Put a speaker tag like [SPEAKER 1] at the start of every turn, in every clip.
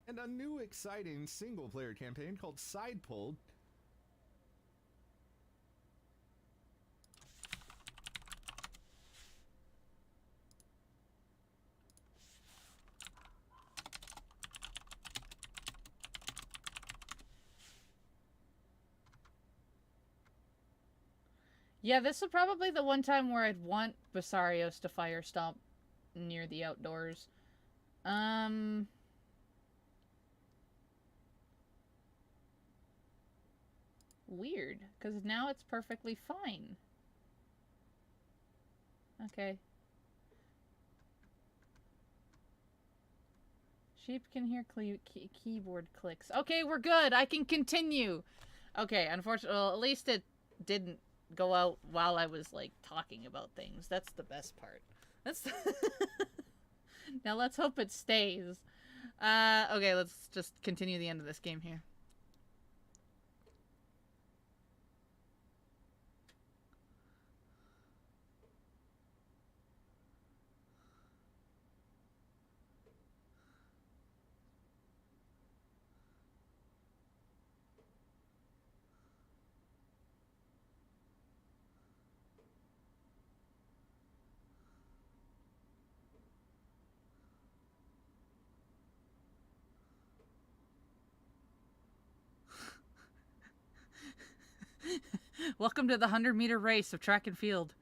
[SPEAKER 1] and a new exciting single-player campaign called Side Pull.
[SPEAKER 2] Yeah, this is probably the one time where I'd want Basarios to fire stomp near the outdoors. Um... Weird, because now it's perfectly fine. Okay. Sheep can hear keyboard clicks. Okay, we're good. I can continue. Okay, unfortunately, well, at least it didn't go out while I was, like, talking about things. That's the best part. That's Now let's hope it stays. Okay, let's just continue the end of this game here. Welcome to the 100-meter race of track and field.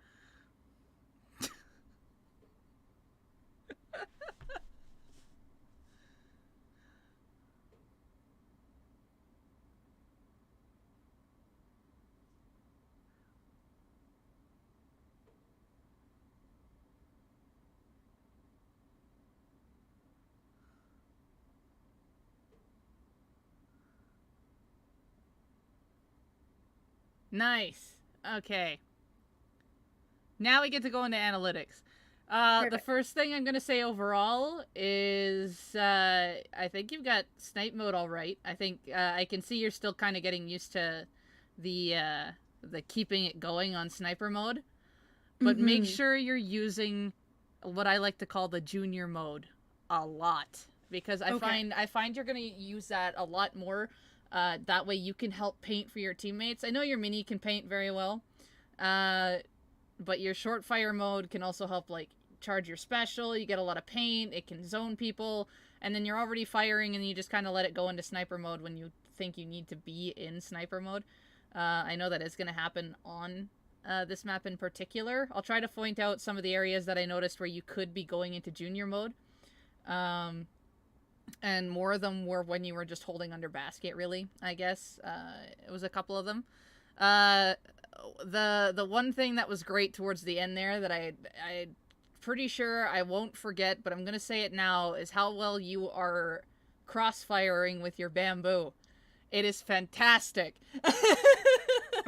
[SPEAKER 2] Nice. Okay. Now we get to go into analytics. The first thing I'm going to say overall is I think you've got snipe mode all right. I think I can see you're still kind of getting used to the keeping it going on sniper mode. But make sure you're using what I like to call the junior mode a lot. Because I find you're going to use that a lot more. That way you can help paint for your teammates. I know your mini can paint very well. But your short fire mode can also help, like, charge your special. You get a lot of paint. It can zone people. And then you're already firing and you just kind of let it go into sniper mode when you think you need to be in sniper mode. I know that is going to happen on this map in particular. I'll try to point out some of the areas that I noticed where you could be going into junior mode. And more of them were when you were just holding under basket, really, I guess. It was a couple of them. The one thing that was great towards the end there that I pretty sure I won't forget, but I'm gonna say it now, is how well you are crossfiring with your bamboo. It is fantastic.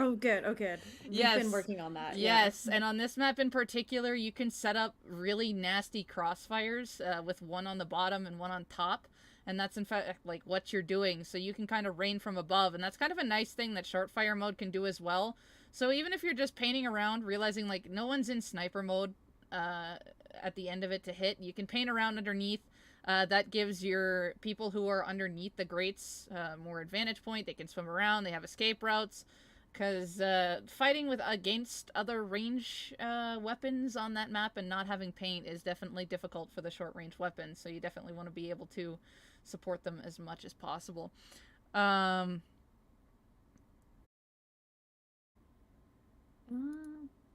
[SPEAKER 3] Oh, good. Oh, good.
[SPEAKER 2] Yes.
[SPEAKER 3] We've been working on that.
[SPEAKER 2] Yes,
[SPEAKER 3] yeah.
[SPEAKER 2] And on this map in particular, you can set up really nasty crossfires with one on the bottom and one on top. And that's in fact like what you're doing. So you can kind of rain from above. And that's kind of a nice thing that short fire mode can do as well. So even if you're just painting around, realizing like no one's in sniper mode at the end of it to hit, you can paint around underneath. That gives your people who are underneath the grates more advantage point. They can swim around. They have escape routes. Because fighting against other range weapons on that map and not having paint is definitely difficult for the short range weapons. So you definitely want to be able to support them as much as possible.
[SPEAKER 3] I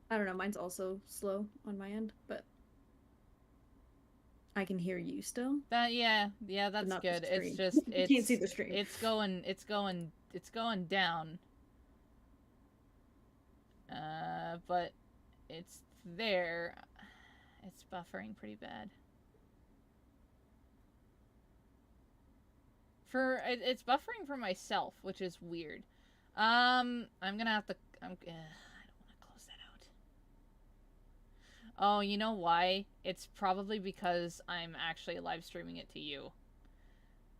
[SPEAKER 3] don't know. Mine's also slow on my end, but I can hear you still.
[SPEAKER 2] Yeah, that's good. It's just
[SPEAKER 3] you can't see the stream.
[SPEAKER 2] It's going down. But it's there. It's buffering pretty bad. It's buffering for myself, which is weird. I'm gonna have to. I don't want to close that out. Oh, you know why? It's probably because I'm actually live streaming it to you.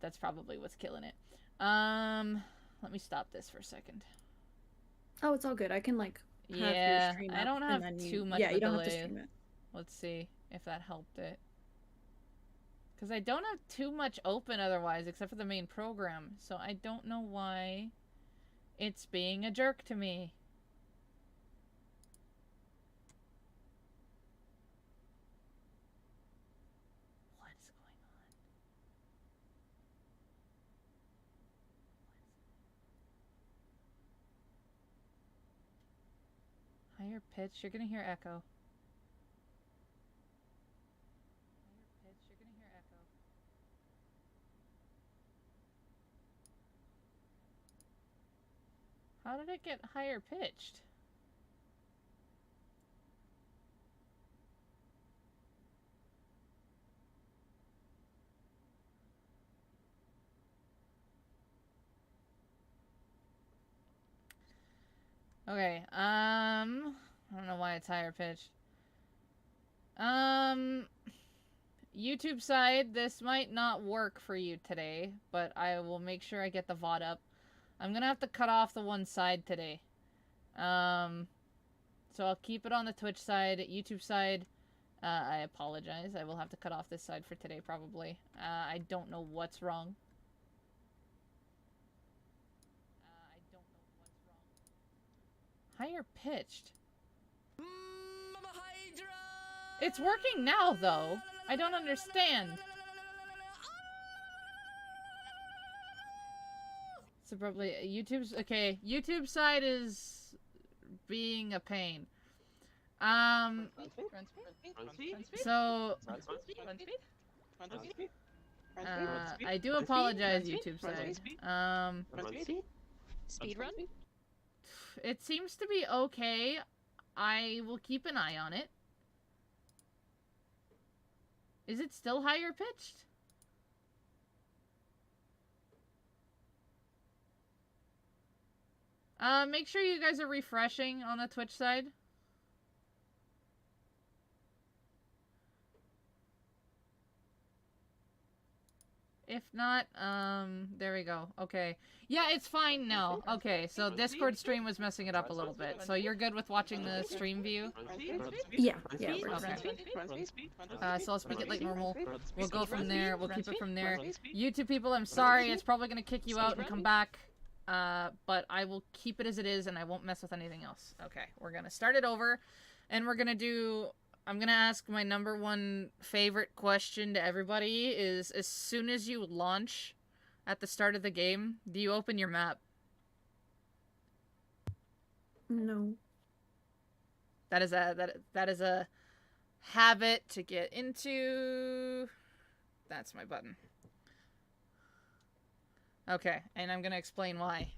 [SPEAKER 2] That's probably what's killing it. Let me stop this for a second.
[SPEAKER 3] Oh, it's all good. I can like.
[SPEAKER 2] Yeah, I don't have too much.
[SPEAKER 3] Yeah, you don't have to stream it.
[SPEAKER 2] Let's see if that helped it. Because I don't have too much open otherwise, except for the main program. So I don't know why it's being a jerk to me. What's going on? Higher pitch, you're gonna hear echo. How did it get higher pitched? Okay, I don't know why it's higher pitched. YouTube side, this might not work for you today, but I will make sure I get the VOD up. I'm gonna have to cut off the one side today. So I'll keep it on the Twitch side. YouTube side, I apologize. I will have to cut off this side for today, probably. I don't know what's wrong. Higher pitched. It's working now, though. I don't understand. So probably YouTube's okay. YouTube side is being a pain. So I do apologize, YouTube side.
[SPEAKER 4] Speedrun?
[SPEAKER 2] It seems to be okay. I will keep an eye on it. Is it still higher pitched? Make sure you guys are refreshing on the Twitch side. If not, there we go. Okay. Yeah, it's fine now. Okay, so Discord stream was messing it up a little bit. So you're good with watching the stream view?
[SPEAKER 3] Yeah, we're
[SPEAKER 2] okay. So I'll speak it like normal. We'll go from there. We'll keep it from there. YouTube people, I'm sorry. It's probably going to kick you out and come back. But I will keep it as it is and I won't mess with anything else. Okay, we're going to start it over. And we're going to do... I'm gonna ask my #1 favorite question to everybody is, as soon as you launch at the start of the game, do you open your map?
[SPEAKER 3] No.
[SPEAKER 2] That is a habit to get into. That's my button. Okay, and I'm gonna explain why.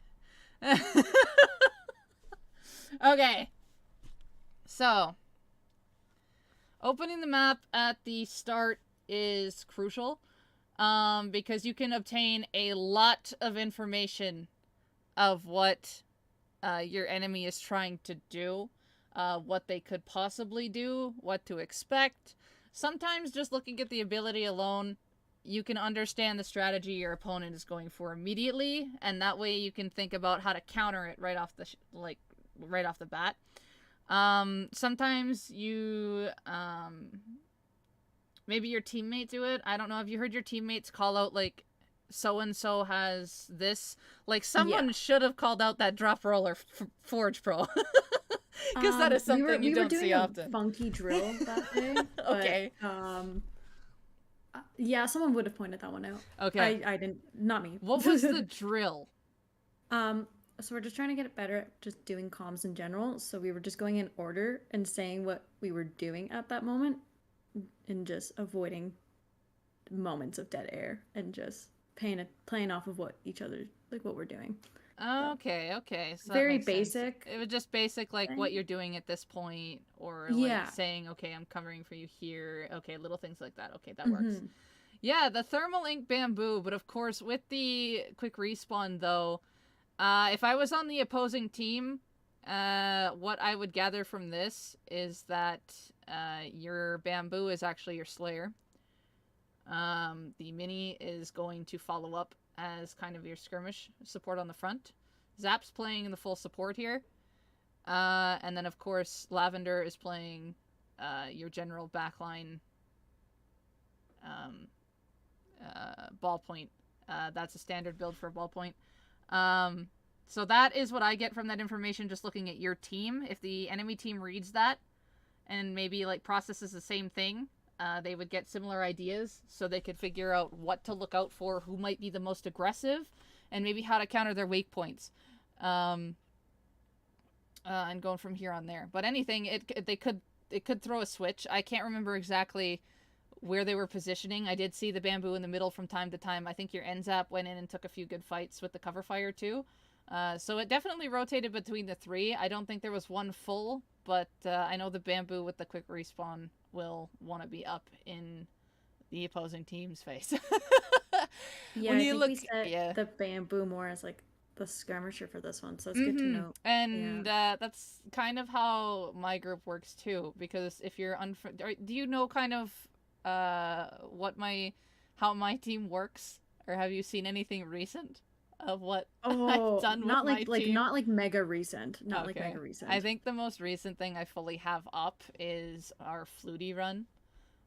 [SPEAKER 2] Okay. So, opening the map at the start is crucial, because you can obtain a lot of information of what your enemy is trying to do, what they could possibly do, what to expect. Sometimes just looking at the ability alone, you can understand the strategy your opponent is going for immediately, and that way you can think about how to counter it right off the right off the bat. Sometimes you, maybe your teammate do it. I don't know. Have you heard your teammates call out, like, so-and-so has this? Like, someone should have called out that drop roll or Forge Pro. Because that is something you don't see often.
[SPEAKER 3] We were doing a funky drill that day.
[SPEAKER 2] Okay.
[SPEAKER 3] But, yeah, someone would have pointed that one out.
[SPEAKER 2] Okay.
[SPEAKER 3] I didn't, not me.
[SPEAKER 2] What was the drill?
[SPEAKER 3] So we're just trying to get better at just doing comms in general. So we were just going in order and saying what we were doing at that moment and just avoiding moments of dead air and just playing off of what each other, like what we're doing.
[SPEAKER 2] Okay, okay. So
[SPEAKER 3] very basic.
[SPEAKER 2] Sense. It was just basic, like what you're doing at this point, or like saying, okay, I'm covering for you here. Okay, little things like that. Okay, that works. Yeah, the thermal ink bamboo, but of course with the quick respawn though, if I was on the opposing team, what I would gather from this is that your bamboo is actually your slayer. The mini is going to follow up as kind of your skirmish support on the front. Zap's playing the full support here. And then, of course, Lavender is playing your general backline ballpoint. That's a standard build for a ballpoint. So that is what I get from that information, just looking at your team. If the enemy team reads that and maybe like processes the same thing, they would get similar ideas, so they could figure out what to look out for, who might be the most aggressive, and maybe how to counter their weak points. And going from here on there. But anything, it could throw a switch. I can't remember exactly where they were positioning. I did see the bamboo in the middle from time to time. I think your NZAP went in and took a few good fights with the cover fire too. So it definitely rotated between the three. I don't think there was one full, but I know the bamboo with the quick respawn will want to be up in the opposing team's face.
[SPEAKER 3] Yeah,
[SPEAKER 2] When
[SPEAKER 3] I
[SPEAKER 2] you
[SPEAKER 3] think
[SPEAKER 2] look,
[SPEAKER 3] we set
[SPEAKER 2] yeah.
[SPEAKER 3] the bamboo more as like the skirmisher for this one, so it's good to know.
[SPEAKER 2] And that's kind of how my group works too, because if you're do you know kind of how my team works, or have you seen anything recent of what I've done with my team?
[SPEAKER 3] Not like mega recent. Not like mega recent.
[SPEAKER 2] I think the most recent thing I fully have up is our Flutie run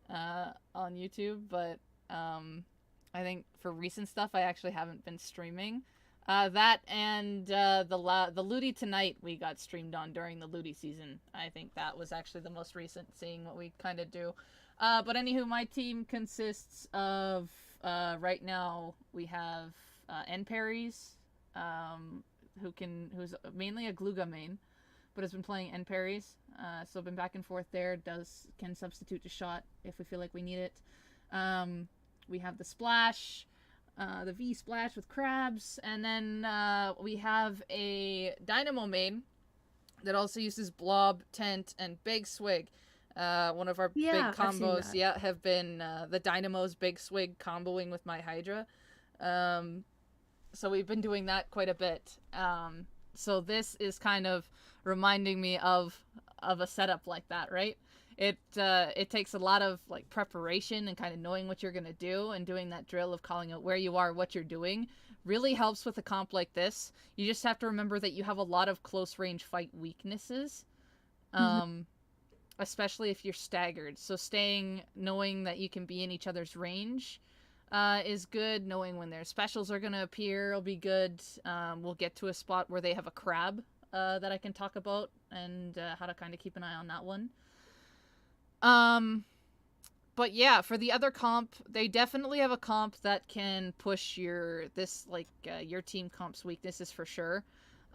[SPEAKER 2] on YouTube, but I think for recent stuff I actually haven't been streaming. That and the Lootie Tonight we got streamed on during the Lootie season. I think that was actually the most recent, seeing what we kind of do. But anywho, my team consists of right now we have N parries, who's mainly a Gluga main, but has been playing N parries. So been back and forth there. Can substitute to shot if we feel like we need it. We have the Splash. The V Splash with crabs, and then we have a Dynamo main that also uses Blob, Tent, and Big Swig. One of our big combos, have been the Dynamo's Big Swig comboing with my Hydra. So we've been doing that quite a bit. So this is kind of reminding me of a setup like that, right? It takes a lot of like preparation and kind of knowing what you're gonna do, and doing that drill of calling out where you are, what you're doing, really helps with a comp like this. You just have to remember that you have a lot of close range fight weaknesses, especially if you're staggered. So knowing that you can be in each other's range is good. Knowing when their specials are gonna appear will be good. We'll get to a spot where they have a crab that I can talk about, and how to kind of keep an eye on that one. But yeah, for the other comp, they definitely have a comp that can push your team comp's weaknesses for sure.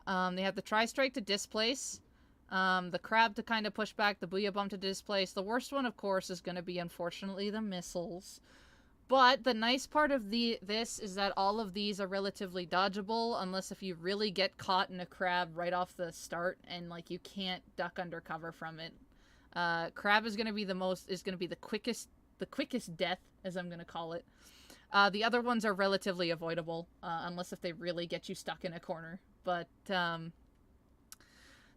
[SPEAKER 2] They have the Tri-Strike to displace, the Crab to kind of push back, the Booyah Bomb to displace. The worst one, of course, is going to be, unfortunately, the missiles. But the nice part of this is that all of these are relatively dodgeable, unless if you really get caught in a Crab right off the start and like you can't duck under cover from it. Crab is going to be the quickest death, as I'm going to call it. The other ones are relatively avoidable, unless if they really get you stuck in a corner. But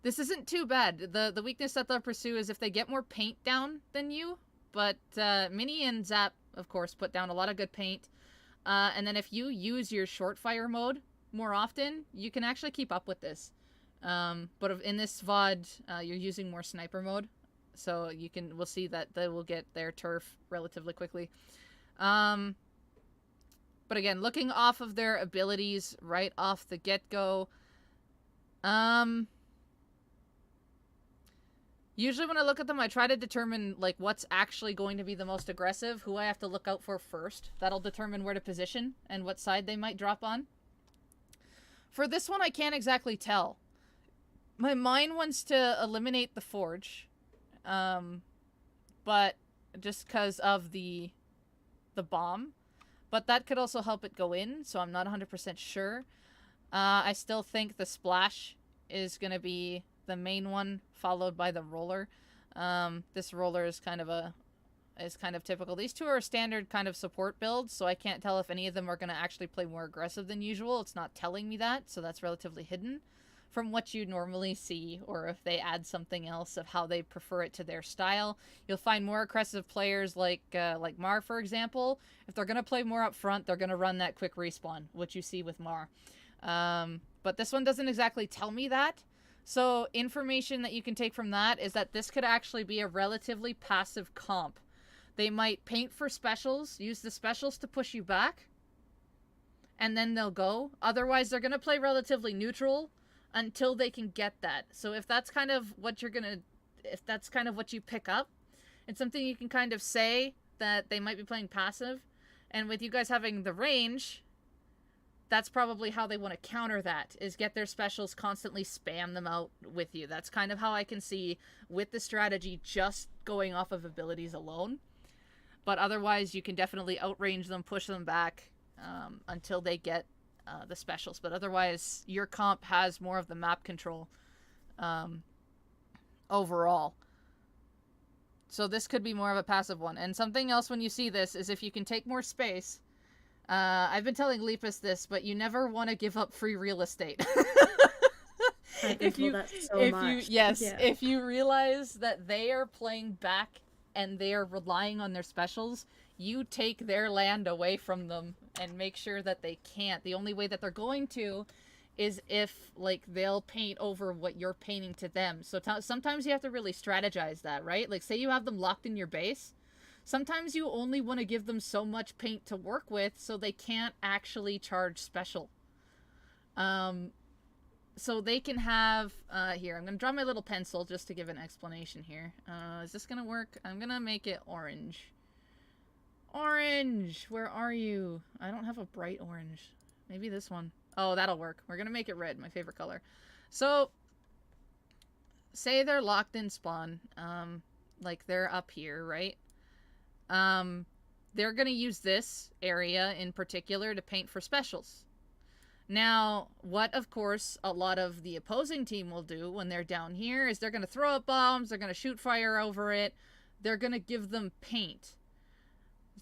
[SPEAKER 2] this isn't too bad. The weakness that they'll pursue is if they get more paint down than you. But Mini and Zap, of course, put down a lot of good paint. And then if you use your short fire mode more often, you can actually keep up with this. But in this VOD, you're using more sniper mode. So we'll see that they will get their turf relatively quickly. But again, looking off of their abilities right off the get-go, usually when I look at them, I try to determine like what's actually going to be the most aggressive, who I have to look out for first. That'll determine where to position and what side they might drop on. For this one, I can't exactly tell. My mind wants to eliminate the Forge. But just because of the bomb, but that could also help it go in, so I'm not 100% sure. I still think the Splash is going to be the main one, followed by the Roller. This Roller is kind of typical. These two are standard kind of support builds, so I can't tell if any of them are going to actually play more aggressive than usual. It's not telling me that, so that's relatively hidden from what you normally see, or if they add something else of how they prefer it to their style. You'll find more aggressive players like Mar, for example. If they're going to play more up front, they're going to run that quick respawn, which you see with Mar. But this one doesn't exactly tell me that. So information that you can take from that is that this could actually be a relatively passive comp. They might paint for specials, use the specials to push you back, and then they'll go. Otherwise, they're going to play relatively neutral until they can get that. So if that's kind of what if that's kind of what you pick up, it's something you can kind of say that they might be playing passive. And with you guys having the range, that's probably how they want to counter that, is get their specials, constantly spam them out with you. That's kind of how I can see with the strategy just going off of abilities alone. But otherwise, you can definitely outrange them, push them back until they get the specials. But otherwise, your comp has more of the map control overall. So this could be more of a passive one. And something else when you see this is if you can take more space. I've been telling Lepus this, but you never want to give up free real estate.
[SPEAKER 3] If you
[SPEAKER 2] realize that they are playing back and they are relying on their specials, you take their land away from them and make sure that they can't. The only way that they're going to is if, like, they'll paint over what you're painting to them. So sometimes you have to really strategize that, right? Like, say you have them locked in your base. Sometimes you only want to give them so much paint to work with so they can't actually charge special. So they can have, here, I'm going to draw my little pencil just to give an explanation here. Is this going to work? I'm going to make it orange. Orange! Where are you? I don't have a bright orange. Maybe this one. Oh, that'll work. We're going to make it red, my favorite color. So, say they're locked in spawn. Like, they're up here, right? They're going to use this area in particular to paint for specials. Now, what, of course, a lot of the opposing team will do when they're down here is they're going to throw up bombs, they're going to shoot fire over it, they're going to give them paint.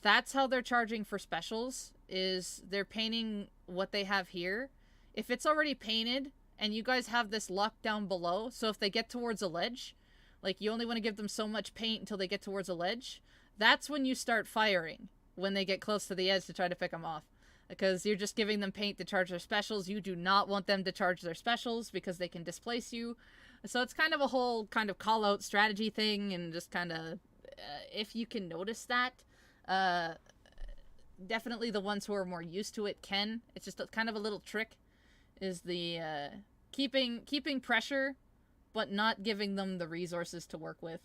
[SPEAKER 2] That's how they're charging for specials, is they're painting what they have here. If it's already painted, and you guys have this locked down below, so if they get towards a ledge, like, you only want to give them so much paint until they get towards a ledge, that's when you start firing, when they get close to the edge to try to pick them off. Because you're just giving them paint to charge their specials. You do not want them to charge their specials because they can displace you. So it's kind of a whole kind of call-out strategy thing, and just kind of, if you can notice that, definitely the ones who are more used to it can. It's just kind of a little trick, is the keeping pressure, but not giving them the resources to work with.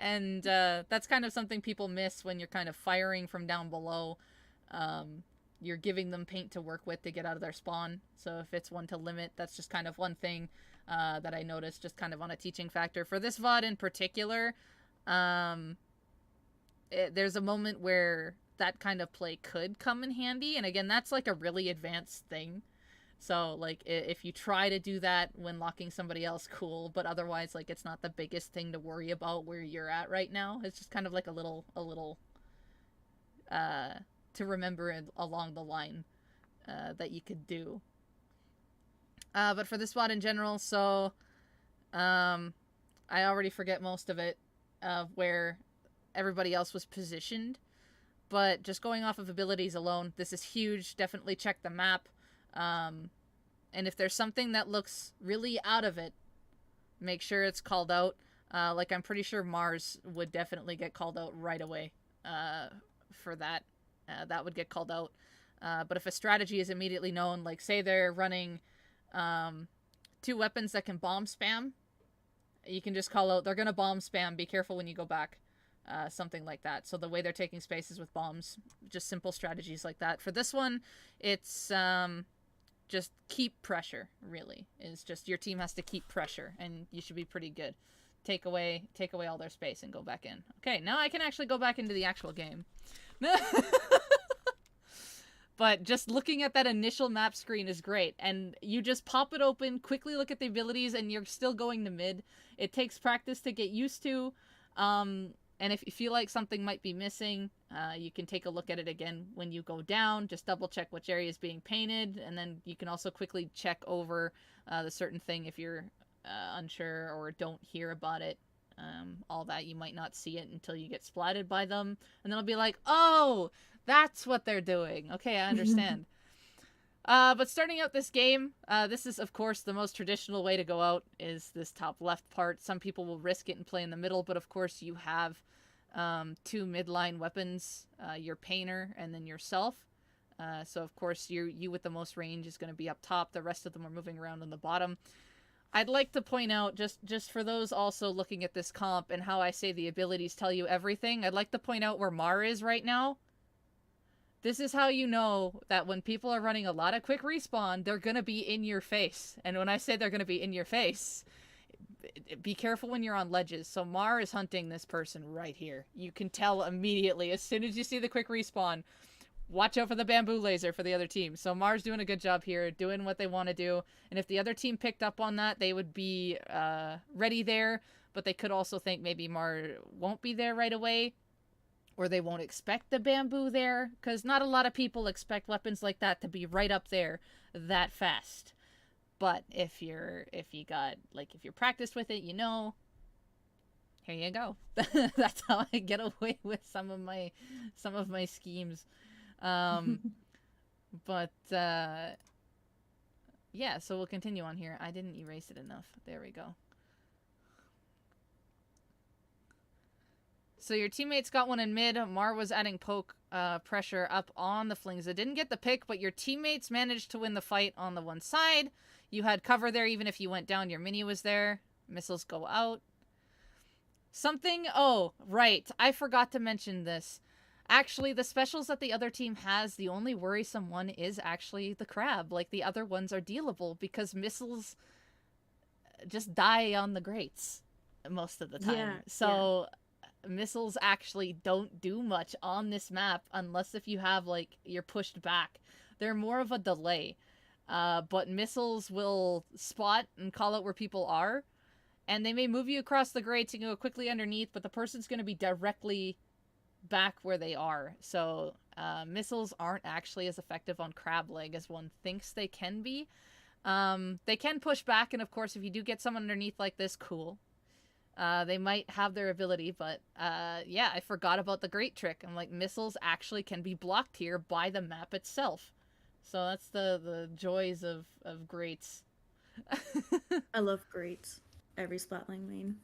[SPEAKER 2] And that's kind of something people miss when you're kind of firing from down below. You're giving them paint to work with to get out of their spawn. So if it's one to limit, that's just kind of one thing that I noticed, just kind of on a teaching factor. For this VOD in particular, there's a moment where that kind of play could come in handy. And again, that's like a really advanced thing. So, like, if you try to do that when locking somebody else, cool. But otherwise, like, it's not the biggest thing to worry about where you're at right now. It's just kind of like a little, to remember along the line, that you could do. But for this spot in general, so, I already forget most of it, where everybody else was positioned. But just going off of abilities alone, this is huge. Definitely check the map. And if there's something that looks really out of it, make sure it's called out. Like, I'm pretty sure Mars would definitely get called out right away for that. That would get called out. But if a strategy is immediately known, like, say they're running 2 weapons that can bomb spam, you can just call out, they're going to bomb spam, be careful when you go back. Something like that. So the way they're taking spaces with bombs, just simple strategies like that. For this one, it's just keep pressure, really. It's just your team has to keep pressure, and you should be pretty good. Take away all their space and go back in. Okay, now I can actually go back into the actual game. But just looking at that initial map screen is great, and you just pop it open, quickly look at the abilities, and you're still going to mid. It takes practice to get used to, and if you feel like something might be missing, you can take a look at it again when you go down. Just double check which area is being painted, and then you can also quickly check over the certain thing if you're unsure or don't hear about it. All that, you might not see it until you get splatted by them, and then it'll be like, oh, that's what they're doing. Okay, I understand. But starting out this game, this is, of course, the most traditional way to go out is this top left part. Some people will risk it and play in the middle, but of course you have two midline weapons, your painter and then yourself. So, of course, you with the most range is going to be up top. The rest of them are moving around on the bottom. I'd like to point out, just for those also looking at this comp and how I say the abilities tell you everything, I'd like to point out where Mar is right now. This is how you know that when people are running a lot of quick respawn, they're going to be in your face. And when I say they're going to be in your face, be careful when you're on ledges. So Mar is hunting this person right here. You can tell immediately as soon as you see the quick respawn. Watch out for the bamboo laser for the other team. So Mar's doing a good job here, doing what they want to do. And if the other team picked up on that, they would be ready there. But they could also think maybe Mar won't be there right away. Or they won't expect the bamboo there. Because not a lot of people expect weapons like that to be right up there that fast. But if you're practiced with it, you know. Here you go. That's how I get away with some of my schemes. But yeah, so we'll continue on here. I didn't erase it enough. There we go. So your teammates got one in mid. Mar was adding poke pressure up on the flings. It didn't get the pick, but your teammates managed to win the fight on the one side. You had cover there even if you went down. Your mini was there. Missiles go out. Oh, right. I forgot to mention this. Actually, the specials that the other team has, the only worrisome one is actually the crab. Like, the other ones are dealable because missiles just die on the grates most of the time. Yeah, so missiles actually don't do much on this map unless if you have, like, you're pushed back. They're more of a delay. But missiles will spot and call out where people are. And they may move you across the grates and go quickly underneath, but the person's going to be directly back where they are. So missiles aren't actually as effective on crab leg as one thinks they can be. They can push back, and of course if you do get someone underneath like this, cool. They might have their ability, but yeah, I forgot about the grate trick. I'm like, missiles actually can be blocked here by the map itself. So that's the joys of grates.
[SPEAKER 3] I love grates. Every splatling lane.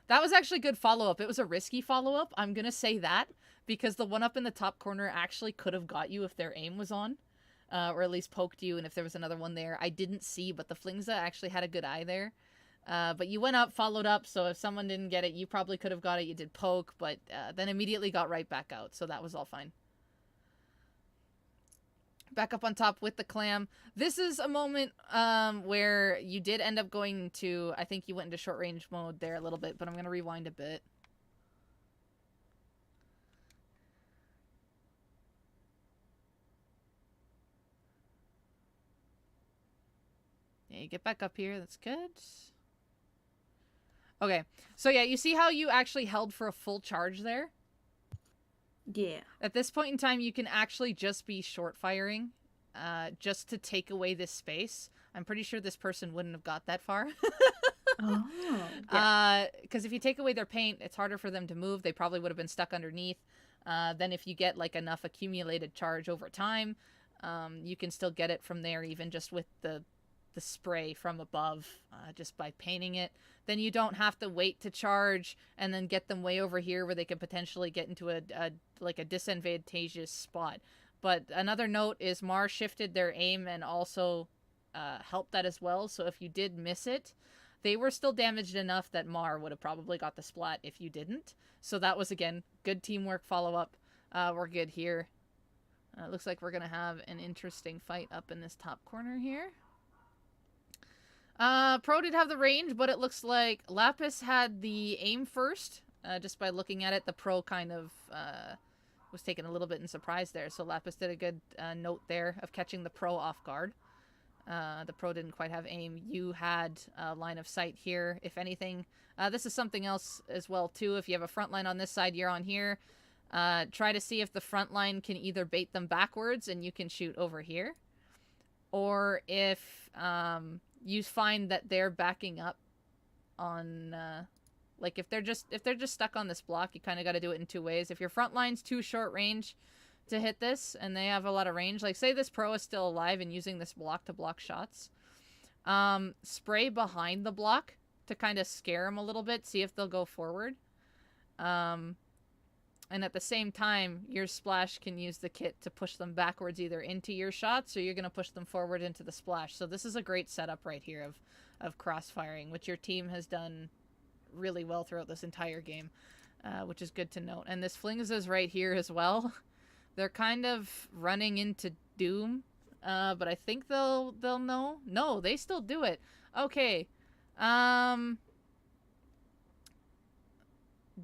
[SPEAKER 2] That was actually good follow-up. It was a risky follow-up. I'm going to say that because the one up in the top corner actually could have got you if their aim was on. Or at least poked you, and if there was another one there. I didn't see, but the Flingza actually had a good eye there. But you went up, followed up, so if someone didn't get it, you probably could have got it. You did poke, but then immediately got right back out, so that was all fine. Back up on top with the clam. This is a moment where you did end up going to, I think you went into short range mode there a little bit, but I'm going to rewind a bit. Yeah, you get back up here. That's good. Okay, so yeah, you see how you actually held for a full charge there?
[SPEAKER 3] Yeah.
[SPEAKER 2] At this point in time, you can actually just be short firing, just to take away this space. I'm pretty sure this person wouldn't have got that far.
[SPEAKER 3] Oh.
[SPEAKER 2] Because if you take away their paint, it's harder for them to move. They probably would have been stuck underneath. Then if you get like enough accumulated charge over time, you can still get it from there, even just with the spray from above, just by painting it. Then you don't have to wait to charge and then get them way over here where they could potentially get into a disadvantageous spot. But another note is Mar shifted their aim and also helped that as well. So if you did miss it, they were still damaged enough that Mar would have probably got the splat if you didn't. So that was, again, good teamwork follow-up. We're good here. Looks like we're going to have an interesting fight up in this top corner here. Pro did have the range, but it looks like Lapis had the aim first. Just by looking at it, the Pro kind of was taken a little bit in surprise there. So Lapis did a good note there of catching the Pro off guard. The Pro didn't quite have aim. You had line of sight here, if anything. This is something else as well, too. If you have a front line on this side, you're on here. Try to see if the front line can either bait them backwards and you can shoot over here. Or if you find that they're backing up on... like, if they're just stuck on this block, you kind of got to do it in two ways. If your front line's too short range to hit this, and they have a lot of range. Like, say this pro is still alive and using this block to block shots. Spray behind the block to kind of scare them a little bit, see if they'll go forward. And at the same time, your splash can use the kit to push them backwards either into your shots, or you're going to push them forward into the splash. So this is a great setup right here of cross-firing, which your team has done really well throughout this entire game, which is good to note. And this flings is right here as well. They're kind of running into doom, but I think they'll know. No, they still do it. Okay.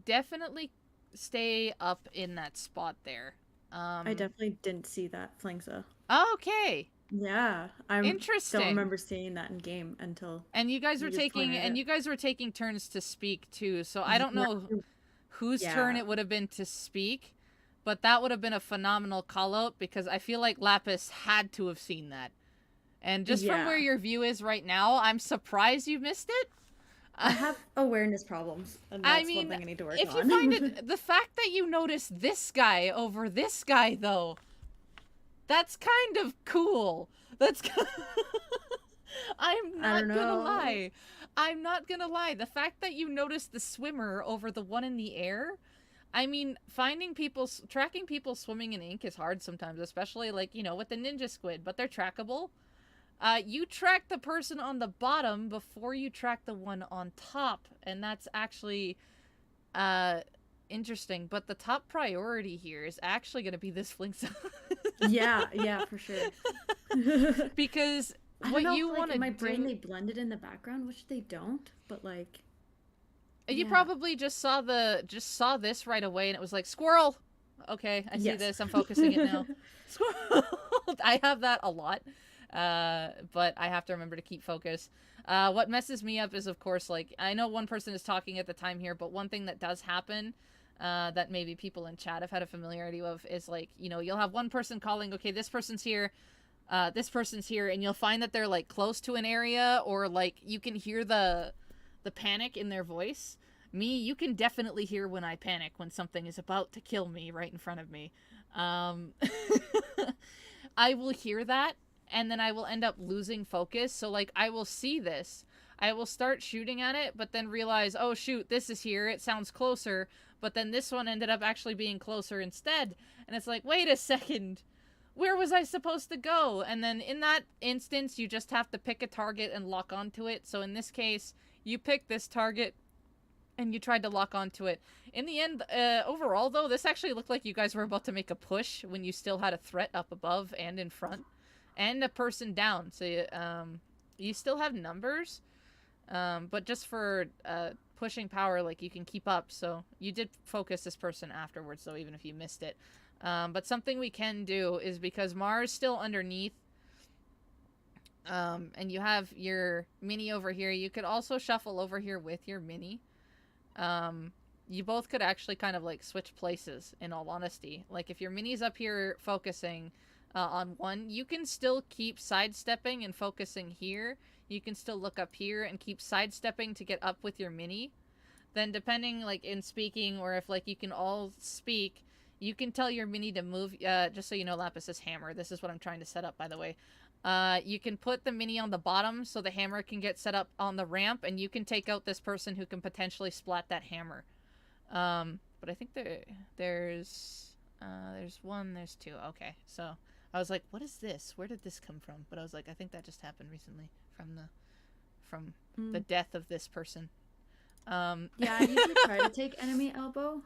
[SPEAKER 2] Definitely stay up in that spot there.
[SPEAKER 3] I definitely didn't see that Flingsa.
[SPEAKER 2] Okay.
[SPEAKER 3] Yeah, I
[SPEAKER 2] Interesting.
[SPEAKER 3] don't remember seeing that in game until.
[SPEAKER 2] And you guys were
[SPEAKER 3] just pointed it.
[SPEAKER 2] you guys were taking turns to speak too. So I don't know whose turn it would have been to speak, but that would have been a phenomenal call out because I feel like Lapis had to have seen that. And just from where your view is right now, I'm surprised you missed it.
[SPEAKER 3] I have awareness problems, and that's one thing I need to work on.
[SPEAKER 2] If you find it, the fact that you noticed this guy over this guy, though, that's kind of cool. That's. I'm not gonna lie. I'm not gonna lie. The fact that you noticed the swimmer over the one in the air. I mean, tracking people swimming in ink is hard sometimes, especially like, you know, with the ninja squid, but they're trackable. You track the person on the bottom before you track the one on top, and that's actually interesting. But the top priority here is actually going to be this Flinks.
[SPEAKER 3] yeah, for sure.
[SPEAKER 2] Because
[SPEAKER 3] what you want to do... in my brain they blended in the background, which they don't, but like...
[SPEAKER 2] You probably just saw this right away, and it was like, squirrel! Okay, I see this, I'm focusing it now. Squirrel! I have that a lot. But I have to remember to keep focus. What messes me up is, of course, like, I know one person is talking at the time here, but one thing that does happen, that maybe people in chat have had a familiarity of is, like, you know, you'll have one person calling, okay, this person's here, and you'll find that they're, like, close to an area, or, like, you can hear the panic in their voice. Me, you can definitely hear when I panic, when something is about to kill me right in front of me. I will hear that, and then I will end up losing focus. So, like, I will see this. I will start shooting at it, but then realize, oh, shoot, this is here. It sounds closer. But then this one ended up actually being closer instead. And it's like, wait a second. Where was I supposed to go? And then in that instance, you just have to pick a target and lock onto it. So in this case, you pick this target and you tried to lock onto it. In the end, overall, though, this actually looked like you guys were about to make a push when you still had a threat up above and in front. And a person down, so you still have numbers, but just for pushing power, like, you can keep up. So you did focus this person afterwards, though, even if you missed it. But something we can do is, because Mars still underneath, and you have your mini over here, you could also shuffle over here with your mini. You both could actually kind of, like, switch places, in all honesty. Like, if your mini's up here focusing on one, you can still keep sidestepping and focusing here. You can still look up here and keep sidestepping to get up with your mini. Then depending, like, in speaking, or if, like, you can all speak, you can tell your mini to move. Just so you know, Lapis' hammer. This is what I'm trying to set up, by the way. You can put the mini on the bottom so the hammer can get set up on the ramp, and you can take out this person who can potentially splat that hammer. But I think there's one, there's two. Okay, so I was like, what is this? Where did this come from? But I was like, I think that just happened recently from the death of this person.
[SPEAKER 3] Yeah, I usually try to take enemy elbow.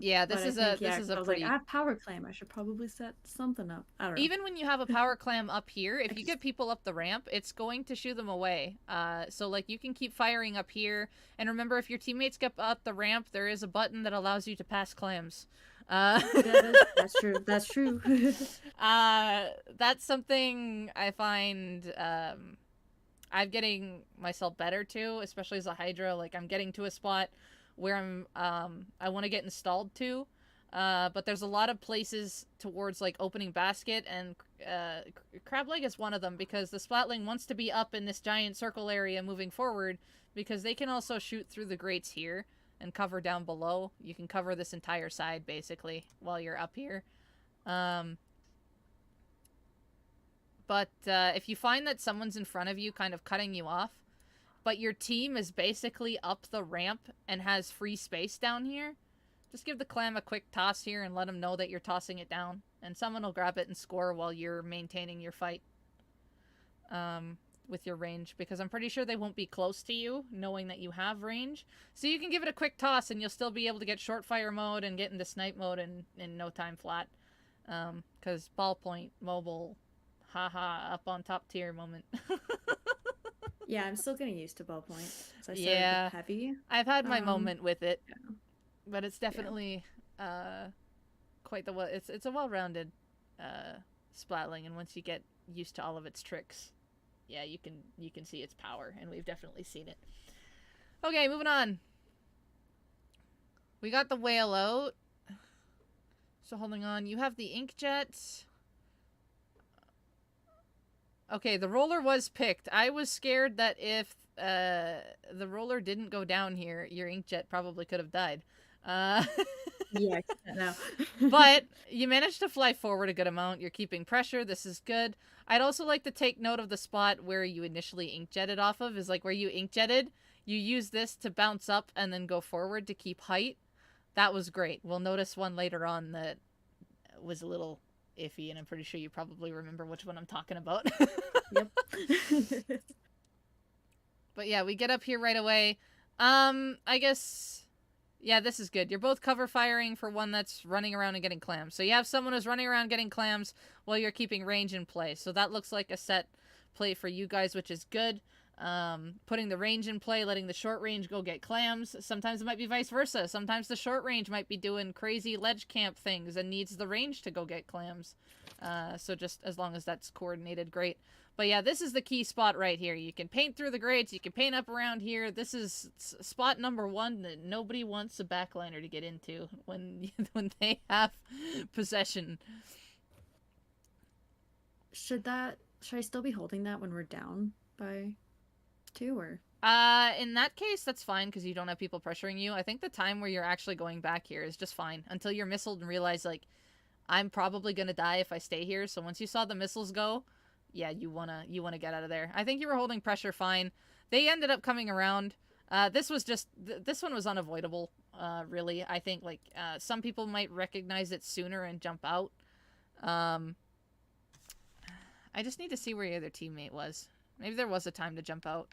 [SPEAKER 2] Yeah, this is a pretty...
[SPEAKER 3] I have power clam. I should probably set something up. I don't know.
[SPEAKER 2] Even when you have a power clam up here, if you get people up the ramp, it's going to shoo them away. So, like, you can keep firing up here. And remember, if your teammates get up the ramp, there is a button that allows you to pass clams.
[SPEAKER 3] That's true. That's true.
[SPEAKER 2] That's something I find I'm getting myself better to, especially as a Hydra. Like, I'm getting to a spot where I want to get installed to, but there's a lot of places towards, like, opening basket, and crab leg is one of them, because the splatling wants to be up in this giant circle area moving forward, because they can also shoot through the grates here and cover down below. You can cover this entire side, basically, while you're up here. Um, but if you find that someone's in front of you kind of cutting you off, but your team is basically up the ramp and has free space down here, just give the clam a quick toss here and let them know that you're tossing it down. And someone will grab it and score while you're maintaining your fight with your range. Because I'm pretty sure they won't be close to you, knowing that you have range. So you can give it a quick toss and you'll still be able to get short fire mode and get into snipe mode in no time flat. Because ballpoint, mobile, haha, up on top tier moment.
[SPEAKER 3] Yeah, I'm still getting used to ballpoint. So I started
[SPEAKER 2] Yeah.
[SPEAKER 3] with heavy.
[SPEAKER 2] I've had my moment with it.
[SPEAKER 3] Yeah.
[SPEAKER 2] But it's definitely quite the it's a well-rounded splatling, and once you get used to all of its tricks, yeah, you can see its power, and we've definitely seen it. Okay, moving on. We got the whale out. So holding on, you have the inkjet. Okay, the roller was picked. I was scared that if the roller didn't go down here, your inkjet probably could have died.
[SPEAKER 3] Yeah, no.
[SPEAKER 2] But you managed to fly forward a good amount. You're keeping pressure. This is good. I'd also like to take note of the spot where you initially inkjetted off of. Is like where you inkjetted. You use this to bounce up and then go forward to keep height. That was great. We'll notice one later on that was a little iffy, and I'm pretty sure you probably remember which one I'm talking about.
[SPEAKER 3] Yep.
[SPEAKER 2] But yeah, we get up here right away. I guess, yeah, this is good. You're both cover firing for one that's running around and getting clams. So you have someone who's running around getting clams while you're keeping range in play. So that looks like a set play for you guys, which is good. Putting the range in play, letting the short range go get clams. Sometimes it might be vice versa. Sometimes the short range might be doing crazy ledge camp things and needs the range to go get clams. So just as long as that's coordinated, great. But yeah, this is the key spot right here. You can paint through the grates. You can paint up around here. This is spot number one that nobody wants a backliner to get into when they have possession.
[SPEAKER 3] Should I still be holding that when we're down by 2 or?
[SPEAKER 2] In that case, that's fine because you don't have people pressuring you. I think the time where you're actually going back here is just fine until you're missiled and realize, like, I'm probably gonna die if I stay here. So once you saw the missiles go, yeah, you wanna get out of there. I think you were holding pressure fine. They ended up coming around. This was just this one was unavoidable. Really, I think like some people might recognize it sooner and jump out. I just need to see where your other teammate was. Maybe there was a time to jump out.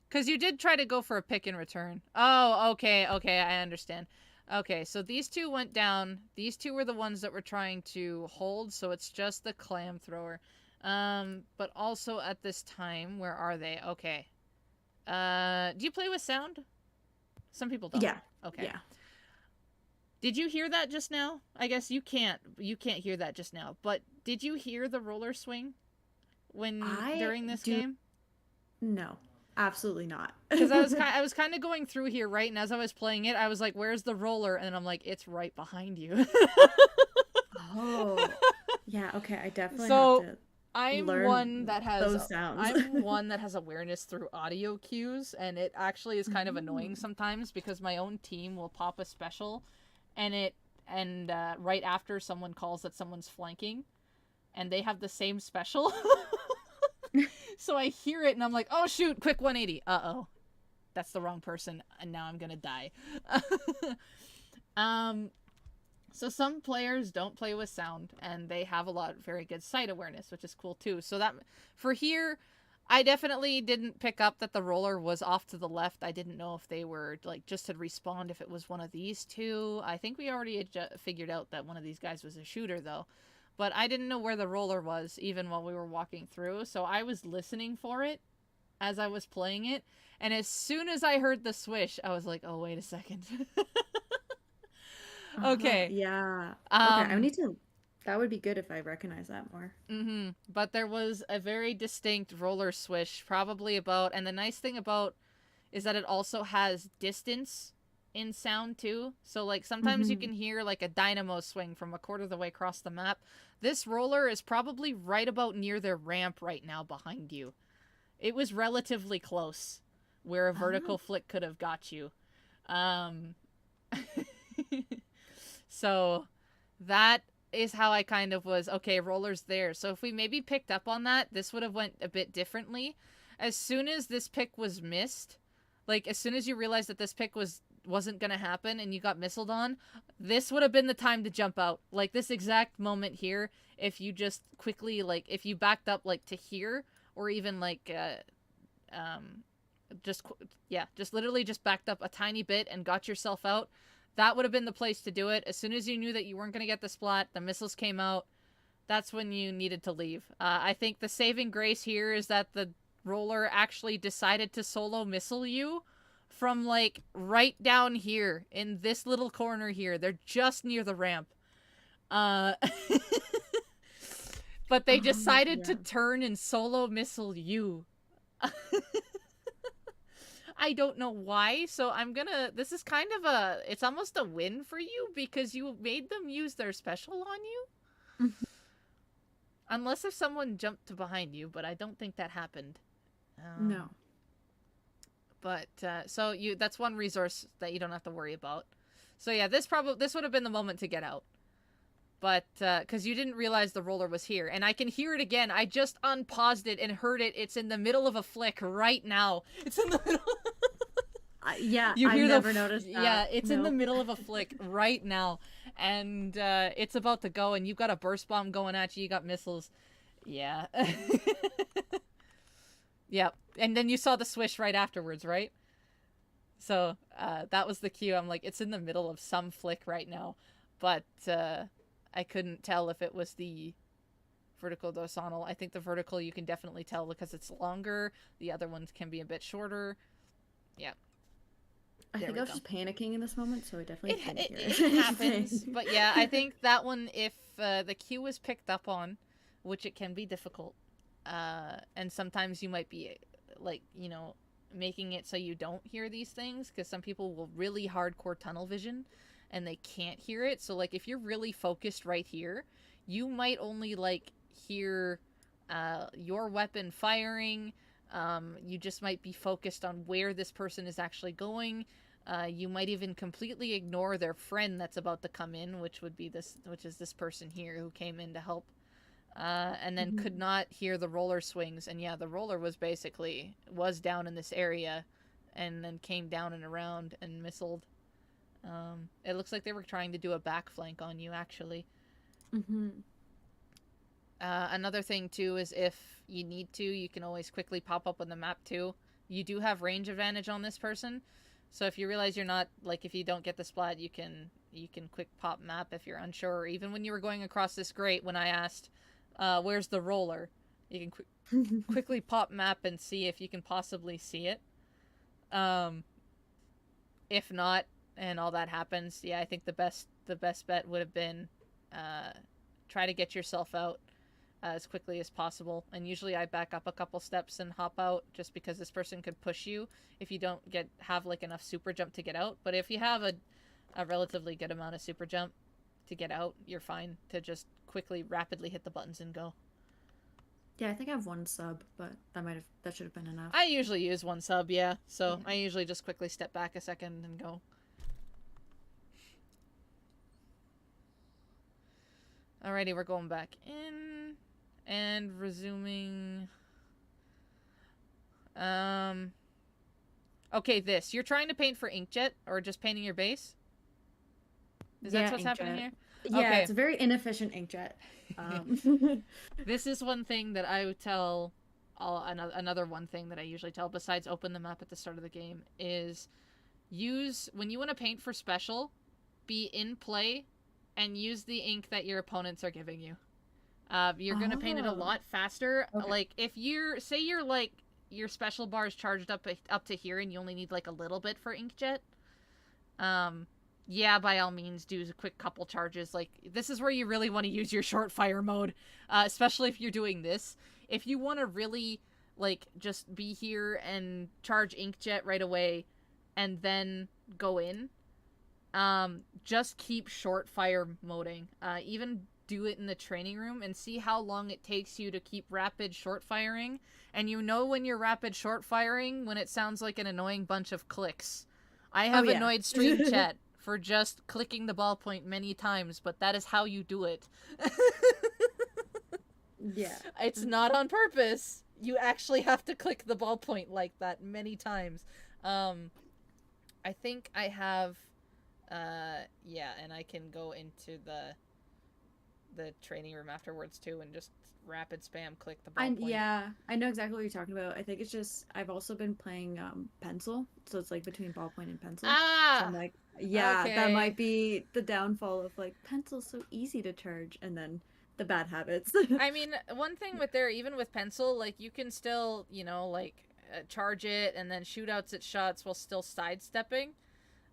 [SPEAKER 2] Because you did try to go for a pick and return. Oh, okay, I understand. Okay, so these two went down. These two were the ones that were trying to hold, so it's just the clam thrower. But also at this time, where are they? Okay. Do you play with sound? Some people don't.
[SPEAKER 3] Yeah.
[SPEAKER 2] Okay.
[SPEAKER 3] Yeah.
[SPEAKER 2] Did you hear that just now? I guess you can't hear that just now. But did you hear the roller swing during this game?
[SPEAKER 3] No. Absolutely not.
[SPEAKER 2] Because I was kind of going through here, right? And as I was playing it, I was like, "Where's the roller?" And I'm like, "It's right behind you."
[SPEAKER 3] Oh, yeah. Okay, I definitely
[SPEAKER 2] So
[SPEAKER 3] have to
[SPEAKER 2] I'm
[SPEAKER 3] learn
[SPEAKER 2] one that has
[SPEAKER 3] those sounds.
[SPEAKER 2] I'm one that has awareness through audio cues, and it actually is kind of annoying sometimes because my own team will pop a special, and right after someone calls that someone's flanking, and they have the same special. So I hear it and I'm like, oh shoot, quick 180. Uh-oh. That's the wrong person and now I'm gonna die. So some players don't play with sound and they have a lot of very good sight awareness, which is cool too. So that for here, I definitely didn't pick up that the roller was off to the left. I didn't know if they were like just had respawned if it was one of these two. I think we already had figured out that one of these guys was a shooter though. But I didn't know where the roller was, even while we were walking through. So I was listening for it as I was playing it. And as soon as I heard the swish, I was like, oh, wait a second. Okay.
[SPEAKER 3] Yeah. Okay, I need to... That would be good if I recognize that more.
[SPEAKER 2] Mm-hmm. But there was a very distinct roller swish, probably about... And the nice thing about is that it also has distance in sound too. So like sometimes you can hear like a dynamo swing from a quarter of the way across the map. This roller is probably right about near their ramp right now behind you. It was relatively close where a vertical flick could have got you. So that is how I kind of was, okay, roller's there. So if we maybe picked up on that, this would have went a bit differently. As soon as this pick was missed, like as soon as you realized that this pick wasn't gonna happen and you got missiled on, this would have been the time to jump out. Like this exact moment here, if you just quickly, like if you backed up like to here, or even like just literally just backed up a tiny bit and got yourself out, that would have been the place to do it. As soon as you knew that you weren't going to get the splat, the missiles came out, that's when you needed to leave. I think the saving grace here is that the roller actually decided to solo missile you from, like, right down here in this little corner here. They're just near the ramp. But they decided to turn and solo missile you. I don't know why, so this is kind of it's almost a win for you because you made them use their special on you. Unless if someone jumped to behind you, but I don't think that happened.
[SPEAKER 3] No.
[SPEAKER 2] But, so that's one resource that you don't have to worry about. So yeah, this would have been the moment to get out. But, because you didn't realize the roller was here. And I can hear it again. I just unpaused it and heard it. It's in the middle of a flick right now. It's in the middle.
[SPEAKER 3] Yeah, I've never noticed that.
[SPEAKER 2] Yeah, it's in the middle of a flick right now. And, it's about to go. And you've got a burst bomb going at you. You got missiles. Yeah. Yep. And then you saw the swish right afterwards, right? So, that was the cue. I'm like, it's in the middle of some flick right now. But, I couldn't tell if it was the vertical dorsal. I think the vertical you can definitely tell because it's longer. The other ones can be a bit shorter. Yeah.
[SPEAKER 3] I think I was just panicking in this moment, so I definitely didn't hear
[SPEAKER 2] it. It happens. But yeah, I think that one, if the cue was picked up on, which it can be difficult, and sometimes you might be, like, you know, making it so you don't hear these things, because some people will really hardcore tunnel vision and they can't hear it. So, like, if you're really focused right here, you might only, like, hear your weapon firing. You just might be focused on where this person is actually going. You might even completely ignore their friend that's about to come in, which is this person here who came in to help. And then could not hear the roller swings. And yeah, the roller was down in this area and then came down and around and missiled. It looks like they were trying to do a back flank on you, actually. Another thing, too, is if you need to, you can always quickly pop up on the map, too. You do have range advantage on this person. So if you realize you're not, like, if you don't get the splat, you can quick pop map if you're unsure. Or even when you were going across this grate, when I asked, where's the roller? You can quickly pop map and see if you can possibly see it. If not, and all that happens, yeah, I think the best bet would have been try to get yourself out as quickly as possible. And usually I back up a couple steps and hop out, just because this person could push you if you don't have like enough super jump to get out. But if you have a relatively good amount of super jump to get out, you're fine to just rapidly hit the buttons and go.
[SPEAKER 3] Yeah, I think I have one sub, but that should have been enough.
[SPEAKER 2] I usually use one sub, yeah. So I usually just quickly step back a second and go. Alrighty, we're going back in and resuming. Okay, you're trying to paint for inkjet or just painting your base? Is that what's happening here?
[SPEAKER 3] Yeah,
[SPEAKER 2] okay.
[SPEAKER 3] It's a very inefficient inkjet.
[SPEAKER 2] This is one thing that I would tell. Another one thing that I usually tell, besides open the map at the start of the game, is when you want to paint for special, be in play and use the ink that your opponents are giving you. You're going to paint it a lot faster. Okay. Like, if your special bar is charged up to here and you only need, like, a little bit for inkjet, yeah, by all means, do a quick couple charges. Like, this is where you really want to use your short fire mode, especially if you're doing this. If you want to really, like, just be here and charge inkjet right away and then go in, just keep short fire moding. Even do it in the training room and see how long it takes you to keep rapid short firing. And you know when you're rapid short firing when it sounds like an annoying bunch of clicks. I have annoyed stream chat for just clicking the ballpoint many times, but that is how you do it.
[SPEAKER 3] Yeah.
[SPEAKER 2] It's not on purpose. You actually have to click the ballpoint like that many times. I think I have, yeah, and I can go into the training room afterwards too and just rapid spam click the ballpoint.
[SPEAKER 3] Yeah, I know exactly what you're talking about. I think it's just I've also been playing pencil, so it's like between ballpoint and pencil. So I'm like, yeah, that
[SPEAKER 2] okay.
[SPEAKER 3] might be the downfall of like pencil's so easy to charge, and then the bad habits.
[SPEAKER 2] I mean, one thing with there, even with pencil, like you can still, you know, like charge it and then shoot outs at shots while still sidestepping.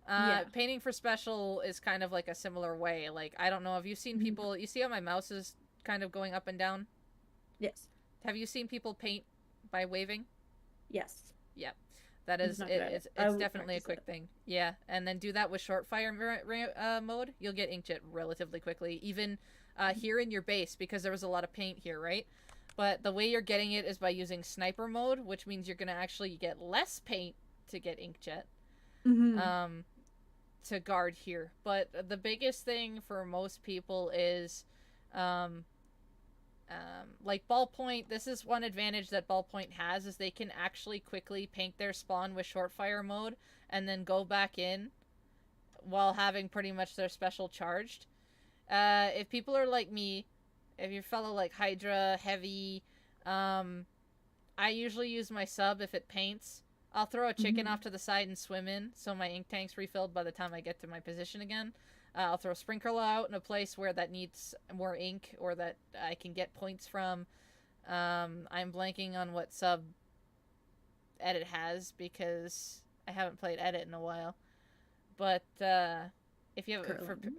[SPEAKER 3] Yeah.
[SPEAKER 2] Painting for special is kind of like a similar way. Like, I don't know, have you seen people, you see how my mouse is kind of going up and down?
[SPEAKER 3] Yes.
[SPEAKER 2] Have you seen people paint by waving?
[SPEAKER 3] Yes.
[SPEAKER 2] Yep. That is, it's definitely a quick thing. Yeah, and then do that with short fire mode. You'll get inkjet relatively quickly, even here in your base, because there was a lot of paint here, right? But the way you're getting it is by using sniper mode, which means you're going to actually get less paint to get inkjet. To guard here. But the biggest thing for most people is like ballpoint. This is one advantage that ballpoint has, is they can actually quickly paint their spawn with short fire mode and then go back in while having pretty much their special charged. If people are like me, if you're fellow like Hydra, Heavy, I usually use my sub if it paints. I'll throw a chicken off to the side and swim in, so my ink tank's refilled by the time I get to my position again. I'll throw Sprinkler out in a place where that needs more ink, or that I can get points from. I'm blanking on what sub edit has, because I haven't played edit in a while. But if you have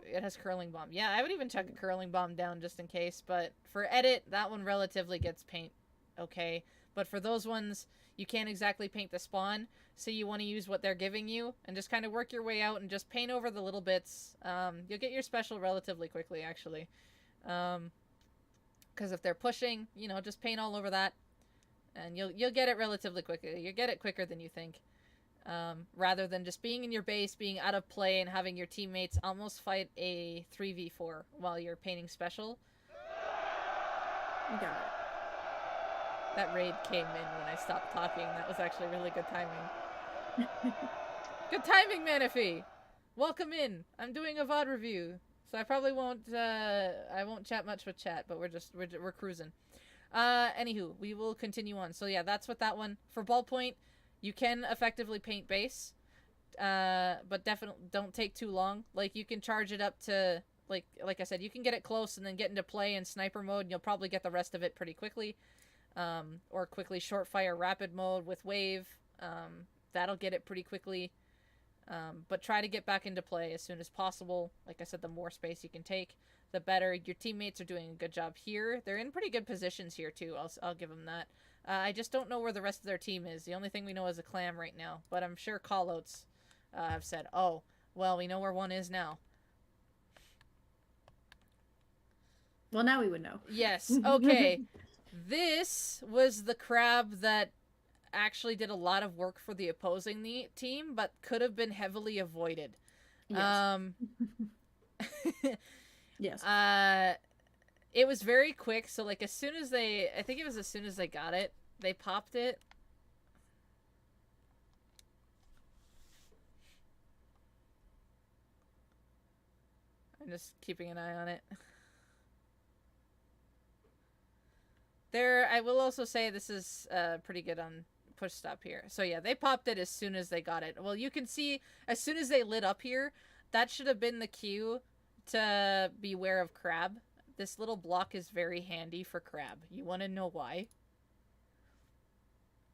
[SPEAKER 2] it has curling bomb. Yeah, I would even chuck a curling bomb down just in case. But for edit, that one relatively gets paint okay. But for those ones, you can't exactly paint the spawn, so you want to use what they're giving you and just kind of work your way out and just paint over the little bits. You'll get your special relatively quickly, actually. Because if they're pushing, you know, just paint all over that, and you'll get it relatively quickly. You'll get it quicker than you think. Rather than just being in your base, being out of play, and having your teammates almost fight a 3v4 while you're painting special.
[SPEAKER 3] Got it.
[SPEAKER 2] That raid came in when I stopped talking. That was actually really good timing. Good timing, Manaphy! Welcome in. I'm doing a VOD review, so I probably won't, I won't chat much with chat, but we're cruising. Anywho, we will continue on. So yeah, that's what that one. For ballpoint, you can effectively paint base, but definitely don't take too long. Like, you can charge it up to, like I said, you can get it close and then get into play in sniper mode, and you'll probably get the rest of it pretty quickly. Or quickly short fire rapid mode with wave. That'll get it pretty quickly. But try to get back into play as soon as possible. Like I said, the more space you can take, the better. Your teammates are doing a good job here. They're in pretty good positions here too. I'll give them that. I just don't know where the rest of their team is. The only thing we know is a clam right now. But I'm sure callouts have said, oh, well, we know where one is now.
[SPEAKER 3] Well, now we would know.
[SPEAKER 2] Yes. Okay. This was the crab that actually did a lot of work for the opposing team, but could have been heavily avoided.
[SPEAKER 3] Yes. Yes.
[SPEAKER 2] It was very quick, so like as soon as they got it, they popped it. I'm just keeping an eye on it. I will also say this is pretty good on push stop here. So yeah, they popped it as soon as they got it. Well, you can see as soon as they lit up here, that should have been the cue to beware of crab. This little block is very handy for crab. You want to know why?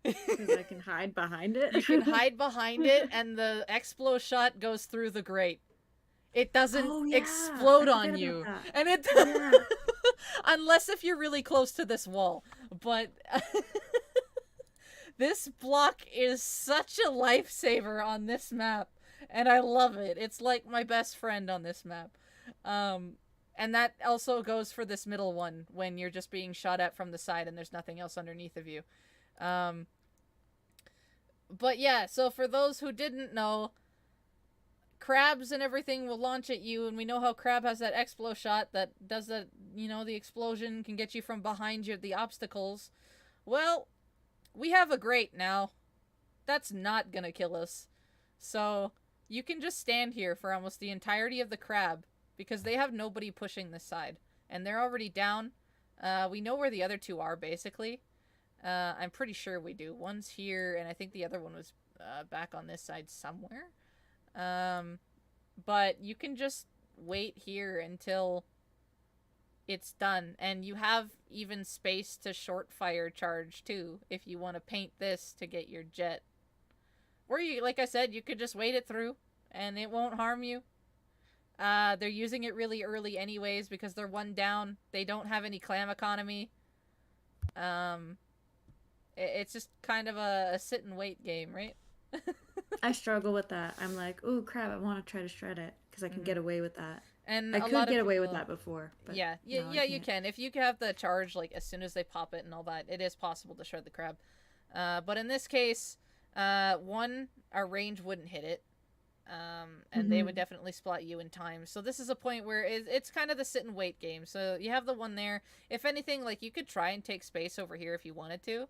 [SPEAKER 3] Because I can hide behind it.
[SPEAKER 2] You can hide behind it, and the explo shot goes through the grate. It doesn't explode on you. And it unless if you're really close to this wall. But this block is such a lifesaver on this map, and I love it. It's like my best friend on this map. And that also goes for this middle one when you're just being shot at from the side and there's nothing else underneath of you. But yeah, so for those who didn't know, crabs and everything will launch at you, and we know how crab has that explo shot that does that, you know, the explosion can get you from behind you, the obstacles. Well, we have a grate now. That's not gonna kill us. So, you can just stand here for almost the entirety of the crab, because they have nobody pushing this side. And they're already down. We know where the other two are, basically. I'm pretty sure we do. One's here, and I think the other one was back on this side somewhere. But you can just wait here until it's done. And you have even space to short fire charge, too, if you want to paint this to get your jet. Or, you, like I said, you could just wait it through, and it won't harm you. They're using it really early anyways, because they're one down. They don't have any clam economy. It's just kind of a sit and wait game, right?
[SPEAKER 3] I struggle with that. I'm like, oh crap, I want to try to shred it because I can get away with that.
[SPEAKER 2] And
[SPEAKER 3] I could get away with that before. But
[SPEAKER 2] yeah,
[SPEAKER 3] no,
[SPEAKER 2] you can. If you have the charge, like, as soon as they pop it and all that, it is possible to shred the crab. But in this case, one, our range wouldn't hit it. And they would definitely spot you in time. So this is a point where it's kind of the sit and wait game. So you have the one there. If anything, like, you could try and take space over here if you wanted to.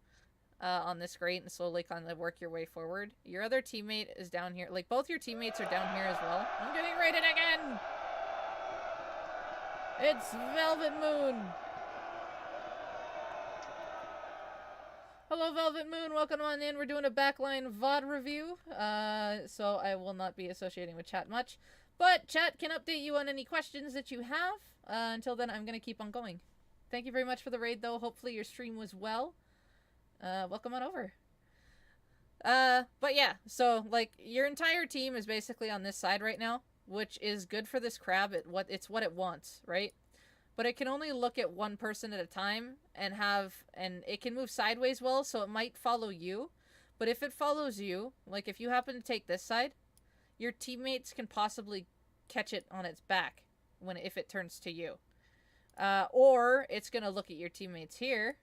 [SPEAKER 2] On this grate and slowly kind of work your way forward. Your other teammate is down here. Like, both your teammates are down here as well. I'm getting raided again! It's Velvet Moon! Hello, Velvet Moon. Welcome on in. We're doing a backline VOD review. So I will not be associating with chat much. But chat can update you on any questions that you have. Until then, I'm going to keep on going. Thank you very much for the raid, though. Hopefully your stream was well. Welcome on over. But yeah, so, like, your entire team is basically on this side right now, which is good for this crab. It's what it wants, right? But it can only look at one person at a time and it can move sideways well, so it might follow you. But if it follows you, like, if you happen to take this side, your teammates can possibly catch it on its back if it turns to you. Or it's gonna look at your teammates here,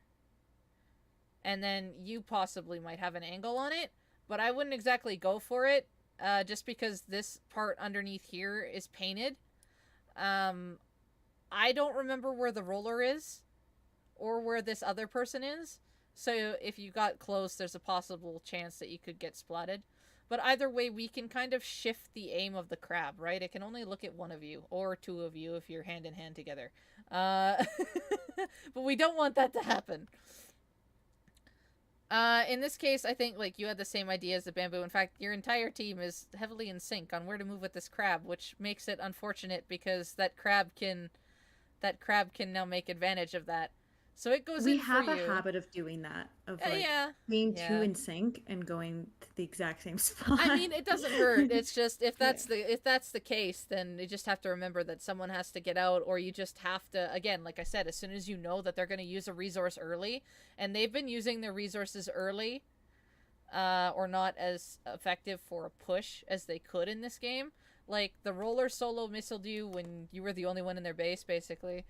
[SPEAKER 2] and then you possibly might have an angle on it, but I wouldn't exactly go for it, just because this part underneath here is painted. I don't remember where the roller is, or where this other person is, so if you got close, there's a possible chance that you could get splatted. But either way, we can kind of shift the aim of the crab, right? It can only look at one of you, or two of you if you're hand in hand together. But we don't want that to happen. In this case, I think, like, you had the same idea as the bamboo. In fact, your entire team is heavily in sync on where to move with this crab, which makes it unfortunate because that crab can now make advantage of that. So it goes in for you. We have
[SPEAKER 3] a habit of doing that, of like being too in sync and going to the exact same spot.
[SPEAKER 2] I mean, it doesn't hurt. It's just if that's the case, then you just have to remember that someone has to get out, or you just have to, again, like I said, as soon as you know that they're going to use a resource early, and they've been using their resources early, or not as effective for a push as they could in this game. Like, the roller solo missiled you when you were the only one in their base, basically.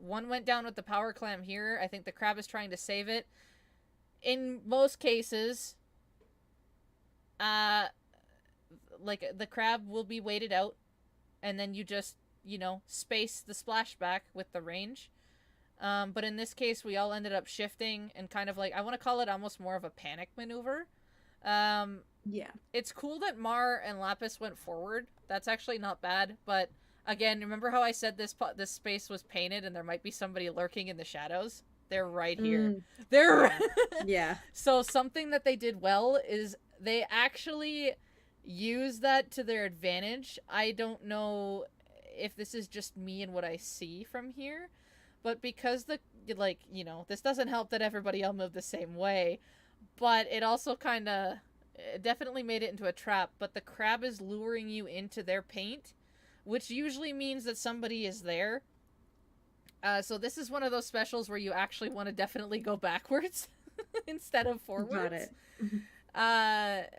[SPEAKER 2] One went down with the power clam here. I think the crab is trying to save it. In most cases, like, the crab will be waited out, and then you just, space the splashback with the range. But in this case, we all ended up shifting and kind of, like, I want to call it almost more of a panic maneuver.
[SPEAKER 3] Yeah.
[SPEAKER 2] It's cool that Mar and Lapis went forward. That's actually not bad, but again, remember how I said this space was painted and there might be somebody lurking in the shadows? They're right here. They're
[SPEAKER 3] yeah.
[SPEAKER 2] So something that they did well is they actually use that to their advantage. I don't know if this is just me and what I see from here, but because this doesn't help that everybody else moved the same way, but it also kind of definitely made it into a trap. But the crab is luring you into their paint, which usually means that somebody is there. So this is one of those specials where you actually want to definitely go backwards instead of forwards.
[SPEAKER 3] Got it.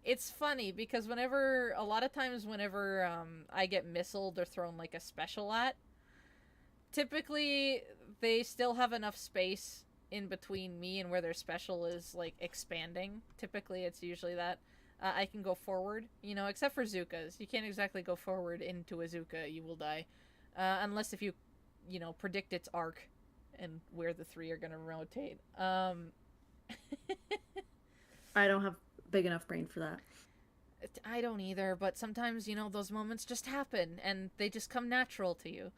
[SPEAKER 2] It's funny because a lot of times whenever I get missiled or thrown like a special at, typically they still have enough space in between me and where their special is, like, expanding. Typically it's usually that. I can go forward, you know, except for Zukas. You can't exactly go forward into a Zuka, you will die. Unless if you know, predict its arc and where the three are going to rotate.
[SPEAKER 3] I don't have big enough brain for that.
[SPEAKER 2] I don't either, but sometimes, you know, those moments just happen and they just come natural to you.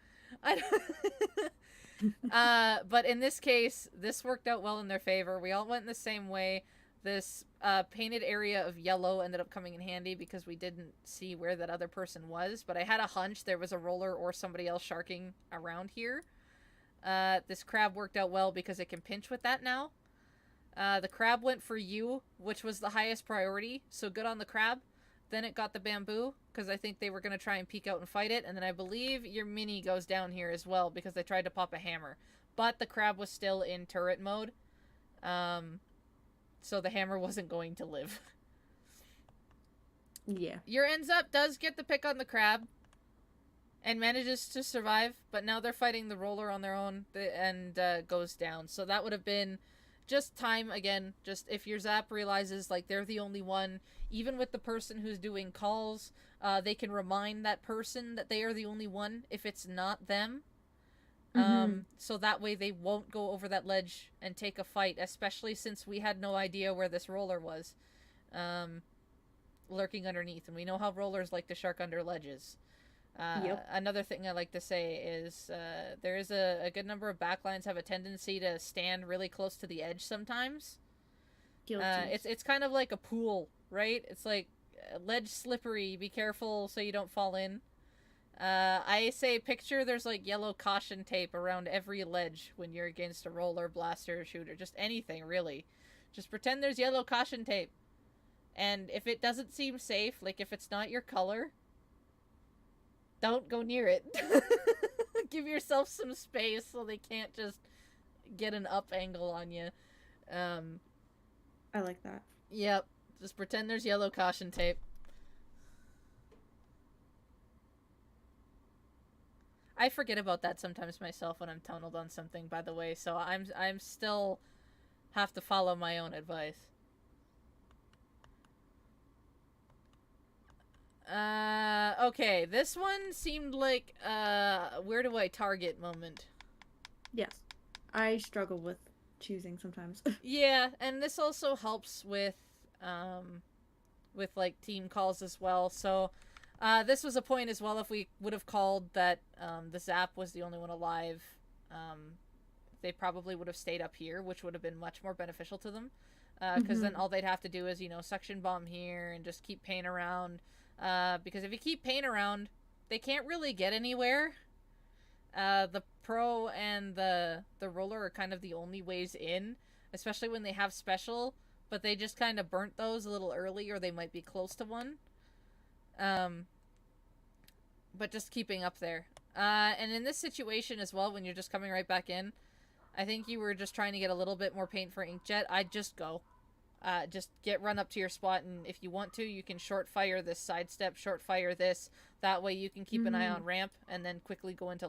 [SPEAKER 2] But in this case, this worked out well in their favor. We all went in the same way. This painted area of yellow ended up coming in handy because we didn't see where that other person was, but I had a hunch there was a roller or somebody else sharking around here. This crab worked out well because it can pinch with that now. The crab went for you, which was the highest priority, so good on the crab. Then it got the bamboo, because I think they were going to try and peek out and fight it, and then I believe your mini goes down here as well, because they tried to pop a hammer. But the crab was still in turret mode, so the hammer wasn't going to live.
[SPEAKER 3] Yeah.
[SPEAKER 2] Your ends up does get the pick on the crab, and manages to survive, but now they're fighting the roller on their own, and goes down. So that would have been just time again. Just if your zap realizes like they're the only one, even with the person who's doing calls, they can remind that person that they are the only one if it's not them. So that way they won't go over that ledge and take a fight, especially since we had no idea where this roller was lurking underneath, and we know how rollers like to shark under ledges.
[SPEAKER 3] Yep.
[SPEAKER 2] Another thing I like to say is there is a good number of backlines have a tendency to stand really close to the edge sometimes. It's kind of like a pool, right? It's like ledge slippery. Be careful so you don't fall in. I say picture there's like yellow caution tape around every ledge when you're against a roller, blaster, shooter, just anything really. Just pretend there's yellow caution tape. And if it doesn't seem safe, like if it's not your color, don't go near it. Give yourself some space so they can't just get an up angle on you.
[SPEAKER 3] I like that.
[SPEAKER 2] Yep. Just pretend there's yellow caution tape. I forget about that sometimes myself when I'm tunneled on something, by the way, so I'm still have to follow my own advice. Okay, this one seemed like, where do I target moment.
[SPEAKER 3] Yes. I struggle with choosing sometimes.
[SPEAKER 2] Yeah, and this also helps with, like, team calls as well, so, this was a point as well if we would have called that, the Zap was the only one alive, they probably would have stayed up here, which would have been much more beneficial to them, because then all they'd have to do is, you know, suction bomb here and just keep paying around. Because if you keep paint around, they can't really get anywhere. The pro and the roller are kind of the only ways in, especially when they have special, but they just kind of burnt those a little early, or they might be close to one. But just keeping up there. And in this situation as well, when you're just coming right back in, I think you were just trying to get a little bit more paint for Inkjet. I'd just go. Just run up to your spot, and if you want to, you can short fire this sidestep, short fire this. That way you can keep an eye on ramp, and then quickly go into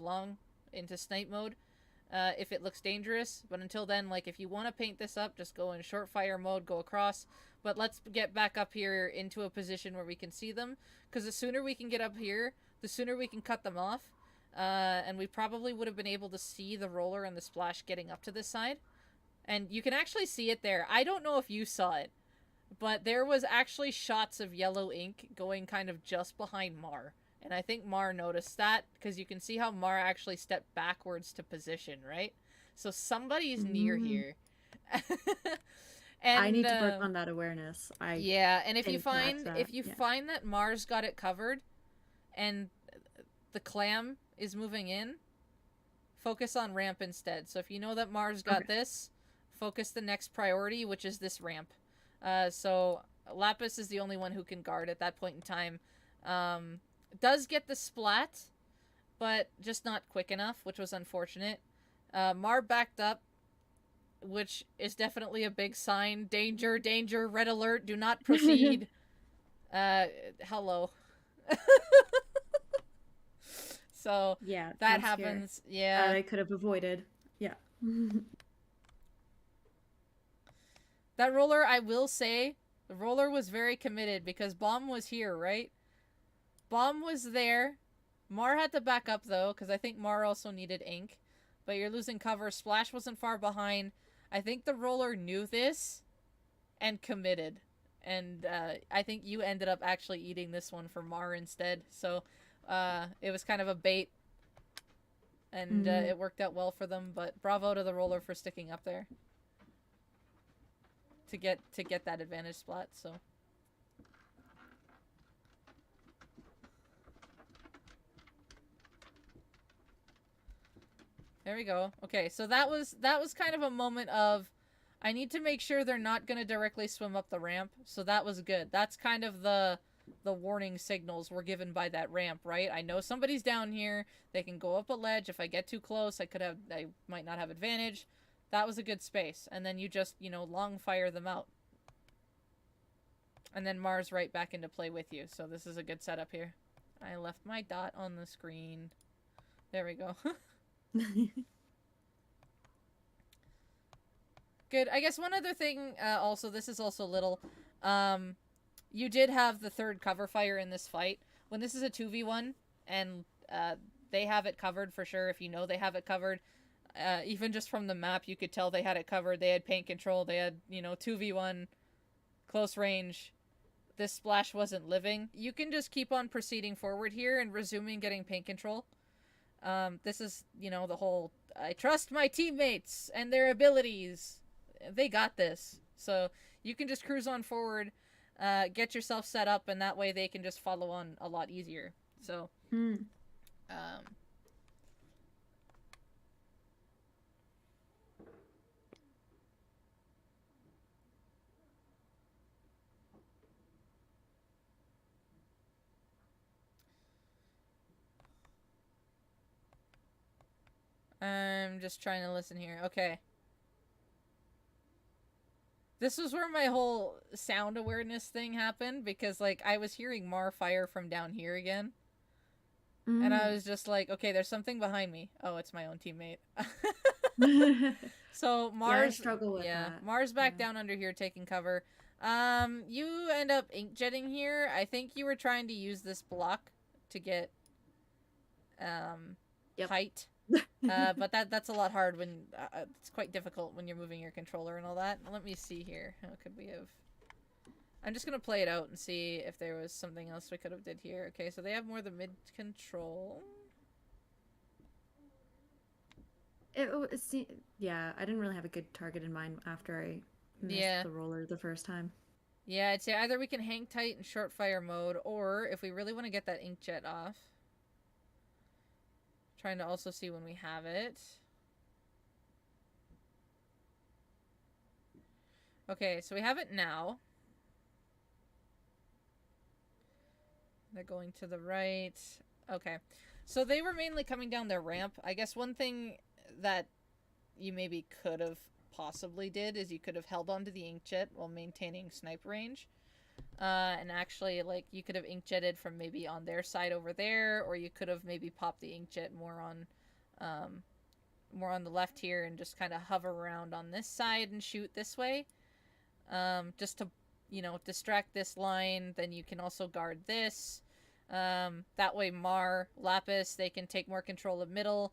[SPEAKER 2] snipe mode, if it looks dangerous. But until then, like, if you want to paint this up, just go in short fire mode, go across. But let's get back up here into a position where we can see them, because the sooner we can get up here, the sooner we can cut them off. And we probably would have been able to see the roller and the splash getting up to this side. And you can actually see it there. I don't know if you saw it, but there was actually shots of yellow ink going kind of just behind Mar. And I think Mar noticed that, because you can see how Mar actually stepped backwards to position, right? So somebody's near here. And
[SPEAKER 3] I need to work on that awareness.
[SPEAKER 2] Yeah, and if you find that Mar's got it covered and the clam is moving in, focus on ramp instead. So if you know that Mar's got this, focus the next priority, which is this ramp. So Lapis is the only one who can guard at that point in time. Does get the splat, but just not quick enough, which was unfortunate. Mar backed up, which is definitely a big sign. Danger, danger, red alert, do not proceed. Hello. So
[SPEAKER 3] yeah,
[SPEAKER 2] that happens.
[SPEAKER 3] Scary.
[SPEAKER 2] Yeah.
[SPEAKER 3] I could have avoided. Yeah.
[SPEAKER 2] That roller, I will say, The roller was very committed because Bomb was here, right? Bomb was there. Mar had to back up, though, because I think Mar also needed ink. But you're losing cover. Splash wasn't far behind. I think the roller knew this and committed. And I think you ended up actually eating this one for Mar instead. So it was kind of a bait. And it worked out well for them. But bravo to the roller for sticking up there. To get that advantage splat, so... There we go. Okay, so that was kind of a moment of, I need to make sure they're not going to directly swim up the ramp, so that was good. That's kind of the warning signals were given by that ramp, right? I know somebody's down here. They can go up a ledge. If I get too close, I might not have advantage. That was a good space. And then you just, you know, long fire them out. And then Mars right back into play with you. So this is a good setup here. I left my dot on the screen. There we go. Good. I guess one other thing, also, this is also little. You did have the third cover fire in this fight. When this is a 2v1, and they have it covered for sure, if you know they have it covered, even just from the map, you could tell they had it covered. They had paint control. They had, you know, 2v1, close range. This splash wasn't living. You can just keep on proceeding forward here and resuming getting paint control. This is, you know, the whole, I trust my teammates and their abilities. They got this. So you can just cruise on forward, get yourself set up, and that way they can just follow on a lot easier. So, I'm just trying to listen here. Okay. This was where my whole sound awareness thing happened, because, like, I was hearing Mar fire from down here again. And I was just like, okay, there's something behind me. Oh, it's my own teammate. So Mars,
[SPEAKER 3] I struggle with that.
[SPEAKER 2] Mars back down under here taking cover. You end up inkjetting here. I think you were trying to use this block to get height. But that's a lot hard when it's quite difficult when you're moving your controller and all that. Let me see here. How could we have? I'm just gonna play it out and see if there was something else we could have did here. Okay, so they have more the mid control.
[SPEAKER 3] Yeah, I didn't really have a good target in mind after I missed the roller the first time.
[SPEAKER 2] Yeah, I'd say either we can hang tight in short fire mode, or if we really want to get that inkjet off. Trying to also see when we have it. Okay, so we have it now. They're going to the right. Okay. So they were mainly coming down their ramp. I guess one thing that you maybe could have possibly did is you could have held onto the inkjet while maintaining snipe range. And actually, like, you could have inkjetted from maybe on their side over there, or you could have maybe popped the inkjet more on the left here and just kind of hover around on this side and shoot this way. Just to, you know, distract this line. Then you can also guard this. That way Mar, Lapis, they can take more control of middle.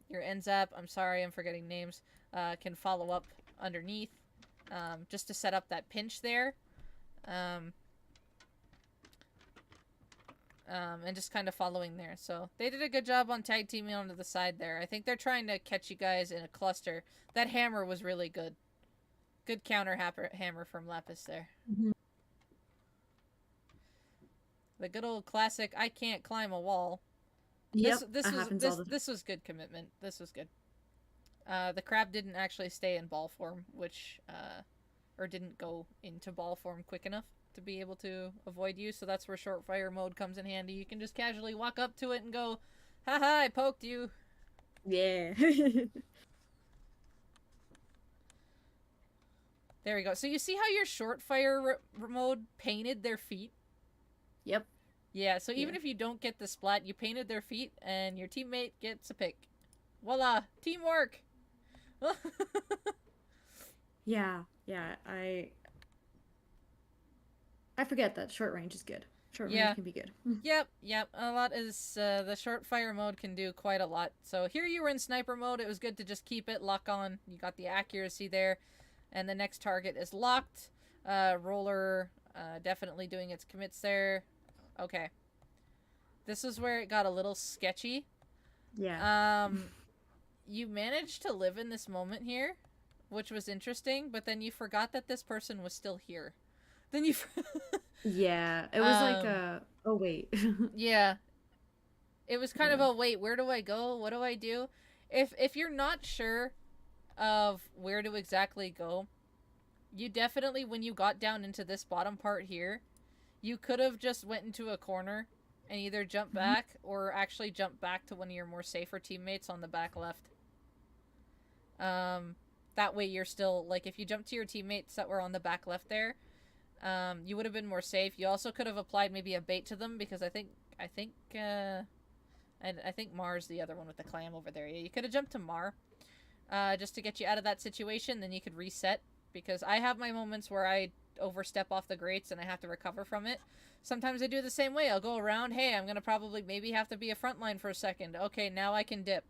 [SPEAKER 2] Your Enzap, I'm sorry, I'm forgetting names, can follow up underneath, just to set up that pinch there. And just kind of following there. So they did a good job on tag teaming onto the side there. I think they're trying to catch you guys in a cluster. That hammer was really good. Good counter hammer from Lapis there.
[SPEAKER 3] Mm-hmm.
[SPEAKER 2] The good old classic, I can't climb a wall.
[SPEAKER 3] Yep,
[SPEAKER 2] this was good commitment. This was good. The crab didn't actually stay in ball form, which, or didn't go into ball form quick enough to be able to avoid you, so that's where short fire mode comes in handy. You can just casually walk up to it and go, haha, I poked you.
[SPEAKER 3] Yeah.
[SPEAKER 2] There we go. So you see how your short fire mode painted their feet?
[SPEAKER 3] Yep.
[SPEAKER 2] Yeah, so even if you don't get the splat, you painted their feet, and your teammate gets a pick. Voila! Teamwork!
[SPEAKER 3] Yeah, I forget that short range is good. Short
[SPEAKER 2] Yeah.
[SPEAKER 3] range can be good.
[SPEAKER 2] Yep. A lot is, the short fire mode can do quite a lot. So here you were in sniper mode. It was good to just keep it, lock on. You got the accuracy there. And the next target is locked. Roller, definitely doing its commits there. Okay. This is where it got a little sketchy.
[SPEAKER 3] Yeah.
[SPEAKER 2] You managed to live in this moment here, which was interesting, but then you forgot that this person was still here. Then you...
[SPEAKER 3] Yeah. It was like oh wait.
[SPEAKER 2] Yeah. It was kind of
[SPEAKER 3] Yeah.
[SPEAKER 2] a, wait, where do I go? What do I do? If you're not sure of where to exactly go, you definitely, when you got down into this bottom part here, you could have just went into a corner and either jumped back or actually jumped back to one of your more safer teammates on the back left. That way you're still, like, if you jump to your teammates that were on the back left there, you would have been more safe. You also could have applied maybe a bait to them, because I think Mar's the other one with the clam over there. Yeah, you could have jumped to Mar, just to get you out of that situation. Then you could reset, because I have my moments where I overstep off the grates and I have to recover from it. Sometimes I do the same way. I'll go around. Hey, I'm gonna probably maybe have to be a frontline for a second. Okay, now I can dip.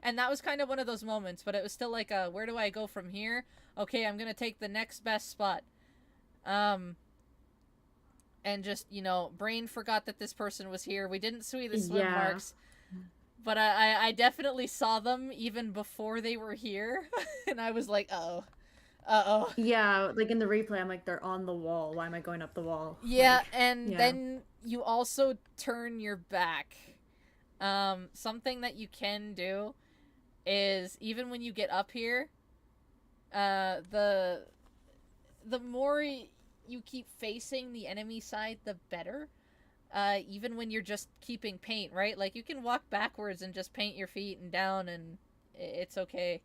[SPEAKER 2] And that was kind of one of those moments, but it was still like, where do I go from here? Okay, I'm gonna take the next best spot. And just, brain forgot that this person was here. We didn't see the swim marks, but I definitely saw them even before they were here. And I was like, uh-oh.
[SPEAKER 3] Yeah, like in the replay, I'm like, they're on the wall. Why am I going up the wall?
[SPEAKER 2] Yeah,
[SPEAKER 3] Like,
[SPEAKER 2] and then you also turn your back. Something that you can do is, even when you get up here, the more you keep facing the enemy side, the better. Even when you're just keeping paint, right? Like, you can walk backwards and just paint your feet and down, and it's okay.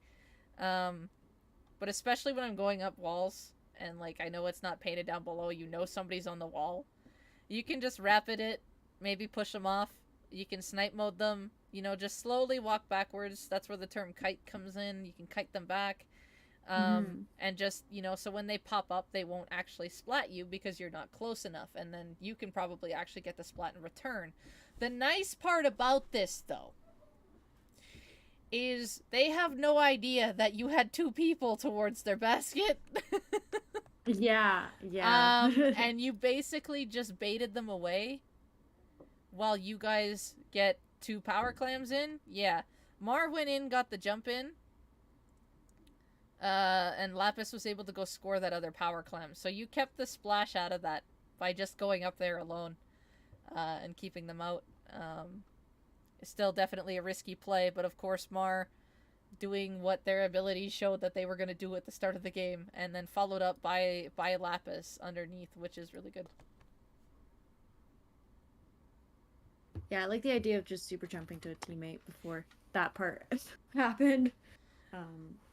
[SPEAKER 2] But especially when I'm going up walls, and, like, I know it's not painted down below, somebody's on the wall, you can just rapid it, maybe push them off. You can snipe mode them, just slowly walk backwards. That's where the term kite comes in. You can kite them back. And just, so when they pop up, they won't actually splat you because you're not close enough. And then you can probably actually get the splat in return. The nice part about this, though, is they have no idea that you had two people towards their basket.
[SPEAKER 3] Yeah.
[SPEAKER 2] And you basically just baited them away while you guys get 2 power clams in. Yeah. Mar went in, got the jump in. And Lapis was able to go score that other power clam. So you kept the splash out of that by just going up there alone, and keeping them out. It's still definitely a risky play, but of course Mar doing what their abilities showed that they were going to do at the start of the game, and then followed up by Lapis underneath, which is really good.
[SPEAKER 3] Yeah, I like the idea of just super jumping to a teammate before that part happened.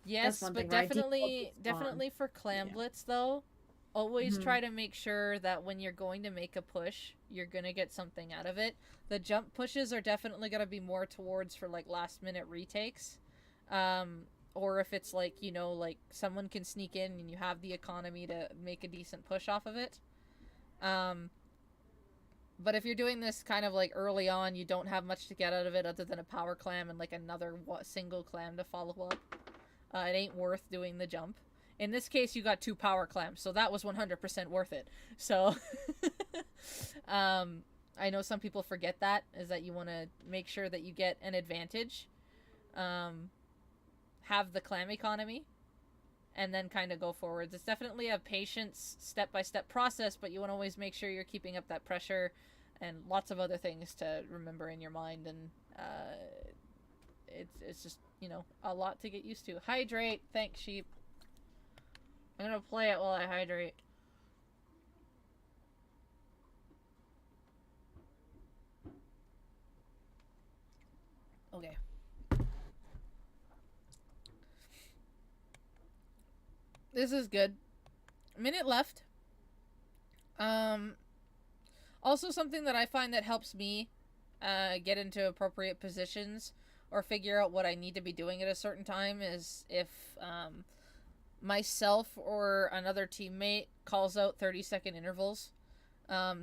[SPEAKER 2] Yes, but definitely for clamblets, though, always try to make sure that when you're going to make a push, you're going to get something out of it. The jump pushes are definitely going to be more towards for, like, last minute retakes. Or if it's like, like someone can sneak in and you have the economy to make a decent push off of it. But if you're doing this kind of like early on, you don't have much to get out of it other than a power clam and like another single clam to follow up. It ain't worth doing the jump. In this case, you got 2 power clams, so that was 100% worth it. So, I know some people forget that, is that you want to make sure that you get an advantage. Have the clam economy, and then kind of go forwards. It's definitely a patience, step-by-step process, but you want to always make sure you're keeping up that pressure, and lots of other things to remember in your mind, and it's just, a lot to get used to. Hydrate. Thanks, sheep. I'm gonna play it while I hydrate. Okay. This is good. Minute left. Also something that I find that helps me get into appropriate positions or figure out what I need to be doing at a certain time is if myself or another teammate calls out 30-second intervals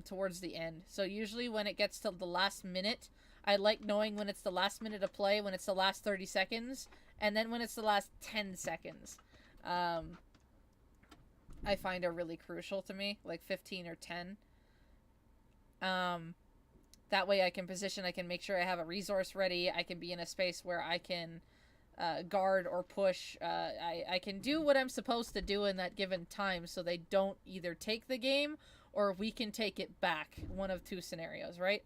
[SPEAKER 2] towards the end. So usually when it gets to the last minute, I like knowing when it's the last minute of play, when it's the last 30 seconds, and then when it's the last 10 seconds. I find are really crucial to me, like 15 or 10. That way I can position, I can make sure I have a resource ready, I can be in a space where I can guard or push. I can do what I'm supposed to do in that given time so they don't either take the game or we can take it back. One of two scenarios, right?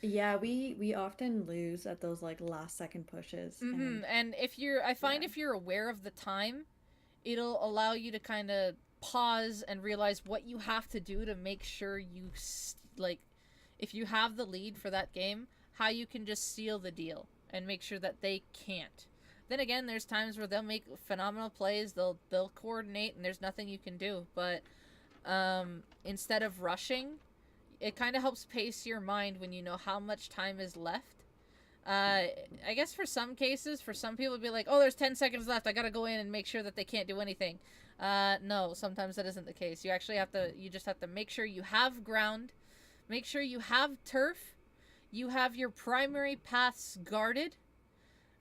[SPEAKER 3] Yeah, we often lose at those like last second pushes.
[SPEAKER 2] And if you're, I find if you're aware of the time, it'll allow you to kind of pause and realize what you have to do to make sure you, like, if you have the lead for that game, how you can just seal the deal and make sure that they can't. Then again, there's times where they'll make phenomenal plays, they'll coordinate, and there's nothing you can do. But instead of rushing, it kind of helps pace your mind when you know how much time is left. I guess for some cases, for some people, it'd be like, oh, there's 10 seconds left, I gotta go in and make sure that they can't do anything. No, sometimes that isn't the case. You actually have to, you just have to make sure you have ground, make sure you have turf, you have your primary paths guarded.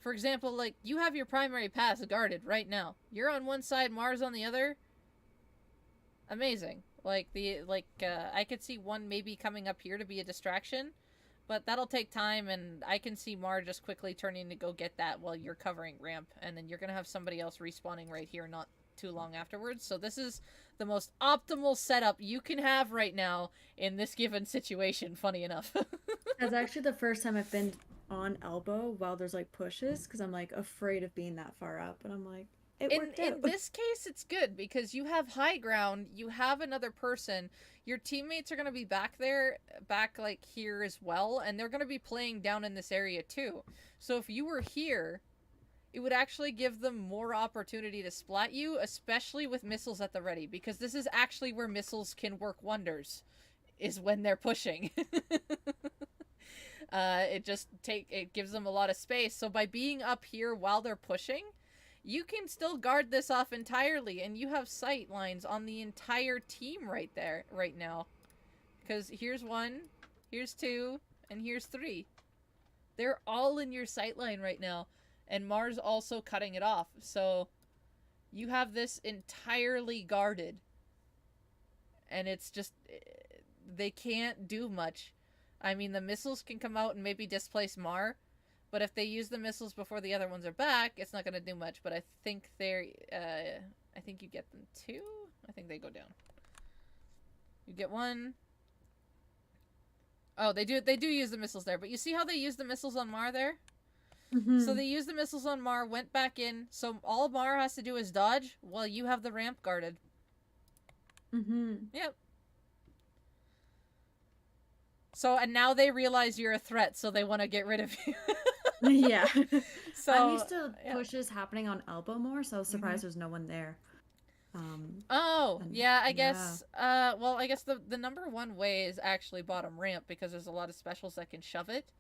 [SPEAKER 2] For example, like, you have your primary paths guarded right now. You're on one side, Mars on the other. Amazing. Like, I could see one maybe coming up here to be a distraction, but that'll take time, and I can see Mar just quickly turning to go get that while you're covering ramp, and then you're gonna have somebody else respawning right here not too long afterwards. So this is the most optimal setup you can have right now in this given situation, funny enough.
[SPEAKER 3] That's actually the first time I've been on elbow while there's like pushes, because I'm like afraid of being that far up, and I'm like, it worked out.
[SPEAKER 2] In this case, it's good because you have high ground, you have another person, your teammates are going to be back there, back like here as well, and they're going to be playing down in this area too. So if you were here, it would actually give them more opportunity to splat you, especially with missiles at the ready, because this is actually where missiles can work wonders, is when they're pushing. It gives them a lot of space. So by being up here while they're pushing, you can still guard this off entirely, and you have sight lines on the entire team right there, right now. Because here's 1, here's 2, and here's 3. They're all in your sight line right now, and Mars also cutting it off. So you have this entirely guarded, and it's just, they can't do much. I mean, the missiles can come out and maybe displace Mar, but if they use the missiles before the other ones are back, it's not going to do much. But I think they're, I think you get them 2. I think they go down. You get 1. Oh, they do use the missiles there. But you see how they use the missiles on Mar there?
[SPEAKER 3] Mm-hmm.
[SPEAKER 2] So they used the missiles on Mar, went back in. So all Mar has to do is dodge while you have the ramp guarded.
[SPEAKER 3] Mm-hmm.
[SPEAKER 2] Yep. So, and now they realize you're a threat, so they want to get rid of you.
[SPEAKER 3] Yeah.
[SPEAKER 2] So
[SPEAKER 3] I'm used to pushes happening on elbow more, so I was surprised there's no one there.
[SPEAKER 2] I guess, well, I guess the number one way is actually bottom ramp, because there's a lot of specials that can shove it.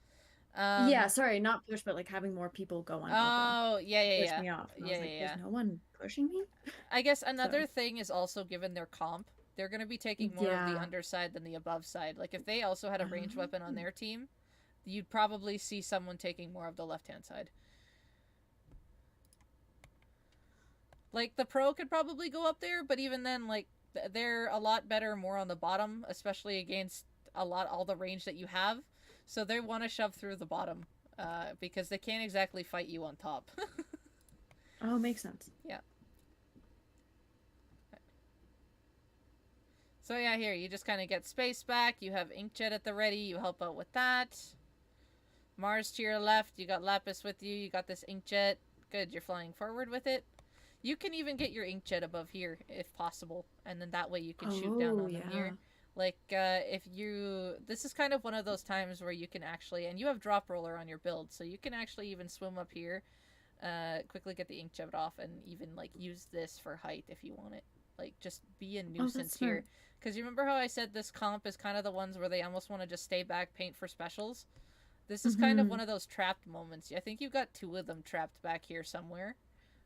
[SPEAKER 3] Yeah, sorry, not push, but like having more people go on elbow.
[SPEAKER 2] Oh, yeah.
[SPEAKER 3] Push me off. And I was like, there's no one pushing me?
[SPEAKER 2] I guess another thing is also, given their comp, they're going to be taking more of the underside than the above side. Like, if they also had a ranged weapon on their team, you'd probably see someone taking more of the left-hand side. Like, the pro could probably go up there, but even then, like, they're a lot better more on the bottom, especially against all the range that you have. So they want to shove through the bottom, because they can't exactly fight you on top.
[SPEAKER 3] Oh, makes sense.
[SPEAKER 2] Yeah. So yeah, here, you just kind of get space back, you have Inkjet at the ready, you help out with that. Mars to your left, you got Lapis with you, you got this Inkjet. Good, you're flying forward with it. You can even get your Inkjet above here, if possible, and then that way you can shoot down on them here. Like, this is kind of one of those times where you can actually, and you have Drop Roller on your build, so you can actually even swim up here, quickly get the Inkjet off, and even, like, use this for height if you want it. Like, just be a nuisance here. Because you remember how I said this comp is kind of the ones where they almost want to just stay back, paint for specials? This is kind of one of those trapped moments. I think you've got 2 of them trapped back here somewhere.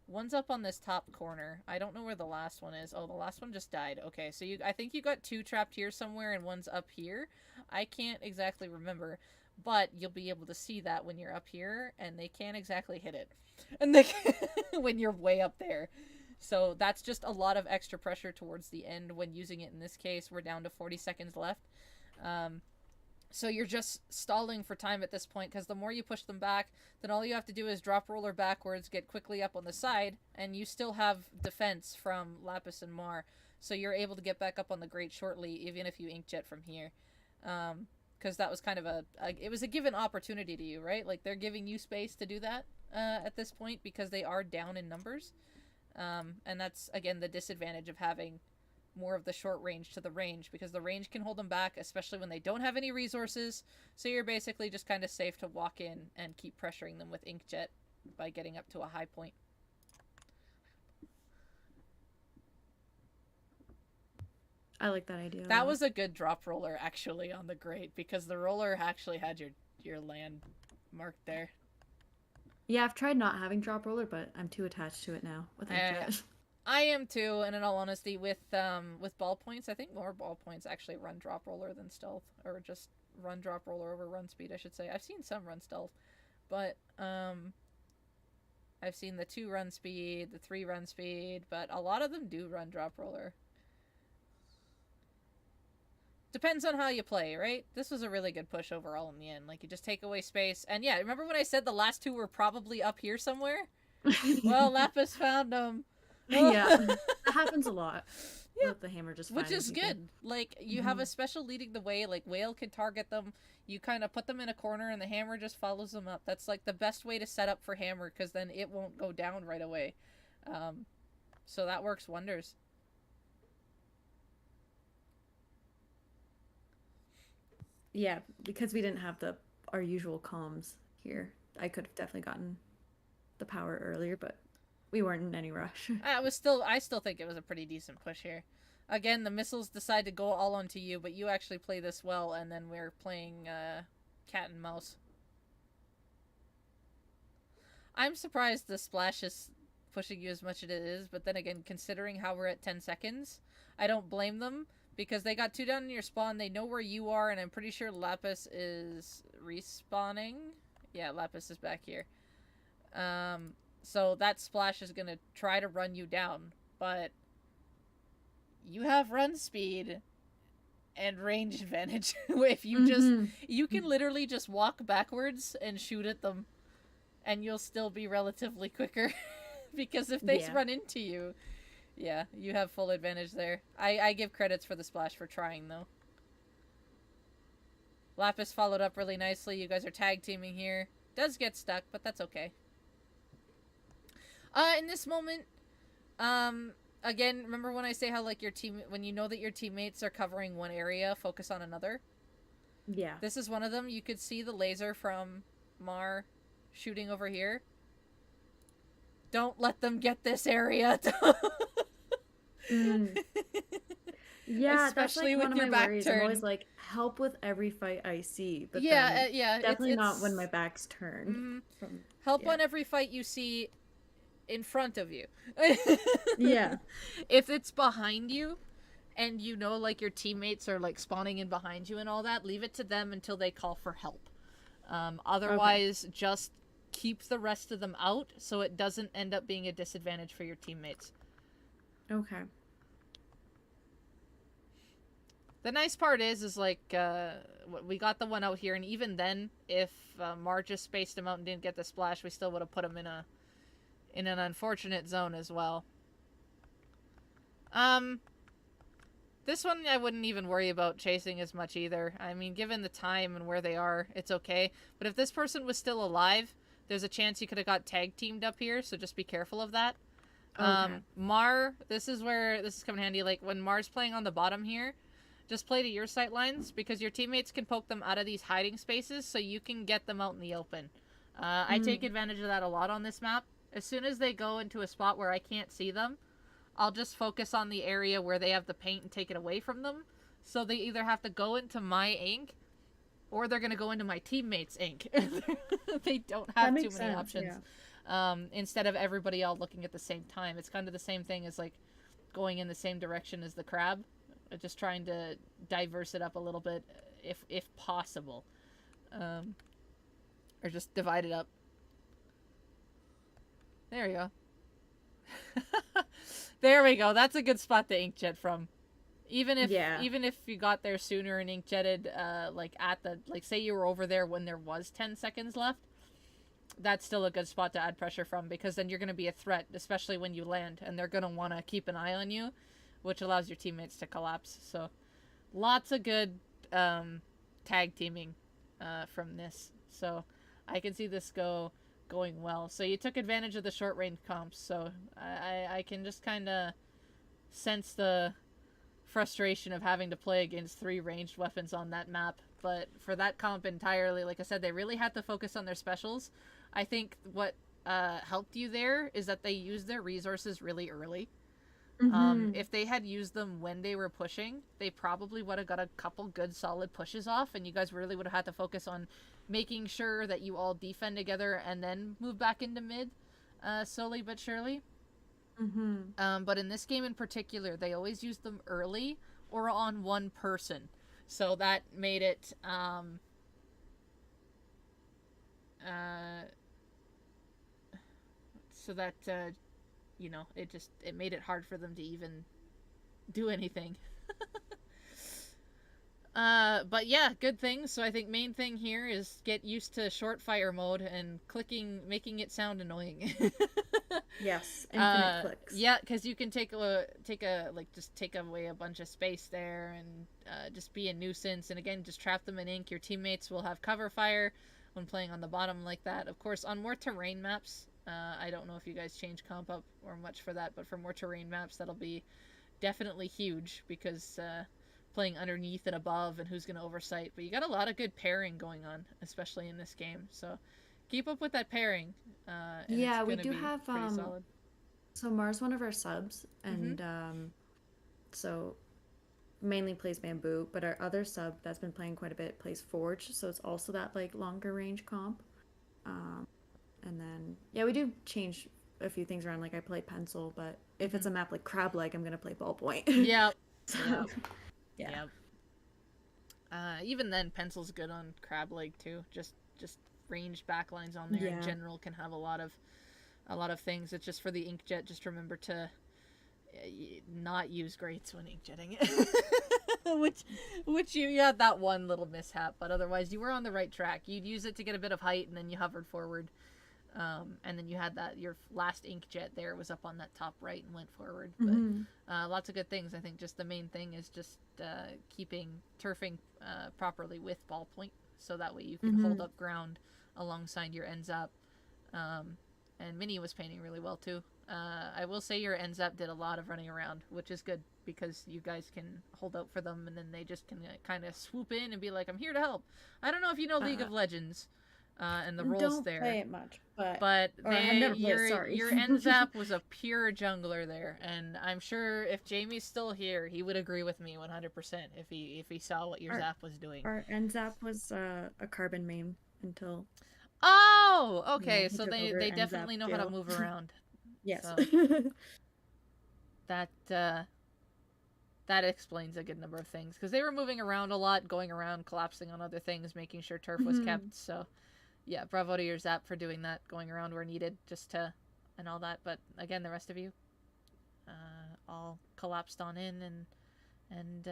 [SPEAKER 2] One's up on this top corner. I don't know where the last one is. Oh, the last one just died. Okay, so I think you got 2 trapped here somewhere and one's up here. I can't exactly remember, but you'll be able to see that when you're up here, and they can't exactly hit it. And they when you're way up there. So that's just a lot of extra pressure towards the end when using it in this case. We're down to 40 seconds left. So you're just stalling for time at this point, because the more you push them back, then all you have to do is drop roller backwards, get quickly up on the side, and you still have defense from Lapis and Mar. So you're able to get back up on the grate shortly, even if you inkjet from here. Because that was kind of it was a given opportunity to you, right? Like, they're giving you space to do that at this point, because they are down in numbers. And that's, again, the disadvantage of having more of the short range to the range, because the range can hold them back, especially when they don't have any resources. So you're basically just kind of safe to walk in and keep pressuring them with inkjet by getting up to a high point.
[SPEAKER 3] I like that idea.
[SPEAKER 2] That was a good drop roller, actually, on the grate, because the roller actually had your land marked there.
[SPEAKER 3] Yeah, I've tried not having drop roller, but I'm too attached to it now with inkjet.
[SPEAKER 2] I am too, and in all honesty, with ballpoints, I think more ballpoints actually run drop roller than stealth, or just run drop roller over run speed, I should say. I've seen some run stealth, but I've seen the 2 run speed, the 3 run speed, but a lot of them do run drop roller. Depends on how you play, right? This was a really good push overall in the end. Like, you just take away space, and yeah, remember when I said the last 2 were probably up here somewhere? Well, Lapis found them.
[SPEAKER 3] Yeah, that happens a lot. Yeah, with the hammer just
[SPEAKER 2] which is
[SPEAKER 3] people.
[SPEAKER 2] good. Like, you have a special leading the way. Like, whale can target them. You kind of put them in a corner, and the hammer just follows them up. That's like the best way to set up for hammer, because then it won't go down right away. So that works wonders.
[SPEAKER 3] Yeah, because we didn't have our usual comms here, I could have definitely gotten the power earlier, but we weren't in any rush.
[SPEAKER 2] I still think it was a pretty decent push here. Again, the missiles decide to go all onto you, but you actually play this well, and then we're playing cat and mouse. I'm surprised the splash is pushing you as much as it is, but then again, considering how we're at 10 seconds, I don't blame them, because they got 2 down in your spawn, they know where you are, and I'm pretty sure Lapis is respawning. Yeah, Lapis is back here. So that splash is going to try to run you down, but you have run speed and range advantage. If you you can literally just walk backwards and shoot at them, and you'll still be relatively quicker. Because if they run into you, yeah, you have full advantage there. I give credits for the splash for trying, though. Lapis followed up really nicely. You guys are tag teaming here. Does get stuck, but that's okay. In this moment, again, remember when I say how, like, when you know that your teammates are covering one area, focus on another?
[SPEAKER 3] Yeah.
[SPEAKER 2] This is one of them. You could see the laser from Mar shooting over here. Don't let them get this area.
[SPEAKER 3] Yeah,
[SPEAKER 2] especially
[SPEAKER 3] that's like
[SPEAKER 2] with your back
[SPEAKER 3] worries.
[SPEAKER 2] turned.
[SPEAKER 3] I'm always like, help with every fight I see, but
[SPEAKER 2] yeah,
[SPEAKER 3] definitely not when my back's turned.
[SPEAKER 2] Help on every fight you see in front of you.
[SPEAKER 3] Yeah.
[SPEAKER 2] If it's behind you, and you know, like, your teammates are, like, spawning in behind you and all that, leave it to them until they call for help. Otherwise, just keep the rest of them out so it doesn't end up being a disadvantage for your teammates.
[SPEAKER 3] Okay.
[SPEAKER 2] The nice part is like, we got the one out here, and even then, if Mar just spaced him out and didn't get the splash, we still would have put him in an unfortunate zone as well. This one I wouldn't even worry about chasing as much either. I mean, given the time and where they are, it's okay. But if this person was still alive, there's a chance you could have got tag teamed up here, so just be careful of that. Okay. Mar, this is where this is coming handy. Like, when Mar's playing on the bottom here, just play to your sight lines, because your teammates can poke them out of these hiding spaces, so you can get them out in the open. I take advantage of that a lot on this map. As soon as they go into a spot where I can't see them, I'll just focus on the area where they have the paint and take it away from them. So they either have to go into my ink, or they're gonna go into my teammates' ink. They don't have too many options. Yeah. Instead of everybody all looking at the same time, it's kind of the same thing as like going in the same direction as the crab. Just trying to diverse it up a little bit, if possible, or just divide it up. There we go. There we go. That's a good spot to inkjet from. Even if you got there sooner and inkjetted, like at the, like say you were over there when there was 10 seconds left, that's still a good spot to add pressure from, because then you're going to be a threat, especially when you land, and they're going to want to keep an eye on you, which allows your teammates to collapse. So lots of good tag teaming from this. So I can see this going well. So you took advantage of the short range comps, so I can just kind of sense the frustration of having to play against 3 ranged weapons on that map. But for that comp entirely, like I said, they really had to focus on their specials. I think what helped you there is that they used their resources really early. If they had used them when they were pushing, they probably would have got a couple good solid pushes off, and you guys really would have had to focus on making sure that you all defend together and then move back into mid slowly but surely. But in this game in particular, they always used them early or on one person, so that made it so that you know, it made it hard for them to even do anything. But yeah, good things. So I think main thing here is get used to short fire mode and making it sound annoying.
[SPEAKER 3] Yes, infinite clicks.
[SPEAKER 2] Yeah, because you can take away a bunch of space there and just be a nuisance. And again, just trap them in ink. Your teammates will have cover fire when playing on the bottom like that. Of course, on more terrain maps, I don't know if you guys change comp up or much for that, but for more terrain maps, that'll be definitely huge, because playing underneath and above and who's going to oversight. But you got a lot of good pairing going on, especially in this game. So keep up with that pairing.
[SPEAKER 3] Yeah, we do have
[SPEAKER 2] solid.
[SPEAKER 3] So Mars, one of our subs, and so mainly plays Bamboo, but our other sub that's been playing quite a bit plays Forge, so it's also that like longer range comp. And then yeah, we do change a few things around. Like I play Pencil, but if it's a map like Crab Leg, I'm gonna play Ballpoint.
[SPEAKER 2] Yep.
[SPEAKER 3] So,
[SPEAKER 2] yeah. Even then, Pencil's good on Crab Leg too. Just ranged backlines on there in general can have a lot of things. It's just for the inkjet. Just remember to not use grates when inkjetting it. which you had that one little mishap, but otherwise you were on the right track. You'd use it to get a bit of height, and then you hovered forward. And then you had that, your last inkjet there was up on that top right and went forward. But lots of good things. I think just the main thing is just turfing properly with ballpoint, so that way you can hold up ground alongside your NZAP. And Minnie was painting really well too. I will say your NZAP did a lot of running around, which is good, because you guys can hold out for them, and then they just can kind of swoop in and be like, I'm here to help. I don't know if you know League of Legends. And the roles
[SPEAKER 3] don't
[SPEAKER 2] there.
[SPEAKER 3] Play it much, but
[SPEAKER 2] your NZAP was a pure jungler there, and I'm sure if Jamie's still here, he would agree with me 100% if he saw what your Zap was doing.
[SPEAKER 3] Our NZAP was a carbon main until.
[SPEAKER 2] Oh, okay. So they definitely know how to move around.
[SPEAKER 3] Yes.
[SPEAKER 2] So that explains a good number of things, because they were moving around a lot, going around, collapsing on other things, making sure turf was kept. So yeah, bravo to your Zap for doing that, going around where needed, and all that. But again, the rest of you all collapsed on in and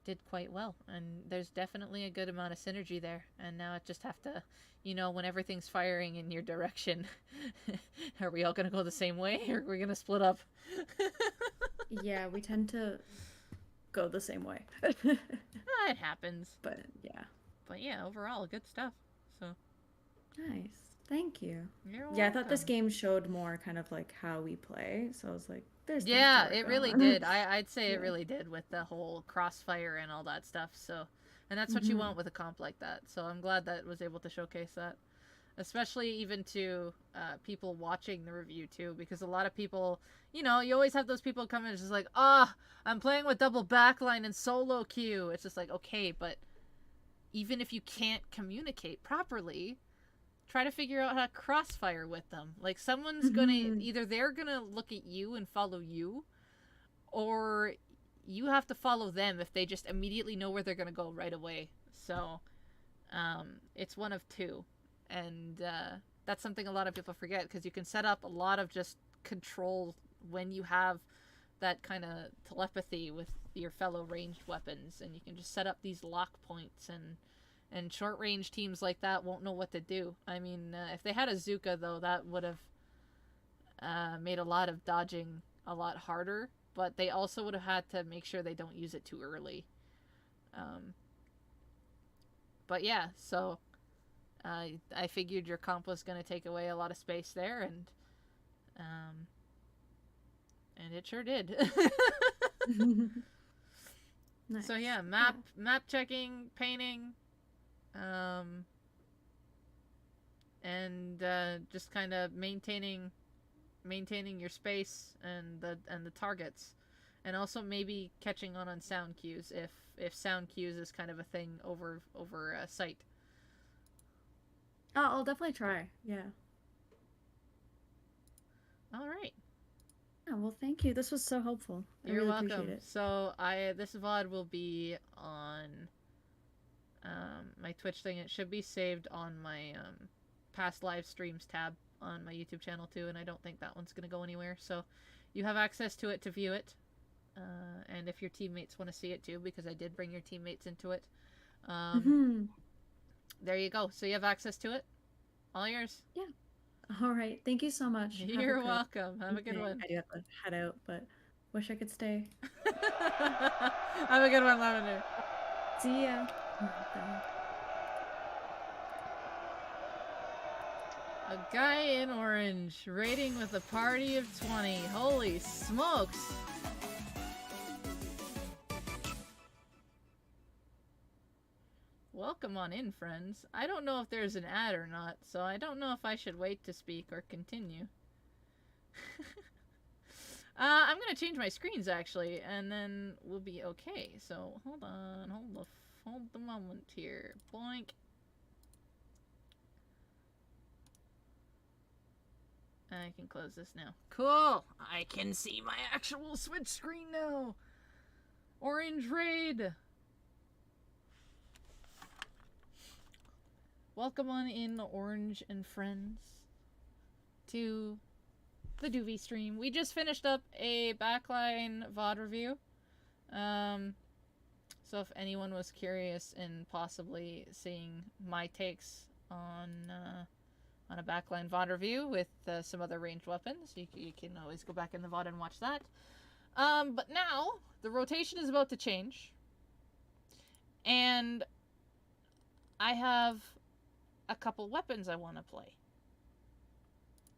[SPEAKER 2] did quite well. And there's definitely a good amount of synergy there. And now it just have to, when everything's firing in your direction, are we all going to go the same way, or are we going to split up?
[SPEAKER 3] Yeah, we tend to go the same way.
[SPEAKER 2] It happens.
[SPEAKER 3] But yeah,
[SPEAKER 2] overall, good stuff. So
[SPEAKER 3] nice. Thank you.
[SPEAKER 2] You're
[SPEAKER 3] yeah, I
[SPEAKER 2] welcome.
[SPEAKER 3] thought this game showed more kind of like how we play. So I was like, there's
[SPEAKER 2] it really did. I'd say it really did, with the whole crossfire and all that stuff. So, and that's what you want with a comp like that. So I'm glad that it was able to showcase that, especially even to people watching the review too, because a lot of people, you always have those people come in and just like, I'm playing with double backline and solo queue. It's just like, okay, but even if you can't communicate properly, try to figure out how to crossfire with them. Like, someone's gonna, either they're gonna look at you and follow you, or you have to follow them if they just immediately know where they're gonna go right away. So, it's one of two. And that's something a lot of people forget, because you can set up a lot of just control when you have that kind of telepathy with your fellow ranged weapons, and you can just set up these lock points, and short range teams like that won't know what to do. I mean, if they had a Zuka, though, that would have made a lot of dodging a lot harder, but they also would have had to make sure they don't use it too early. But yeah, so I figured your comp was going to take away a lot of space there, and it sure did.
[SPEAKER 3] Nice.
[SPEAKER 2] So yeah, map checking, painting, and just kind of maintaining your space and the targets, and also maybe catching on sound cues if sound cues is kind of a thing over sight.
[SPEAKER 3] Oh, I'll definitely try. Yeah.
[SPEAKER 2] All right.
[SPEAKER 3] Yeah, well, thank you. This was so helpful. I
[SPEAKER 2] You're
[SPEAKER 3] really
[SPEAKER 2] welcome.
[SPEAKER 3] appreciate it.
[SPEAKER 2] So this VOD will be on my Twitch thing. It should be saved on my past live streams tab on my YouTube channel too, and I don't think that one's gonna go anywhere. So you have access to it to view it, and if your teammates want to see it too, because I did bring your teammates into it. There you go. So you have access to it. All yours.
[SPEAKER 3] Yeah. All right. Thank you so much.
[SPEAKER 2] You're welcome. Have a good one.
[SPEAKER 3] I do have to head out, but wish I could stay.
[SPEAKER 2] Have a good one, Lavender.
[SPEAKER 3] See ya. Bye.
[SPEAKER 2] A guy in orange, raiding with a party of 20. Holy smokes! Welcome on in, friends. I don't know if there's an ad or not, so I don't know if I should wait to speak or continue. I'm gonna change my screens, actually, and then we'll be okay. So, hold on, hold the moment here. Boink. I can close this now. Cool! I can see my actual Switch screen now! Orange Raid! Welcome on in, Orange and friends, to the Do-vvy stream. We just finished up a backline VOD review. So if anyone was curious in possibly seeing my takes on a backline VOD review with some other ranged weapons, you can always go back in the VOD and watch that. But now, the rotation is about to change. And I have a couple weapons I want to play.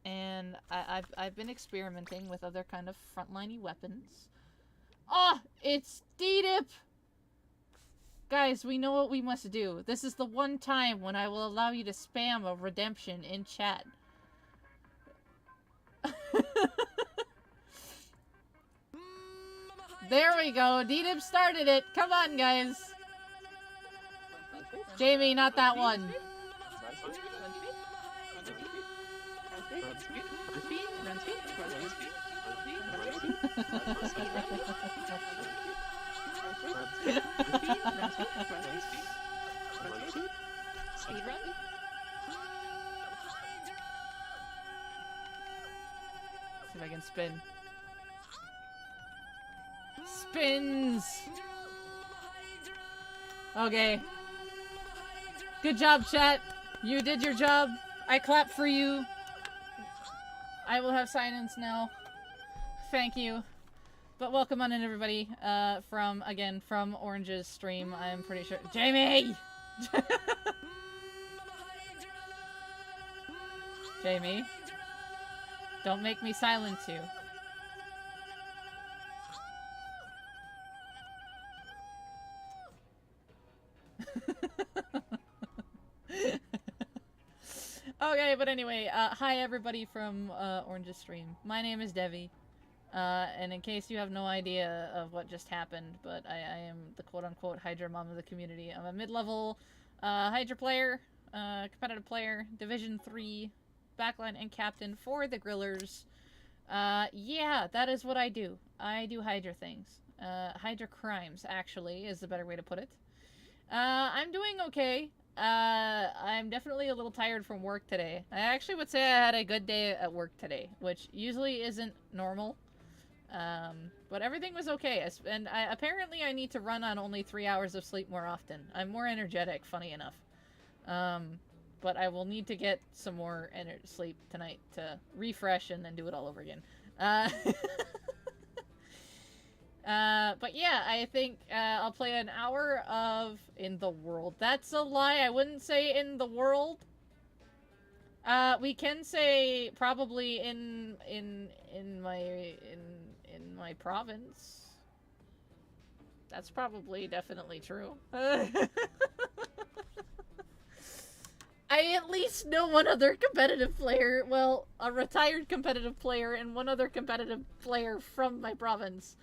[SPEAKER 2] And I've been experimenting with other kind of frontliney weapons. Oh, it's D-dip! Guys, we know what we must do. This is the one time when I will allow you to spam a redemption in chat. There we go. D-dip started it. Come on, guys. Jamie, not that one. See if I can spin. Spins! Okay. Good job, chat. You did your job. I clap for you. I will have silence now. Thank you. But welcome on in, everybody. From Orange's stream, I'm pretty sure. Jamie! Jamie. Don't make me silence you. Okay, but anyway, hi everybody from Orange's stream. My name is Do-vvy. And in case you have no idea of what just happened, but I am the quote-unquote Hydra mom of the community. I'm a mid-level Hydra player, competitive player, Division 3, backline and captain for the Grillers. Yeah, that is what I do. I do Hydra things. Hydra crimes, actually, is the better way to put it. I'm doing okay. I'm definitely a little tired from work today. I actually would say I had a good day at work today, which usually isn't normal. But everything was okay. And apparently I need to run on only 3 hours of sleep more often. I'm more energetic, funny enough. But I will need to get some more sleep tonight to refresh and then do it all over again. But yeah, I think I'll play an hour of In the World. That's a lie. I wouldn't say In the World. We can say probably in my province. That's probably definitely true. I at least know one other competitive player, well, a retired competitive player and one other competitive player from my province.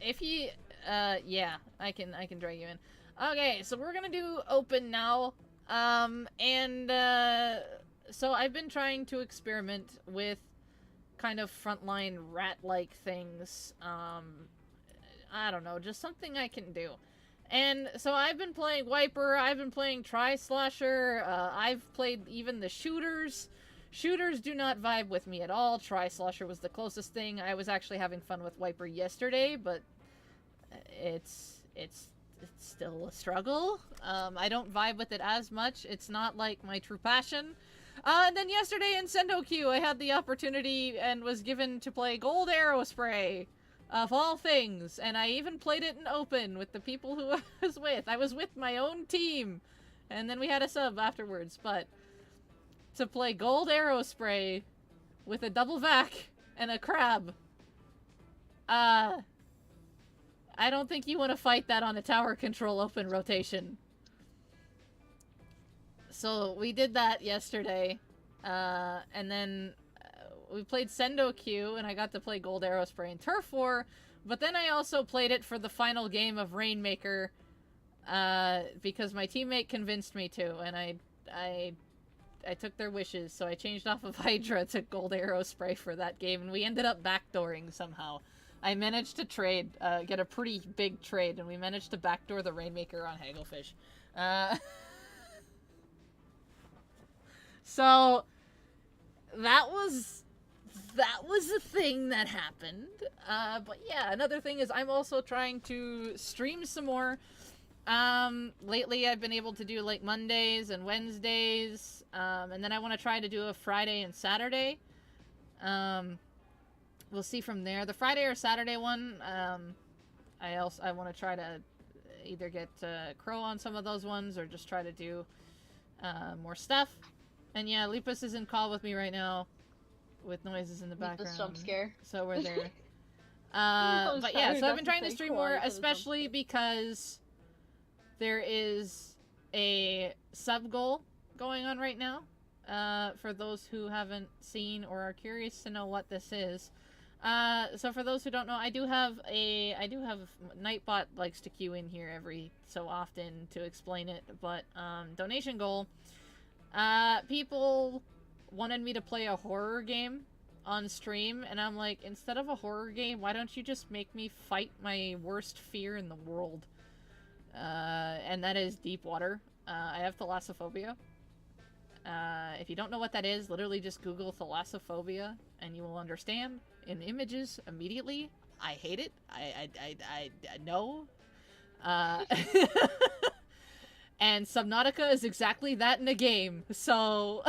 [SPEAKER 2] If you, yeah, I can drag you in. Okay, so we're gonna do open now. So I've been trying to experiment with kind of frontline rat-like things. I don't know, just something I can do. And so I've been playing Wiper, I've been playing Tri-Slasher, I've played even the shooters. Shooters do not vibe with me at all. Tri-Slasher was the closest thing. I was actually having fun with Wiper yesterday, but it's still a struggle. I don't vibe with it as much. It's not like my true passion. And then yesterday in Sendo Q, I had the opportunity and was given to play Gold Arrow Spray. Of all things, and I even played it in open with the people who I was with. I was with my own team, and then we had a sub afterwards, but to play Gold Arrow Spray with a double vac and a crab, I don't think you want to fight that on a tower control open rotation. So we did that yesterday, and then we played Sendo Q, and I got to play Gold Arrow Spray and Turf War, but then I also played it for the final game of Rainmaker, because my teammate convinced me to, and I took their wishes, so I changed off of Hydra to Gold Arrow Spray for that game, and we ended up backdooring somehow. I managed to trade, get a pretty big trade, and we managed to backdoor the Rainmaker on Hagglefish. So that was a thing that happened. But yeah, another thing is I'm also trying to stream some more. Lately I've been able to do like Mondays and Wednesdays, and then I want to try to do a Friday and Saturday. We'll see from there. The Friday or Saturday one, I want to try to either get Crow on some of those ones or just try to do more stuff. And yeah, Lupus is in call with me right now with noises in the background.
[SPEAKER 4] Jump scare.
[SPEAKER 2] So we're there. But yeah, so I've been trying to stream more, especially because there is a sub goal going on right now. For those who haven't seen or are curious to know what this is. So for those who don't know, I do have Nightbot likes to queue in here every so often to explain it, but donation goal. People wanted me to play a horror game on stream, and I'm like, instead of a horror game, why don't you just make me fight my worst fear in the world? And that is deep water. I have thalassophobia. If you don't know what that is, literally just Google thalassophobia, and you will understand in images immediately. I hate it. I know. And Subnautica is exactly that in a game, so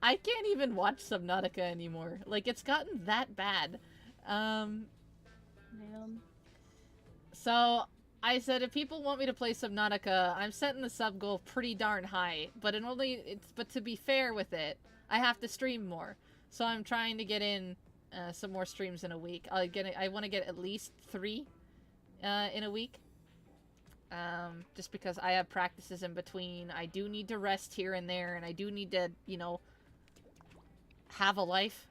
[SPEAKER 2] I can't even watch Subnautica anymore. Like, it's gotten that bad. So I said, if people want me to play Subnautica, I'm setting the sub goal pretty darn high, but but to be fair with it, I have to stream more. So I'm trying to get in some more streams in a week. I want to get at least 3 in a week. Just because I have practices in between. I do need to rest here and there, and I do need to, you know, have a life.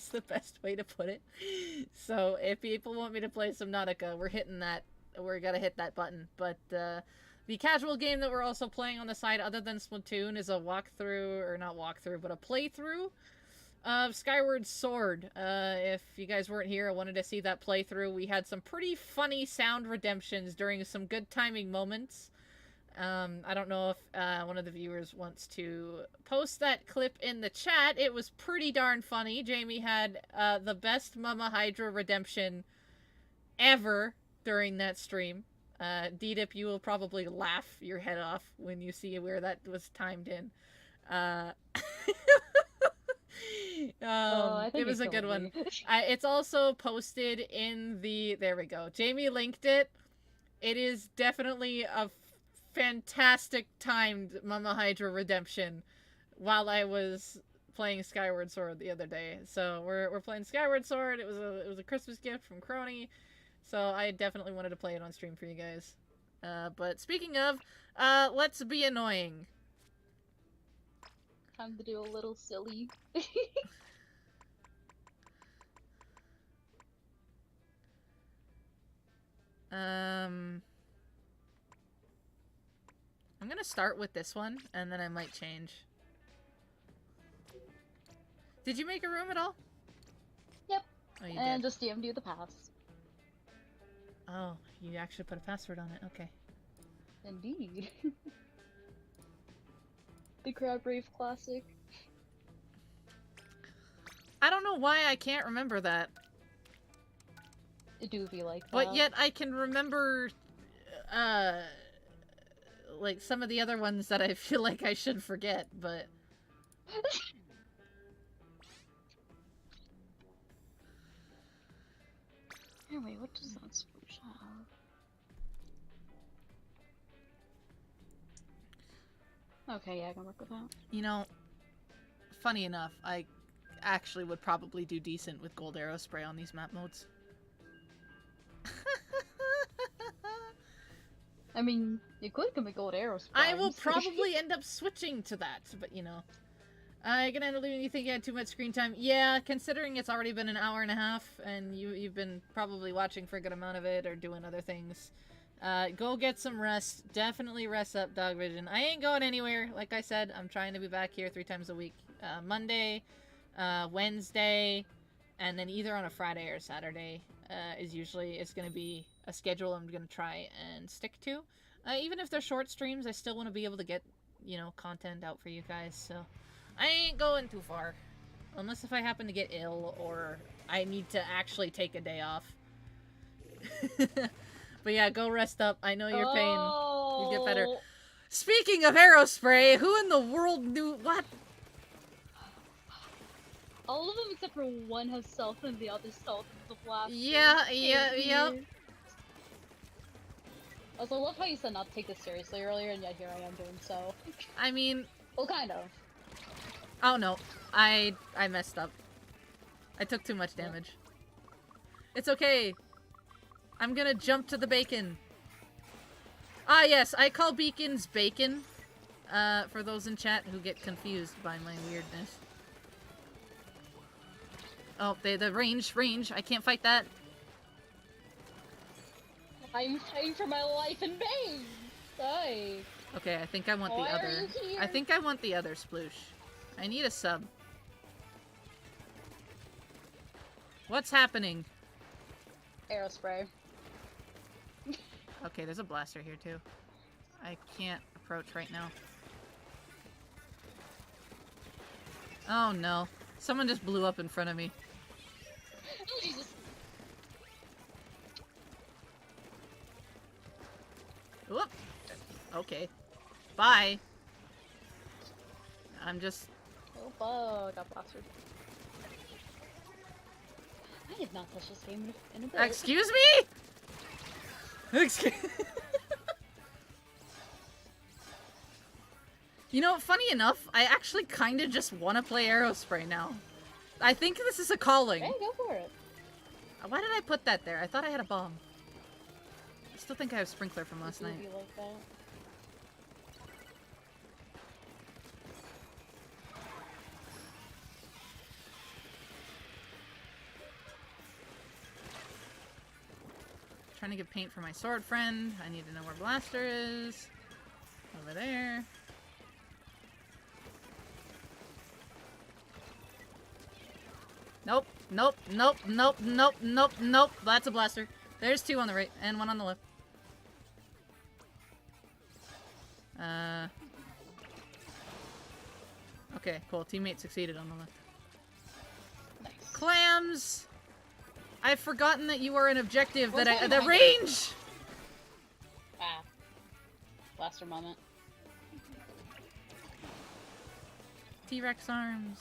[SPEAKER 2] the best way to put it. So if people want me to play some Nautica, we're hitting that. We're gonna hit that button. But the casual game that we're also playing on the side, other than Splatoon, is a walkthrough, or not walkthrough, but a playthrough of Skyward Sword. If you guys weren't here, I wanted to see that playthrough. We had some pretty funny sound redemptions during some good timing moments. I don't know if one of the viewers wants to post that clip in the chat. It was pretty darn funny. Jamie had the best Mama Hydra redemption ever during that stream. D-Dip, you will probably laugh your head off when you see where that was timed in.
[SPEAKER 4] I think
[SPEAKER 2] it was a good one.
[SPEAKER 4] me.
[SPEAKER 2] It's also posted in the... There we go. Jamie linked it. It is definitely a fantastic timed Mama Hydra redemption while I was playing Skyward Sword the other day. So we're playing Skyward Sword. It was a Christmas gift from Crony. So I definitely wanted to play it on stream for you guys. But speaking of, let's be annoying.
[SPEAKER 4] Time to do a little silly.
[SPEAKER 2] I'm gonna start with this one, and then I might change. Did you make a room at all?
[SPEAKER 4] Yep.
[SPEAKER 2] Oh, you
[SPEAKER 4] and
[SPEAKER 2] did.
[SPEAKER 4] just DM'd you the pass.
[SPEAKER 2] Oh, you actually put a password on it. Okay.
[SPEAKER 4] Indeed. The Crab Reef Classic.
[SPEAKER 2] I don't know why I can't remember that.
[SPEAKER 4] Do-vvy like that.
[SPEAKER 2] But yet I can remember, like, some of the other ones that I feel like I should forget, but...
[SPEAKER 4] Anyway, what does that swoosh have? Okay, yeah, I can work with that.
[SPEAKER 2] You know, funny enough, I actually would probably do decent with gold arrow spray on these map modes.
[SPEAKER 4] I mean, you could commit gold arrows.
[SPEAKER 2] I will probably end up switching to that, but you know. Gonna end up leaving. You think you had too much screen time? Yeah, considering it's already been an hour and a half, and you've been probably watching for a good amount of it, or doing other things. Go get some rest. Definitely rest up, Dog Vision. I ain't going anywhere. Like I said, I'm trying to be back here 3 times a week. Monday, Wednesday, and then either on a Friday or Saturday is usually, it's going to be a schedule I'm going to try and stick to. Even if they're short streams, I still want to be able to get, you know, content out for you guys, so I ain't going too far. Unless if I happen to get ill or I need to actually take a day off. But yeah, go rest up. I know your pain. You get better. Speaking of aerospray, who in the world knew what?
[SPEAKER 4] All of them except for one have stealth and the other stealth is the blast.
[SPEAKER 2] Yeah.
[SPEAKER 4] Also, I love how you said not to take this seriously earlier, and yet here I am doing so.
[SPEAKER 2] I mean...
[SPEAKER 4] Well, kind of.
[SPEAKER 2] Oh no, I messed up. I took too much damage. It's okay. I'm gonna jump to the bacon. Ah yes, I call beacons bacon. For those in chat who get confused by my weirdness. Oh, the range. I can't fight that.
[SPEAKER 4] I'm fighting for my life in vain. Die.
[SPEAKER 2] Okay, I think I want the
[SPEAKER 4] Why
[SPEAKER 2] other.
[SPEAKER 4] are you here?
[SPEAKER 2] I think I want the other sploosh. I need a sub. What's happening?
[SPEAKER 4] Aerospray.
[SPEAKER 2] Okay, there's a blaster here too. I can't approach right now. Oh no. Someone just blew up in front of me.
[SPEAKER 4] Oh, Jesus.
[SPEAKER 2] Whoop. Okay. Bye. I'm just...
[SPEAKER 4] Oh, got blasted. I have not touched this game in a bit.
[SPEAKER 2] Excuse me? Excuse... You know, funny enough, I actually kind of just want to play Aerospray now. I think this is a calling.
[SPEAKER 4] Hey, go for it.
[SPEAKER 2] Why did I put that there? I thought I had a bomb. I still think I have Sprinkler from last night.
[SPEAKER 4] Like that.
[SPEAKER 2] Trying to get paint for my sword friend. I need to know where Blaster is. Over there. Nope, nope, nope, nope, nope, nope, nope. That's a Blaster. There's 2 on the right and 1 on the left. Okay, cool. Teammate succeeded on the left.
[SPEAKER 4] Nice.
[SPEAKER 2] Clams! I've forgotten that you are an objective
[SPEAKER 4] What's
[SPEAKER 2] that
[SPEAKER 4] that
[SPEAKER 2] the
[SPEAKER 4] behind
[SPEAKER 2] range!
[SPEAKER 4] Ah. Blaster moment.
[SPEAKER 2] T-Rex arms.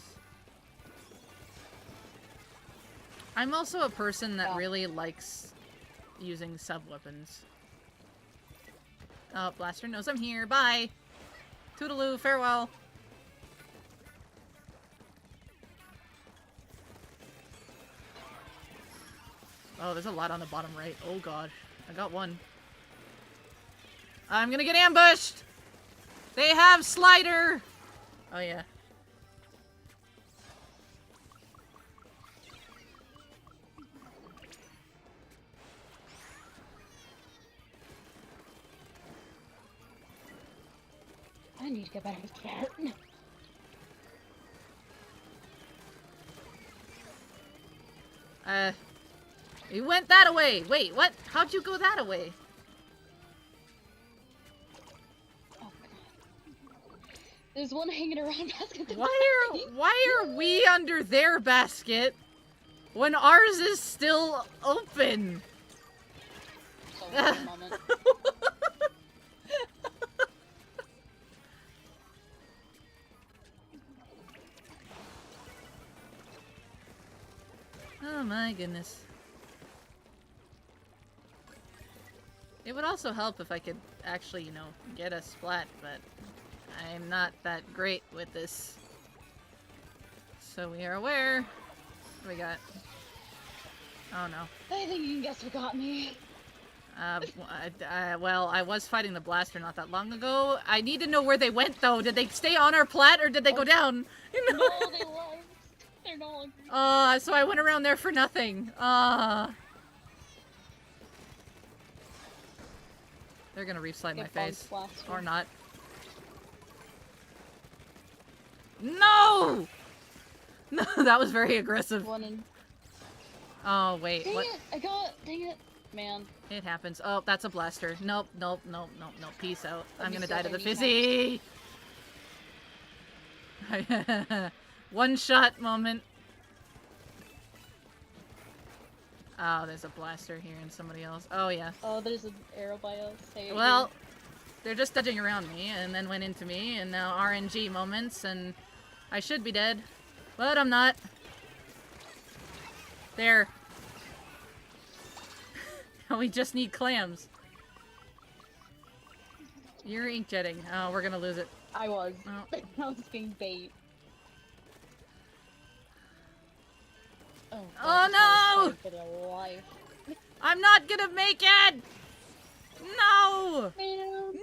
[SPEAKER 2] I'm also a person that really likes using sub-weapons. Oh, Blaster knows I'm here. Bye! Toodaloo, farewell! Oh, there's a lot on the bottom right. Oh god. I got one. I'm gonna get ambushed! They have Slider! Oh yeah.
[SPEAKER 4] I need to get better at that.
[SPEAKER 2] You went that away! Wait, what? How'd you go that away?
[SPEAKER 4] Oh god. There's one hanging around basket.
[SPEAKER 2] Why are we under their basket when ours is still open?
[SPEAKER 4] So wait a moment.
[SPEAKER 2] Oh my goodness. It would also help if I could actually, you know, get a splat, but I'm not that great with this. So we are aware. What do we got? Oh no.
[SPEAKER 4] I think you can guess what got me.
[SPEAKER 2] Well, I was fighting the Blaster not that long ago. I need to know where they went, though. Did they stay on our plat, or did they go down? You know?
[SPEAKER 4] No, they left. They're no longer.
[SPEAKER 2] So I went around there for nothing. They're gonna reef slide my
[SPEAKER 4] Get bugged,
[SPEAKER 2] face.
[SPEAKER 4] Blaster.
[SPEAKER 2] Or not. No! No, that was very aggressive.
[SPEAKER 4] One in.
[SPEAKER 2] Oh, wait.
[SPEAKER 4] Dang
[SPEAKER 2] What?
[SPEAKER 4] it! I got. Dang it, man.
[SPEAKER 2] It happens. Oh, that's a Blaster. Nope, nope, nope, nope, nope. Peace out. I'm gonna die to the
[SPEAKER 4] Let me
[SPEAKER 2] fizzy. One shot moment. Oh, there's a Blaster here and somebody else. Oh, yeah.
[SPEAKER 4] Oh, there's an arrow by us. Hey,
[SPEAKER 2] Well, they're just dodging around me and then went into me and now RNG moments and I should be dead. But I'm not. There. We just need clams. You're inkjetting. Oh, we're gonna lose it.
[SPEAKER 4] I was.
[SPEAKER 2] Oh.
[SPEAKER 4] I was being bait. Oh,
[SPEAKER 2] Oh, no!
[SPEAKER 4] For their life.
[SPEAKER 2] I'm not gonna make it! No!
[SPEAKER 4] Man.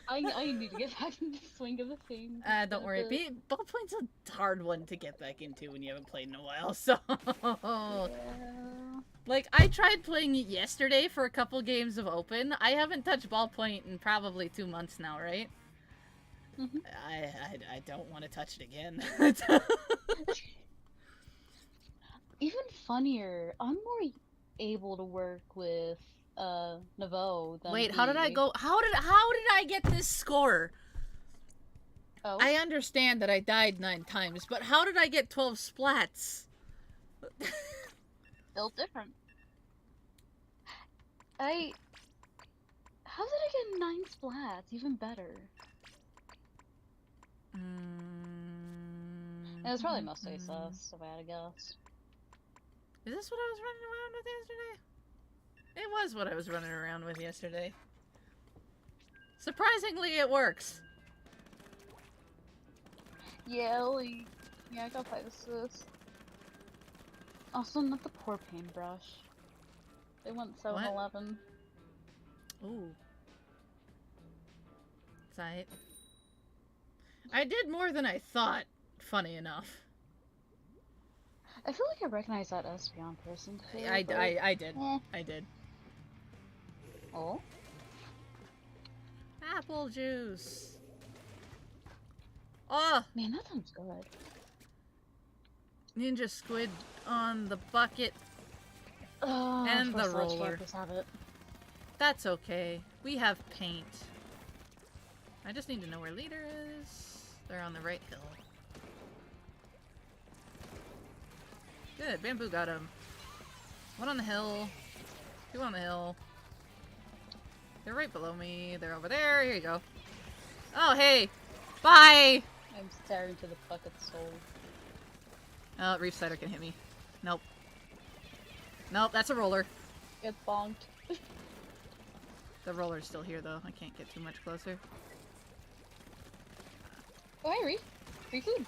[SPEAKER 4] I need to get back in the swing of the thing.
[SPEAKER 2] Don't worry. Ballpoint's a hard one to get back into when you haven't played in a while, so...
[SPEAKER 4] Yeah.
[SPEAKER 2] Like, I tried playing it yesterday for a couple games of Open. I haven't touched Ballpoint in probably 2 months now, right?
[SPEAKER 4] Mm-hmm.
[SPEAKER 2] I don't want to touch it again.
[SPEAKER 4] Even funnier, I'm more able to work with Navo than
[SPEAKER 2] Wait, how did I
[SPEAKER 4] he.
[SPEAKER 2] go? How did I get this score?
[SPEAKER 4] Oh,
[SPEAKER 2] I understand that I died 9 times, but how did I get 12 splats?
[SPEAKER 4] still different. How did I get 9 splats? Even better. It was probably mostly sus, so I had to guess.
[SPEAKER 2] Is this what I was running around with yesterday? It was what I was running around with yesterday. Surprisingly, it works.
[SPEAKER 4] Yeah, I got 5 assists. Also, not the poor paintbrush. They went 7-11.
[SPEAKER 2] Ooh. Sight. I did more than I thought, funny enough.
[SPEAKER 4] I feel like I recognize that Espeon person too.
[SPEAKER 2] I did.
[SPEAKER 4] Eh.
[SPEAKER 2] I did.
[SPEAKER 4] Oh.
[SPEAKER 2] Apple juice. Oh,
[SPEAKER 4] Man, that sounds good.
[SPEAKER 2] ninja squid on the bucket.
[SPEAKER 4] Oh,
[SPEAKER 2] And the
[SPEAKER 4] Force Ledge
[SPEAKER 2] roller.
[SPEAKER 4] campers have it.
[SPEAKER 2] That's okay. We have paint. I just need to know where leader is. They're on the right hill. Good, bamboo got him. One on the hill. Two on the hill. They're right below me. They're over there. Here you go. Oh, hey! Bye!
[SPEAKER 4] I'm staring to the bucket soul.
[SPEAKER 2] Oh, Reef Cider can hit me. Nope. Nope, that's a roller.
[SPEAKER 4] Get bonked.
[SPEAKER 2] The roller's still here, though. I can't get too much closer.
[SPEAKER 4] Oh, hi, Reef. Free food.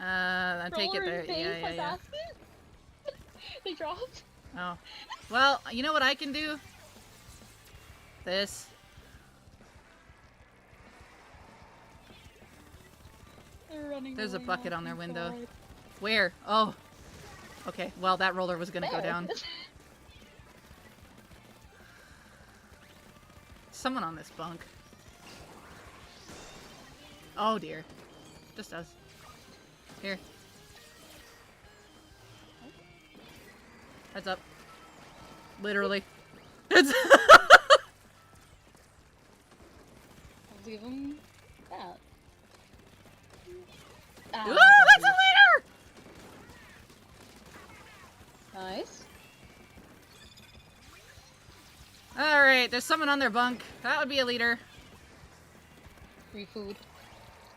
[SPEAKER 2] I take it there. Yeah.
[SPEAKER 4] They dropped.
[SPEAKER 2] Oh. Well, you know what I can do? This.
[SPEAKER 4] They're running
[SPEAKER 2] There's a
[SPEAKER 4] away
[SPEAKER 2] bucket
[SPEAKER 4] now.
[SPEAKER 2] on their
[SPEAKER 4] Thank
[SPEAKER 2] window.
[SPEAKER 4] God.
[SPEAKER 2] Where? Oh. Okay, well, that roller was gonna go
[SPEAKER 4] There.
[SPEAKER 2] down. Someone on this bunk. Oh dear. Just us. Here. Heads up. Literally. It's
[SPEAKER 4] I'll leave them that.
[SPEAKER 2] Ooh, that's a leader!
[SPEAKER 4] Nice.
[SPEAKER 2] Alright, there's someone on their bunk. That would be a leader.
[SPEAKER 4] Free food.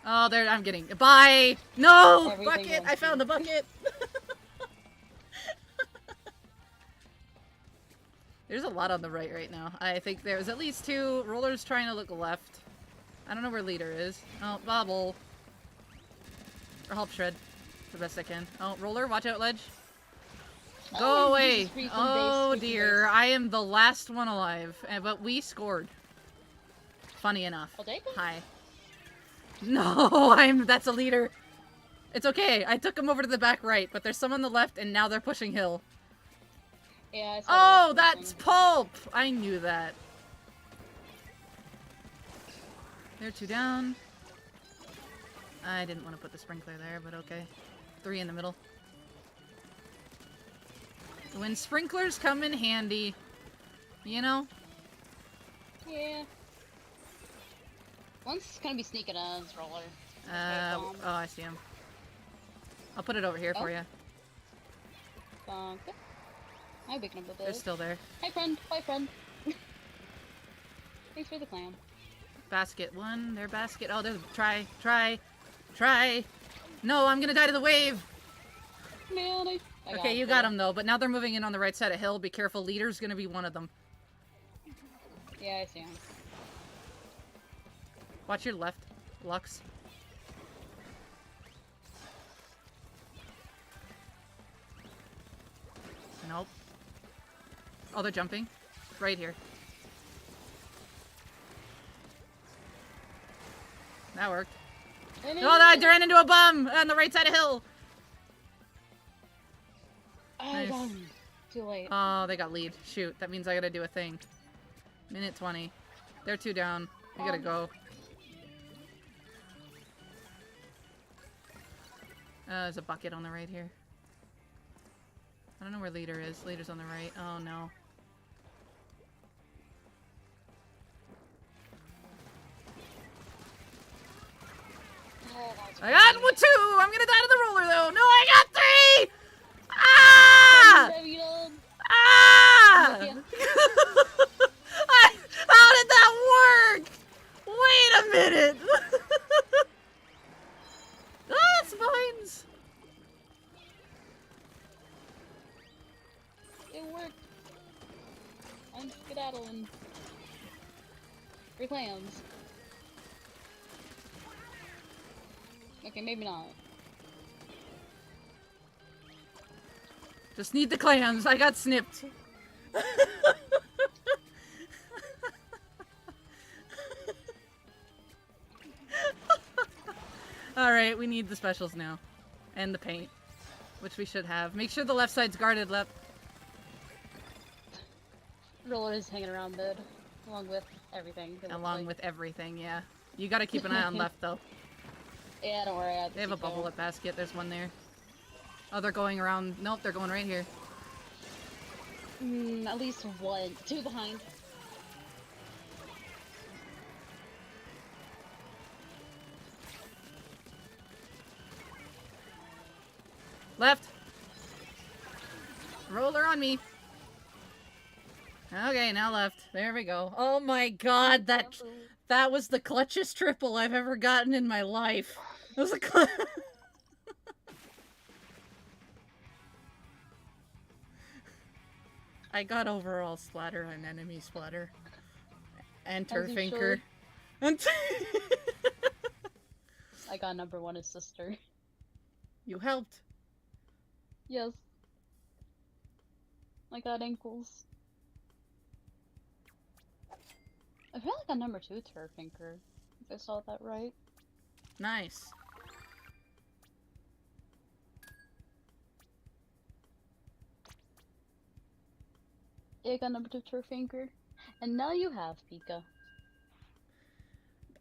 [SPEAKER 2] Oh, there, I'm getting. Bye! No!
[SPEAKER 4] Everything
[SPEAKER 2] Bucket!
[SPEAKER 4] wants
[SPEAKER 2] I found
[SPEAKER 4] you.
[SPEAKER 2] the bucket! There's a lot on the right now. I think there's at least two. Roller's trying to look left. I don't know where leader is. Oh, bobble. Or help shred. The best I can. Oh, roller, watch out, ledge. Go away!
[SPEAKER 4] Jesus, free from
[SPEAKER 2] Oh
[SPEAKER 4] base, free from
[SPEAKER 2] dear,
[SPEAKER 4] base.
[SPEAKER 2] I am the last one alive. But we scored. Funny enough.
[SPEAKER 4] I'll take 'em.
[SPEAKER 2] Hi. No, that's a leader. It's okay. I took him over to the back right, but there's some on the left, and now they're pushing hill.
[SPEAKER 4] Yeah, I saw
[SPEAKER 2] Oh,
[SPEAKER 4] that
[SPEAKER 2] that's
[SPEAKER 4] person.
[SPEAKER 2] pulp! I knew that. They're two down. I didn't want to put the sprinkler there, but okay. Three in the middle. When sprinklers come in handy, you know?
[SPEAKER 4] Yeah. One's gonna be sneaking on his roller.
[SPEAKER 2] Oh, I see him. I'll put it over here for
[SPEAKER 4] Oh.
[SPEAKER 2] you.
[SPEAKER 4] Bonk. I'm picking up a
[SPEAKER 2] They're
[SPEAKER 4] bit.
[SPEAKER 2] still there.
[SPEAKER 4] Hi, friend. Bye, friend. Thanks for the clam.
[SPEAKER 2] Basket one, their basket. Oh, there's try. No, I'm gonna die to the wave.
[SPEAKER 4] Man, I
[SPEAKER 2] Okay, you got them though, but now they're moving in on the right side of hill. Be careful, leader's gonna be one of them.
[SPEAKER 4] Yeah, I see him.
[SPEAKER 2] Watch your left, Lux. Nope. Oh, they're jumping. Right here. That worked.
[SPEAKER 4] And
[SPEAKER 2] Oh, I ran into a bum on the right side of hill.
[SPEAKER 4] I got him. Too late.
[SPEAKER 2] Oh, they got lead. Shoot, that means I gotta do a thing. Minute 20. They're two down. We gotta go. There's a bucket on the right here. I don't know where leader is. Leader's on the right. Oh no.
[SPEAKER 4] Oh, that's
[SPEAKER 2] I got
[SPEAKER 4] great.
[SPEAKER 2] two! I'm gonna die to the roller though! No, I got three! Ah!
[SPEAKER 4] Heavy done.
[SPEAKER 2] Ah!
[SPEAKER 4] Yeah.
[SPEAKER 2] How did that work? Wait a minute! Ah, it's mines!
[SPEAKER 4] It worked. I'm skedaddling. Free clams. Okay, maybe not.
[SPEAKER 2] Just need the clams. I got snipped. Alright, we need the specials now. And the paint. Which we should have. Make sure the left side's guarded, left.
[SPEAKER 4] Roller is hanging around mid, along with everything. it looks
[SPEAKER 2] Along
[SPEAKER 4] like.
[SPEAKER 2] with everything, yeah. You gotta keep an eye on left, though.
[SPEAKER 4] Yeah, don't worry.
[SPEAKER 2] They have a bubble at basket. There's one there. Oh, they're going around. Nope, they're going right here.
[SPEAKER 4] At least one. Two behind.
[SPEAKER 2] Left. Roller on me. Okay, now left. There we go. Oh my god, that was the clutchest triple I've ever gotten in my life. It was a I got overall splatter and enemy splatter. Enter
[SPEAKER 4] As you
[SPEAKER 2] Finker.
[SPEAKER 4] I got number one as sister.
[SPEAKER 2] You helped.
[SPEAKER 4] Yes. I got ankles. I feel like I got number two Turfinker, if I saw that right.
[SPEAKER 2] Nice.
[SPEAKER 4] Yeah, I got number two Turfinker. And now you have Pika.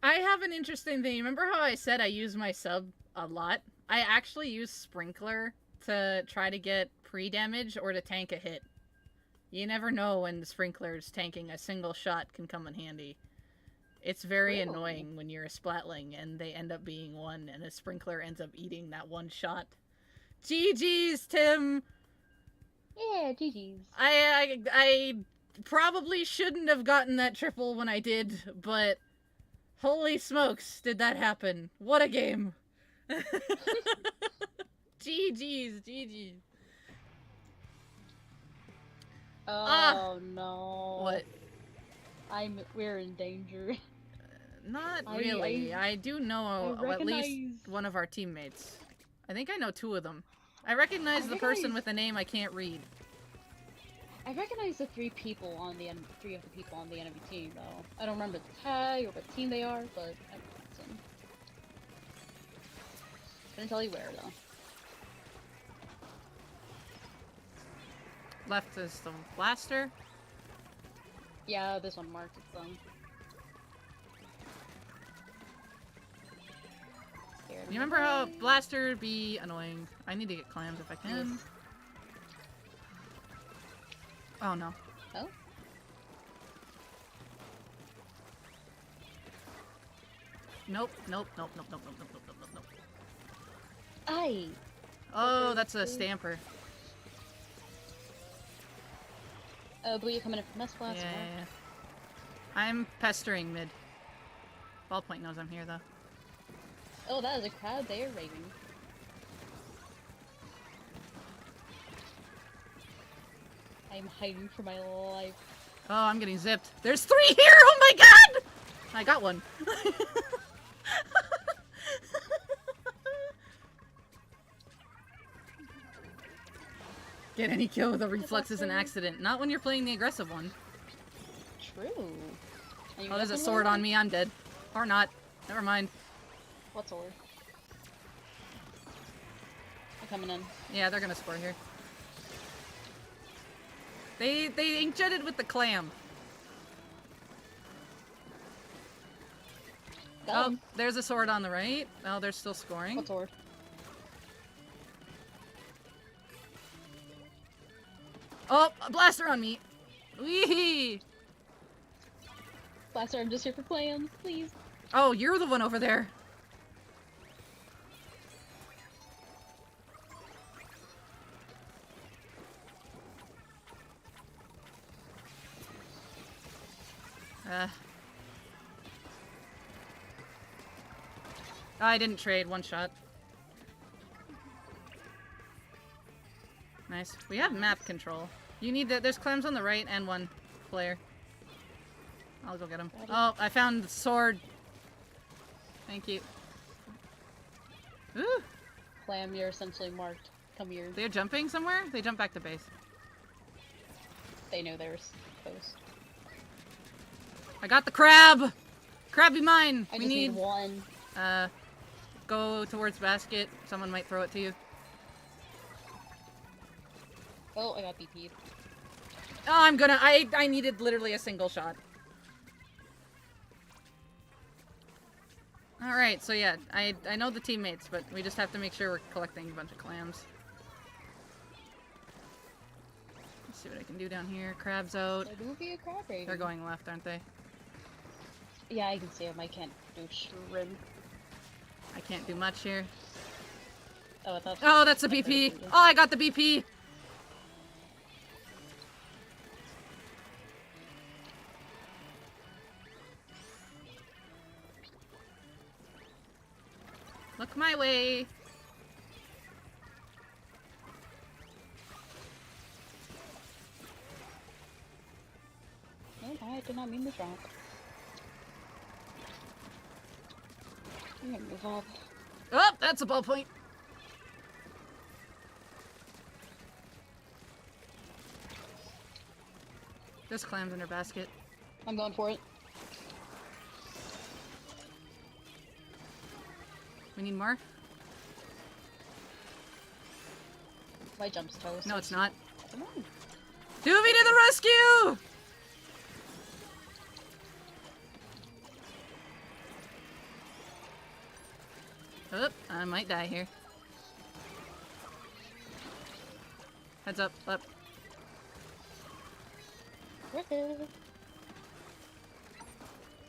[SPEAKER 2] I have an interesting thing. Remember how I said I use my sub a lot? I actually use Sprinkler to try to get pre-damage or to tank a hit. You never know when the Sprinkler's tanking a single shot can come in handy. It's very
[SPEAKER 4] Really?
[SPEAKER 2] annoying when you're a Splatling and they end up being one and a Sprinkler ends up eating that one shot. GG's, Tim!
[SPEAKER 4] Yeah, GG's.
[SPEAKER 2] I probably shouldn't have gotten that triple when I did, but holy smokes, did that happen. What a game. GG's, GG's.
[SPEAKER 4] Oh no.
[SPEAKER 2] What?
[SPEAKER 4] We're in danger.
[SPEAKER 2] Not really. I do know
[SPEAKER 4] I
[SPEAKER 2] at least
[SPEAKER 4] recognize-
[SPEAKER 2] one of our teammates. I think I know two of them. I recognize the person with the name I can't read.
[SPEAKER 4] I recognize the three of the people on the enemy team though. I don't remember the tag or what team they are, but I recognize them. Couldn't tell you where though.
[SPEAKER 2] Left is the blaster.
[SPEAKER 4] Yeah, this one marked it's them.
[SPEAKER 2] You remember how blaster would be annoying? I need to get clams if I can.
[SPEAKER 4] Yes.
[SPEAKER 2] Oh no.
[SPEAKER 4] Oh?
[SPEAKER 2] Nope, nope, nope, nope, nope, nope, nope, nope, nope, nope.
[SPEAKER 4] Aye!
[SPEAKER 2] Oh, that's a stamper.
[SPEAKER 4] Oh, but you're coming in from this class.
[SPEAKER 2] Yeah, yeah, yeah. I'm pestering mid. Ballpoint knows I'm here though.
[SPEAKER 4] Oh, that is a crowd. They are raving. I'm hiding for my life.
[SPEAKER 2] Oh, I'm getting zipped. There's 3 here! Oh my god! I got one. Get any kill with a reflex is an accident. Not when you're playing the aggressive one.
[SPEAKER 4] True.
[SPEAKER 2] Oh, there's a sword on me. I'm dead. Or not. Never mind.
[SPEAKER 4] What sword? I'm coming in.
[SPEAKER 2] Yeah, they're gonna score here. They inkjetted with the clam.
[SPEAKER 4] Got
[SPEAKER 2] Oh,
[SPEAKER 4] him.
[SPEAKER 2] there's a sword on the right. Oh, they're still scoring.
[SPEAKER 4] What sword?
[SPEAKER 2] Oh, a blaster on me. Wee.
[SPEAKER 4] Blaster, I'm just here for plans, please.
[SPEAKER 2] Oh, you're the one over there. Oh, I didn't trade. One shot. Nice. We have map control. You need that. There's clams on the right and one player. I'll go get him. Oh, I found the sword. Thank you. Ooh.
[SPEAKER 4] Clam, you're essentially marked. Come here.
[SPEAKER 2] They're jumping somewhere? They jump back to base.
[SPEAKER 4] They know they're close.
[SPEAKER 2] I got the crab! Crab be mine!
[SPEAKER 4] I
[SPEAKER 2] We
[SPEAKER 4] just
[SPEAKER 2] need,
[SPEAKER 4] need one.
[SPEAKER 2] go towards basket. Someone might throw it to you.
[SPEAKER 4] Oh, I got BP'd.
[SPEAKER 2] I'm gonna. I needed literally a single shot. All right, so yeah, I know the teammates, but we just have to make sure we're collecting a bunch of clams. Let's see what I can do down here. Crabs out.
[SPEAKER 4] There will be a crab raven.
[SPEAKER 2] They're going left, aren't they?
[SPEAKER 4] Yeah, I can see them. I can't do shrimp.
[SPEAKER 2] I can't do much here.
[SPEAKER 4] Oh, I thought.
[SPEAKER 2] Oh, that's the BP. Oh, I got the BP. Look my way.
[SPEAKER 4] No, I did not mean to drop. I'm gonna move up.
[SPEAKER 2] Oh, that's a ballpoint. There's clams in her basket.
[SPEAKER 4] I'm going for it.
[SPEAKER 2] We need more?
[SPEAKER 4] My jump's toast.
[SPEAKER 2] No, it's not.
[SPEAKER 4] Come on.
[SPEAKER 2] Do-vvy to the rescue! Oop, I might die here. Heads up, up.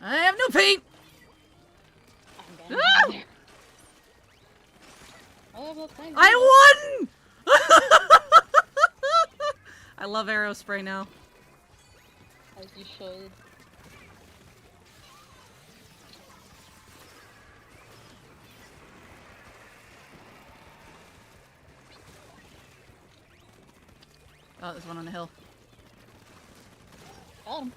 [SPEAKER 2] I have no paint!
[SPEAKER 4] I'm getting
[SPEAKER 2] Ah!
[SPEAKER 4] there. Oh, well, thank you.
[SPEAKER 2] I won! I love arrow spray now.
[SPEAKER 4] As you should.
[SPEAKER 2] Oh, there's one on the hill.
[SPEAKER 4] Got him.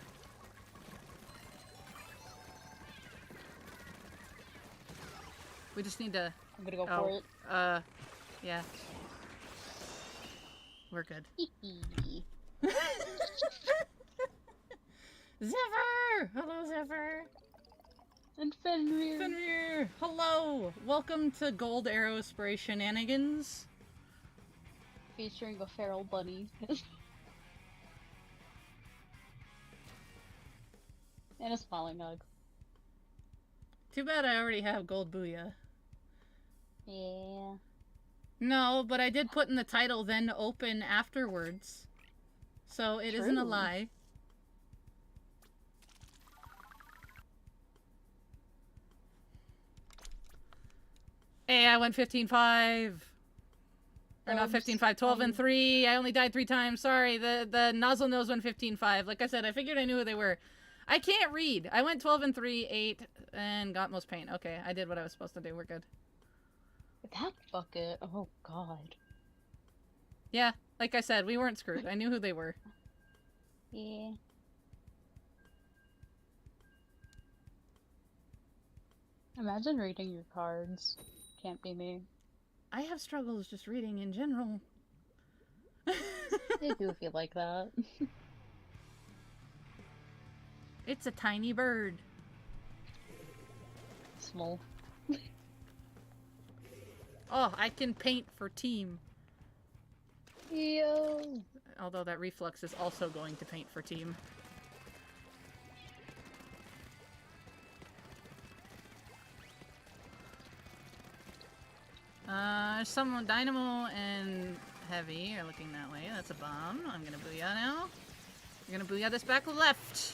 [SPEAKER 2] We just need to...
[SPEAKER 4] I'm gonna go for it.
[SPEAKER 2] Yeah. We're good. Zephyr! Hello, Zephyr!
[SPEAKER 4] And Fenrir.
[SPEAKER 2] Fenrir! Hello! Welcome to Gold Arrow Spray Shenanigans.
[SPEAKER 4] Featuring a feral bunny. And a smiling hug.
[SPEAKER 2] Too bad I already have Gold Booyah.
[SPEAKER 4] Yeah.
[SPEAKER 2] No, but I did put in the title, then open afterwards. So it isn't a
[SPEAKER 4] True.
[SPEAKER 2] lie. Hey, I went 15-5. Or not 15-5, 12 and 3. I only died 3 times. Sorry, the nozzle nose went 15-5. Like I said, I figured I knew who they were. I can't read. I went 12 and 3, 8, and got most paint. Okay, I did what I was supposed to do. We're good.
[SPEAKER 4] That bucket. Oh god.
[SPEAKER 2] Yeah, like I said, we weren't screwed. I knew who they were.
[SPEAKER 4] Yeah. Imagine reading your cards. Can't be me.
[SPEAKER 2] I have struggles just reading in general.
[SPEAKER 4] I do feel like that.
[SPEAKER 2] It's a tiny bird.
[SPEAKER 4] Small.
[SPEAKER 2] Oh, I can paint for team.
[SPEAKER 4] Yo.
[SPEAKER 2] Although that reflux is also going to paint for team. Someone, Dynamo and Heavy are looking that way. That's a bomb. I'm gonna booyah now. You're gonna booyah this back left.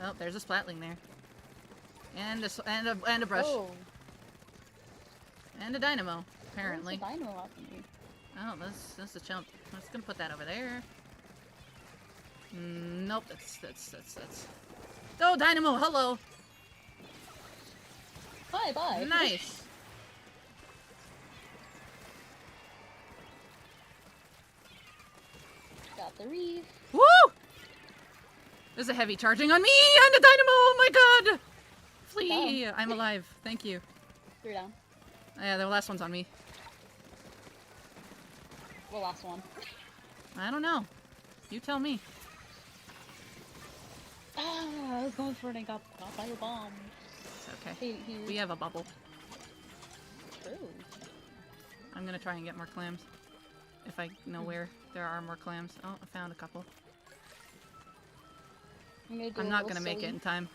[SPEAKER 2] Oh, there's a splatling there. And a brush.
[SPEAKER 4] Oh.
[SPEAKER 2] And a dynamo, apparently.
[SPEAKER 4] Where's the dino at me?
[SPEAKER 2] Oh, that's a chump. I'm just gonna put that over there. Nope, that's... Oh, dynamo, hello!
[SPEAKER 4] Bye.
[SPEAKER 2] Nice!
[SPEAKER 4] Got the reef.
[SPEAKER 2] Woo! There's a heavy charging on me and a dynamo, oh my god! Flee! I'm alive, thank you.
[SPEAKER 4] You're down.
[SPEAKER 2] Yeah, the last one's on me.
[SPEAKER 4] The last one.
[SPEAKER 2] I don't know. You tell me.
[SPEAKER 4] Ah, I was going for it and got by the bomb.
[SPEAKER 2] It's okay. We have a bubble.
[SPEAKER 4] True.
[SPEAKER 2] I'm gonna try and get more clams. If I know where there are more clams. Oh, I found a couple. I'm not gonna make it in time.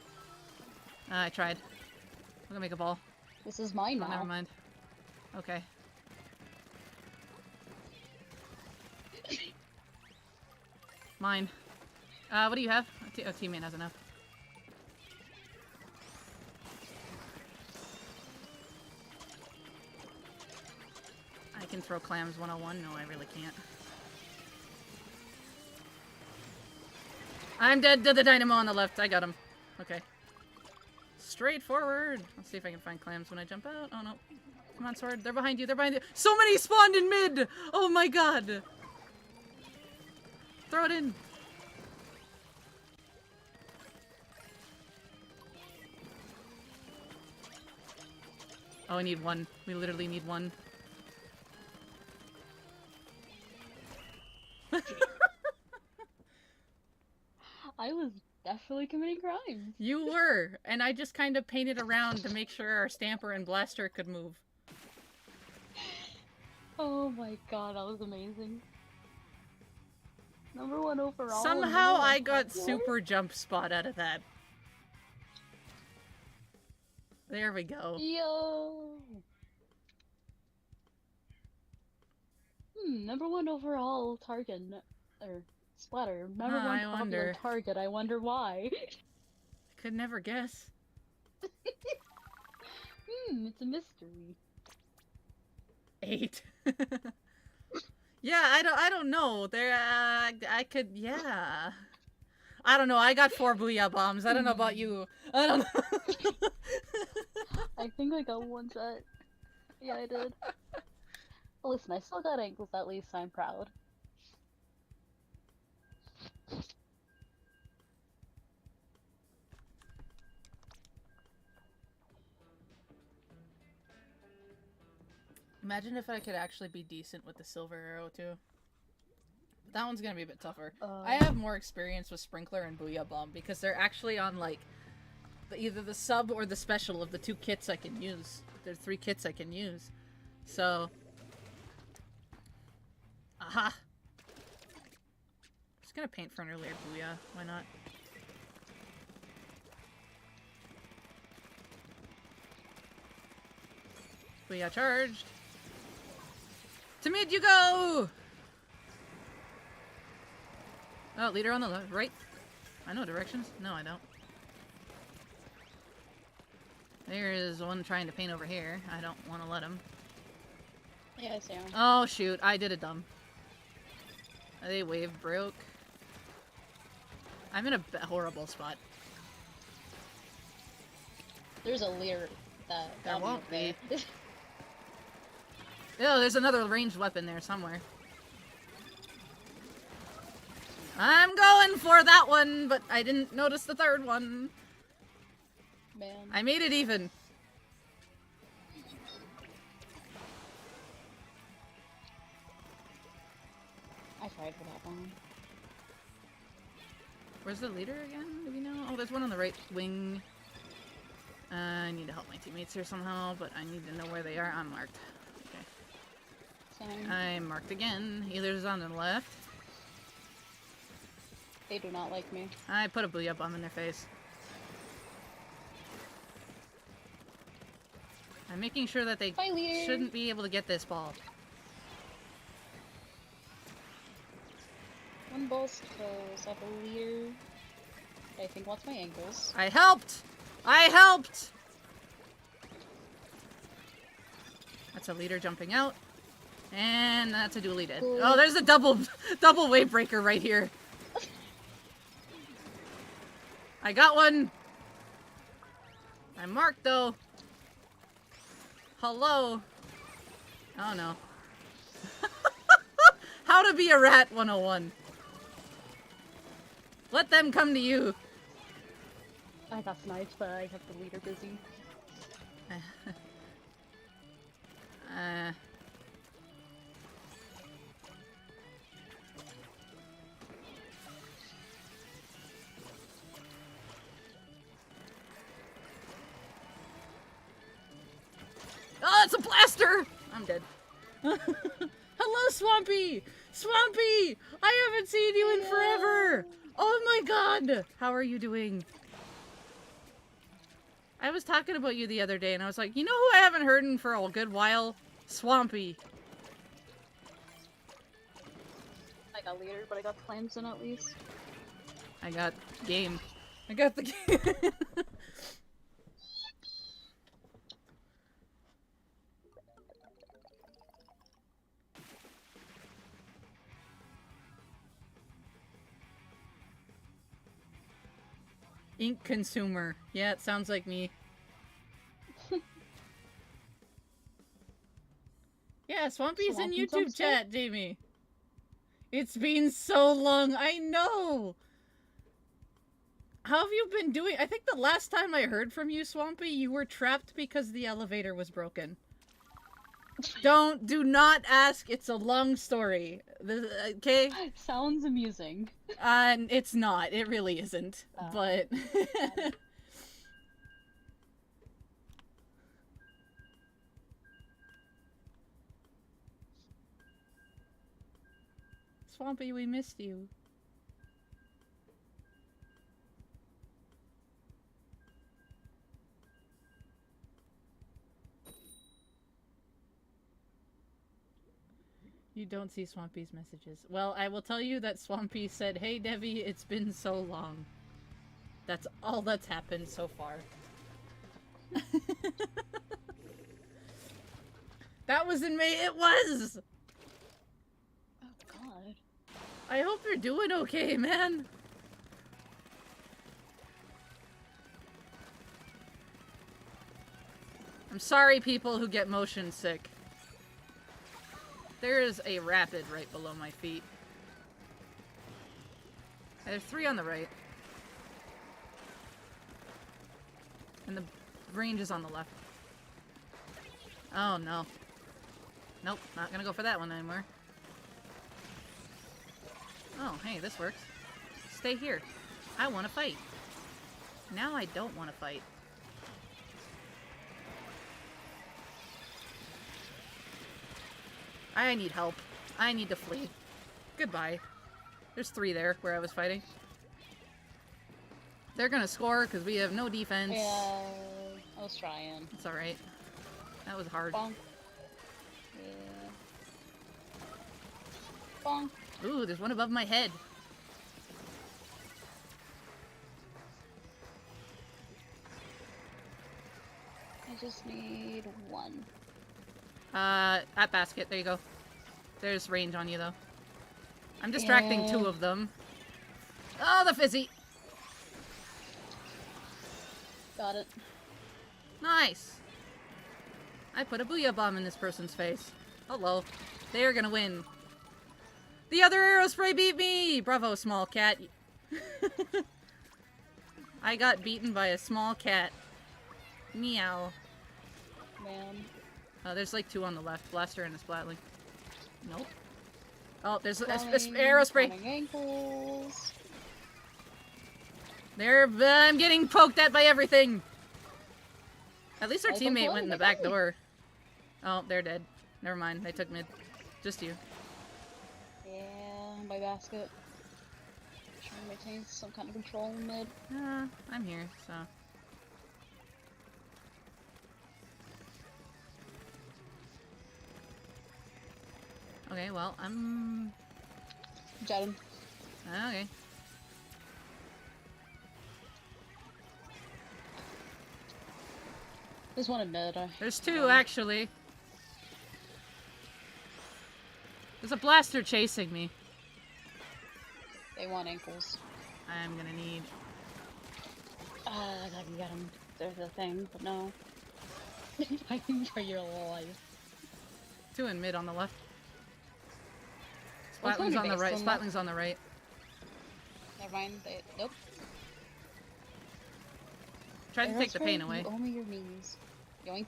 [SPEAKER 2] I tried. I'm gonna make a ball.
[SPEAKER 4] This is mine now.
[SPEAKER 2] Oh, never mind. Okay. Mine. What do you have? Oh, teammate has enough. I can throw clams 101. No, I really can't. I'm dead to the dynamo on the left. I got him. Okay. Straight forward. Let's see if I can find clams when I jump out. Oh no. Come on, sword. They're behind you. They're behind you. So many spawned in mid! Oh my god. Throw it in. Oh, I need one. We literally need one.
[SPEAKER 4] I was definitely committing crimes.
[SPEAKER 2] You were, and I just kind of painted around to make sure our Stamper and Blaster could move.
[SPEAKER 4] Oh my god, that was amazing. Number 1 overall.
[SPEAKER 2] Somehow I got super jump spot out of that. There we go.
[SPEAKER 4] Yo! Number 1 overall target, or splatter. Number 1 popular
[SPEAKER 2] wonder.
[SPEAKER 4] target. I wonder why.
[SPEAKER 2] Could never guess.
[SPEAKER 4] It's a mystery.
[SPEAKER 2] 8. Yeah, I don't know. There, I could, yeah. I don't know. I got 4 booyah bombs. I don't know about you. I don't know.
[SPEAKER 4] I think I got 1 set. Yeah, I did. Listen, I still got ankles at least. I'm proud.
[SPEAKER 2] Imagine if I could actually be decent with the silver arrow too. But that one's gonna be a bit tougher. I have more experience with Sprinkler and Booyah Bomb because they're actually on like either the sub or the special of the 2 kits I can use. There's 3 kits I can use. So, aha! Just gonna paint for an earlier Booyah. Why not? Booyah charged. To mid you go! Oh, leader on the left, right. I know directions. No, I don't. There is one trying to paint over here. I don't want to let him.
[SPEAKER 4] Yeah, I see him.
[SPEAKER 2] Oh, shoot. I did it dumb. They wave broke. I'm in a horrible spot.
[SPEAKER 4] There's a leer that
[SPEAKER 2] There
[SPEAKER 4] got me
[SPEAKER 2] won't
[SPEAKER 4] up there.
[SPEAKER 2] Oh, there's another ranged weapon there somewhere. I'm going for that one, but I didn't notice the 3rd one.
[SPEAKER 4] Man.
[SPEAKER 2] I made it even.
[SPEAKER 4] I tried for that one.
[SPEAKER 2] Where's the leader again? Do we know? Oh, there's one on the right wing. I need to help my teammates here somehow, but I need to know where they are. I'm marked. Okay.
[SPEAKER 4] Same.
[SPEAKER 2] I'm marked again. Healer's on the left.
[SPEAKER 4] They do not like me.
[SPEAKER 2] I put a booyah bomb in their face. I'm making sure that they
[SPEAKER 4] Bye, leader.
[SPEAKER 2] shouldn't be able to get this ball.
[SPEAKER 4] 1 ball's close. I have a leer. I think wants my ankles.
[SPEAKER 2] I helped! I helped! That's a leader jumping out. And that's a dually dead. Oh, there's a double wave breaker right here. I got one! I'm marked though. Hello. Oh no. How to be a rat 101. Let them come to you.
[SPEAKER 4] I got sniped, but I have the leader busy.
[SPEAKER 2] Oh, it's a blaster! I'm dead. Hello, Swampy! Swampy! I haven't seen you in forever! Oh my god! How are you doing? I was talking about you the other day, and I was like, you know who I haven't heard in for a good while? Swampy.
[SPEAKER 4] I got leader, but I got clams in at least.
[SPEAKER 2] I got game. I got the game. Ink consumer. Yeah, it sounds like me. Yeah, Swampy's in
[SPEAKER 4] Swampy
[SPEAKER 2] YouTube
[SPEAKER 4] dumpster?
[SPEAKER 2] chat, Jamie. It's been so long. I know. How have you been doing? I think the last time I heard from you, Swampy, you were trapped because the elevator was broken. Do not ask. It's a long story. Okay?
[SPEAKER 4] Sounds amusing.
[SPEAKER 2] It's not. It really isn't. But... Swampy, we missed you. You don't see Swampy's messages. Well, I will tell you that Swampy said, "Hey Debbie, it's been so long." That's all that's happened so far. That was in May. It was!
[SPEAKER 4] Oh god.
[SPEAKER 2] I hope you're doing okay, man. I'm sorry, people who get motion sick. There is a rapid right below my feet. There's 3 on the right. And the range is on the left. Oh no. Nope, not gonna go for that one anymore. Oh, hey, this works. Stay here. I want to fight. Now I don't want to fight. I need help. I need to flee. Goodbye. There's 3 there where I was fighting. They're gonna score because we have no defense.
[SPEAKER 4] Yeah, I was trying.
[SPEAKER 2] It's alright. That was hard.
[SPEAKER 4] Bonk. Yeah. Bonk.
[SPEAKER 2] Ooh, there's one above my head.
[SPEAKER 4] I just need 1.
[SPEAKER 2] At basket. There you go. There's range on you, though. I'm distracting 2 of them. Oh, the fizzy!
[SPEAKER 4] Got it.
[SPEAKER 2] Nice! I put a booyah bomb in this person's face. Hello. They are gonna win. The other aerospray beat me! Bravo, small cat. I got beaten by a small cat. Meow.
[SPEAKER 4] Man.
[SPEAKER 2] There's like 2 on the left. Blaster and a splatling. Nope. Oh, there's
[SPEAKER 4] Flying,
[SPEAKER 2] aerospray.
[SPEAKER 4] flying ankles.
[SPEAKER 2] There, I'm getting poked at by everything. At least our
[SPEAKER 4] Like
[SPEAKER 2] teammate went in the back
[SPEAKER 4] flying.
[SPEAKER 2] door. Oh, they're dead. Never mind. They took mid. Just you.
[SPEAKER 4] Yeah, by basket. Trying to maintain some kind of control in mid.
[SPEAKER 2] I'm here, so. Okay, well, I'm...
[SPEAKER 4] Jet him.
[SPEAKER 2] Okay.
[SPEAKER 4] There's one in mid.
[SPEAKER 2] There's 2, actually. There's a blaster chasing me.
[SPEAKER 4] They want ankles.
[SPEAKER 2] I'm gonna need...
[SPEAKER 4] I can get him. There's a thing, but no. Fighting for your life.
[SPEAKER 2] 2 in mid on the left.
[SPEAKER 4] One's going
[SPEAKER 2] Splatling's
[SPEAKER 4] to
[SPEAKER 2] on the
[SPEAKER 4] base
[SPEAKER 2] right.
[SPEAKER 4] on left.
[SPEAKER 2] Splatling's on the right.
[SPEAKER 4] Never mind. Nope.
[SPEAKER 2] Tried to take the
[SPEAKER 4] Aerospray,
[SPEAKER 2] pain away.
[SPEAKER 4] You owe me your knees. Yoink.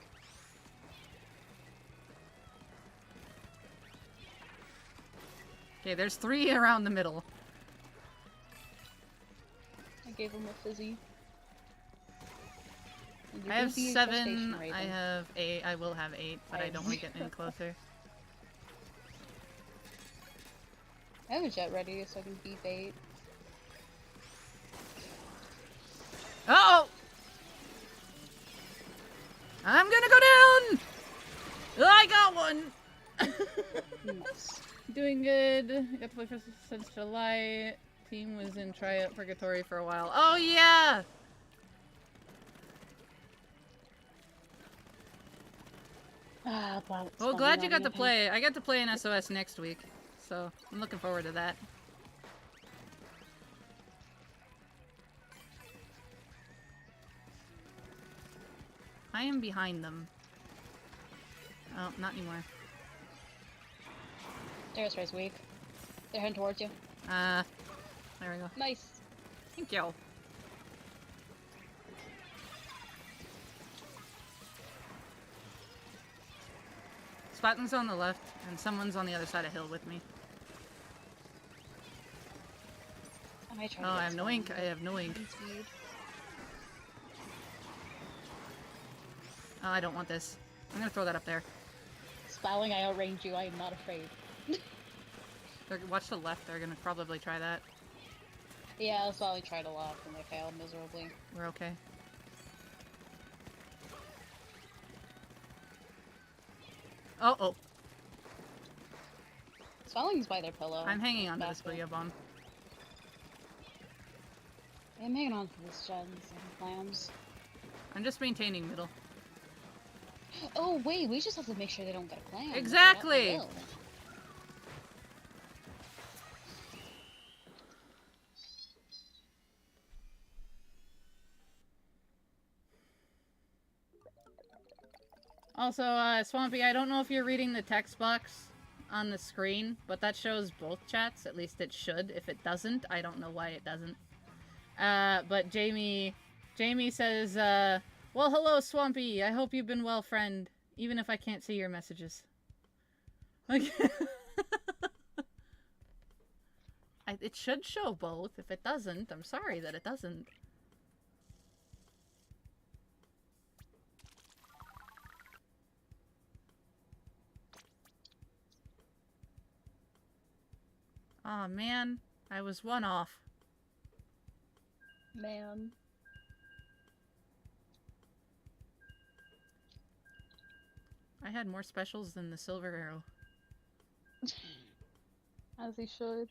[SPEAKER 2] Okay, there's 3 around the middle.
[SPEAKER 4] I gave him a fizzy. And you
[SPEAKER 2] I have
[SPEAKER 4] do the
[SPEAKER 2] 7.
[SPEAKER 4] infestation
[SPEAKER 2] I
[SPEAKER 4] rating.
[SPEAKER 2] have 8. I will have 8, but I don't want to get any closer.
[SPEAKER 4] I have a jet ready so I can beat bait.
[SPEAKER 2] Uh-oh! I'm gonna go down! I got one!
[SPEAKER 4] Nice.
[SPEAKER 2] Doing good. Got to play for since July. Team was in tryout purgatory for a while. Oh yeah!
[SPEAKER 4] Wow, it's
[SPEAKER 2] Well,
[SPEAKER 4] fun
[SPEAKER 2] glad you got
[SPEAKER 4] running
[SPEAKER 2] to
[SPEAKER 4] again.
[SPEAKER 2] play. I got to play in SOS next week, so I'm looking forward to that. I am behind them. Oh, not anymore.
[SPEAKER 4] Aerospace weak. They're heading towards you.
[SPEAKER 2] There we go.
[SPEAKER 4] Nice.
[SPEAKER 2] Thank you. Spotting's on the left, and someone's on the other side of hill with me.
[SPEAKER 4] I might try
[SPEAKER 2] Oh,
[SPEAKER 4] to
[SPEAKER 2] I
[SPEAKER 4] get
[SPEAKER 2] have no
[SPEAKER 4] some
[SPEAKER 2] ink. I have no ink.
[SPEAKER 4] speed.
[SPEAKER 2] Oh, I don't want this. I'm gonna throw that up there.
[SPEAKER 4] Spouting, I outrange you. I am not afraid.
[SPEAKER 2] Watch the left. They're gonna probably try that.
[SPEAKER 4] Yeah, Spouting tried a lot and they failed miserably.
[SPEAKER 2] We're okay. Oh, oh.
[SPEAKER 4] Spouting's by their pillow.
[SPEAKER 2] I'm hanging on to this
[SPEAKER 4] Basket.
[SPEAKER 2] booyah bomb.
[SPEAKER 4] I'm hanging on to this gens and clams.
[SPEAKER 2] I'm just maintaining middle.
[SPEAKER 4] Oh wait, we just have to make sure they don't get a clam.
[SPEAKER 2] Exactly!
[SPEAKER 4] They will.
[SPEAKER 2] Also, Swampy, I don't know if you're reading the text box on the screen, but that shows both chats. At least it should. If it doesn't, I don't know why it doesn't. But Jamie says, well, hello, Swampy. I hope you've been well, friend. Even if I can't see your messages. Like, it should show both. If it doesn't, I'm sorry that it doesn't. Aw, man. I was one off.
[SPEAKER 4] Man.
[SPEAKER 2] I had more specials than the silver arrow.
[SPEAKER 4] As he should.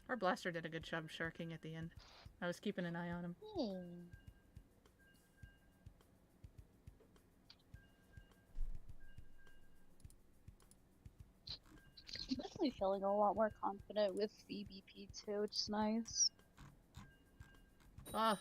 [SPEAKER 2] Our blaster did a good job sharking at the end. I was keeping an eye on him.
[SPEAKER 4] I'm definitely feeling a lot more confident with VBP too, which is nice.
[SPEAKER 2] Oh,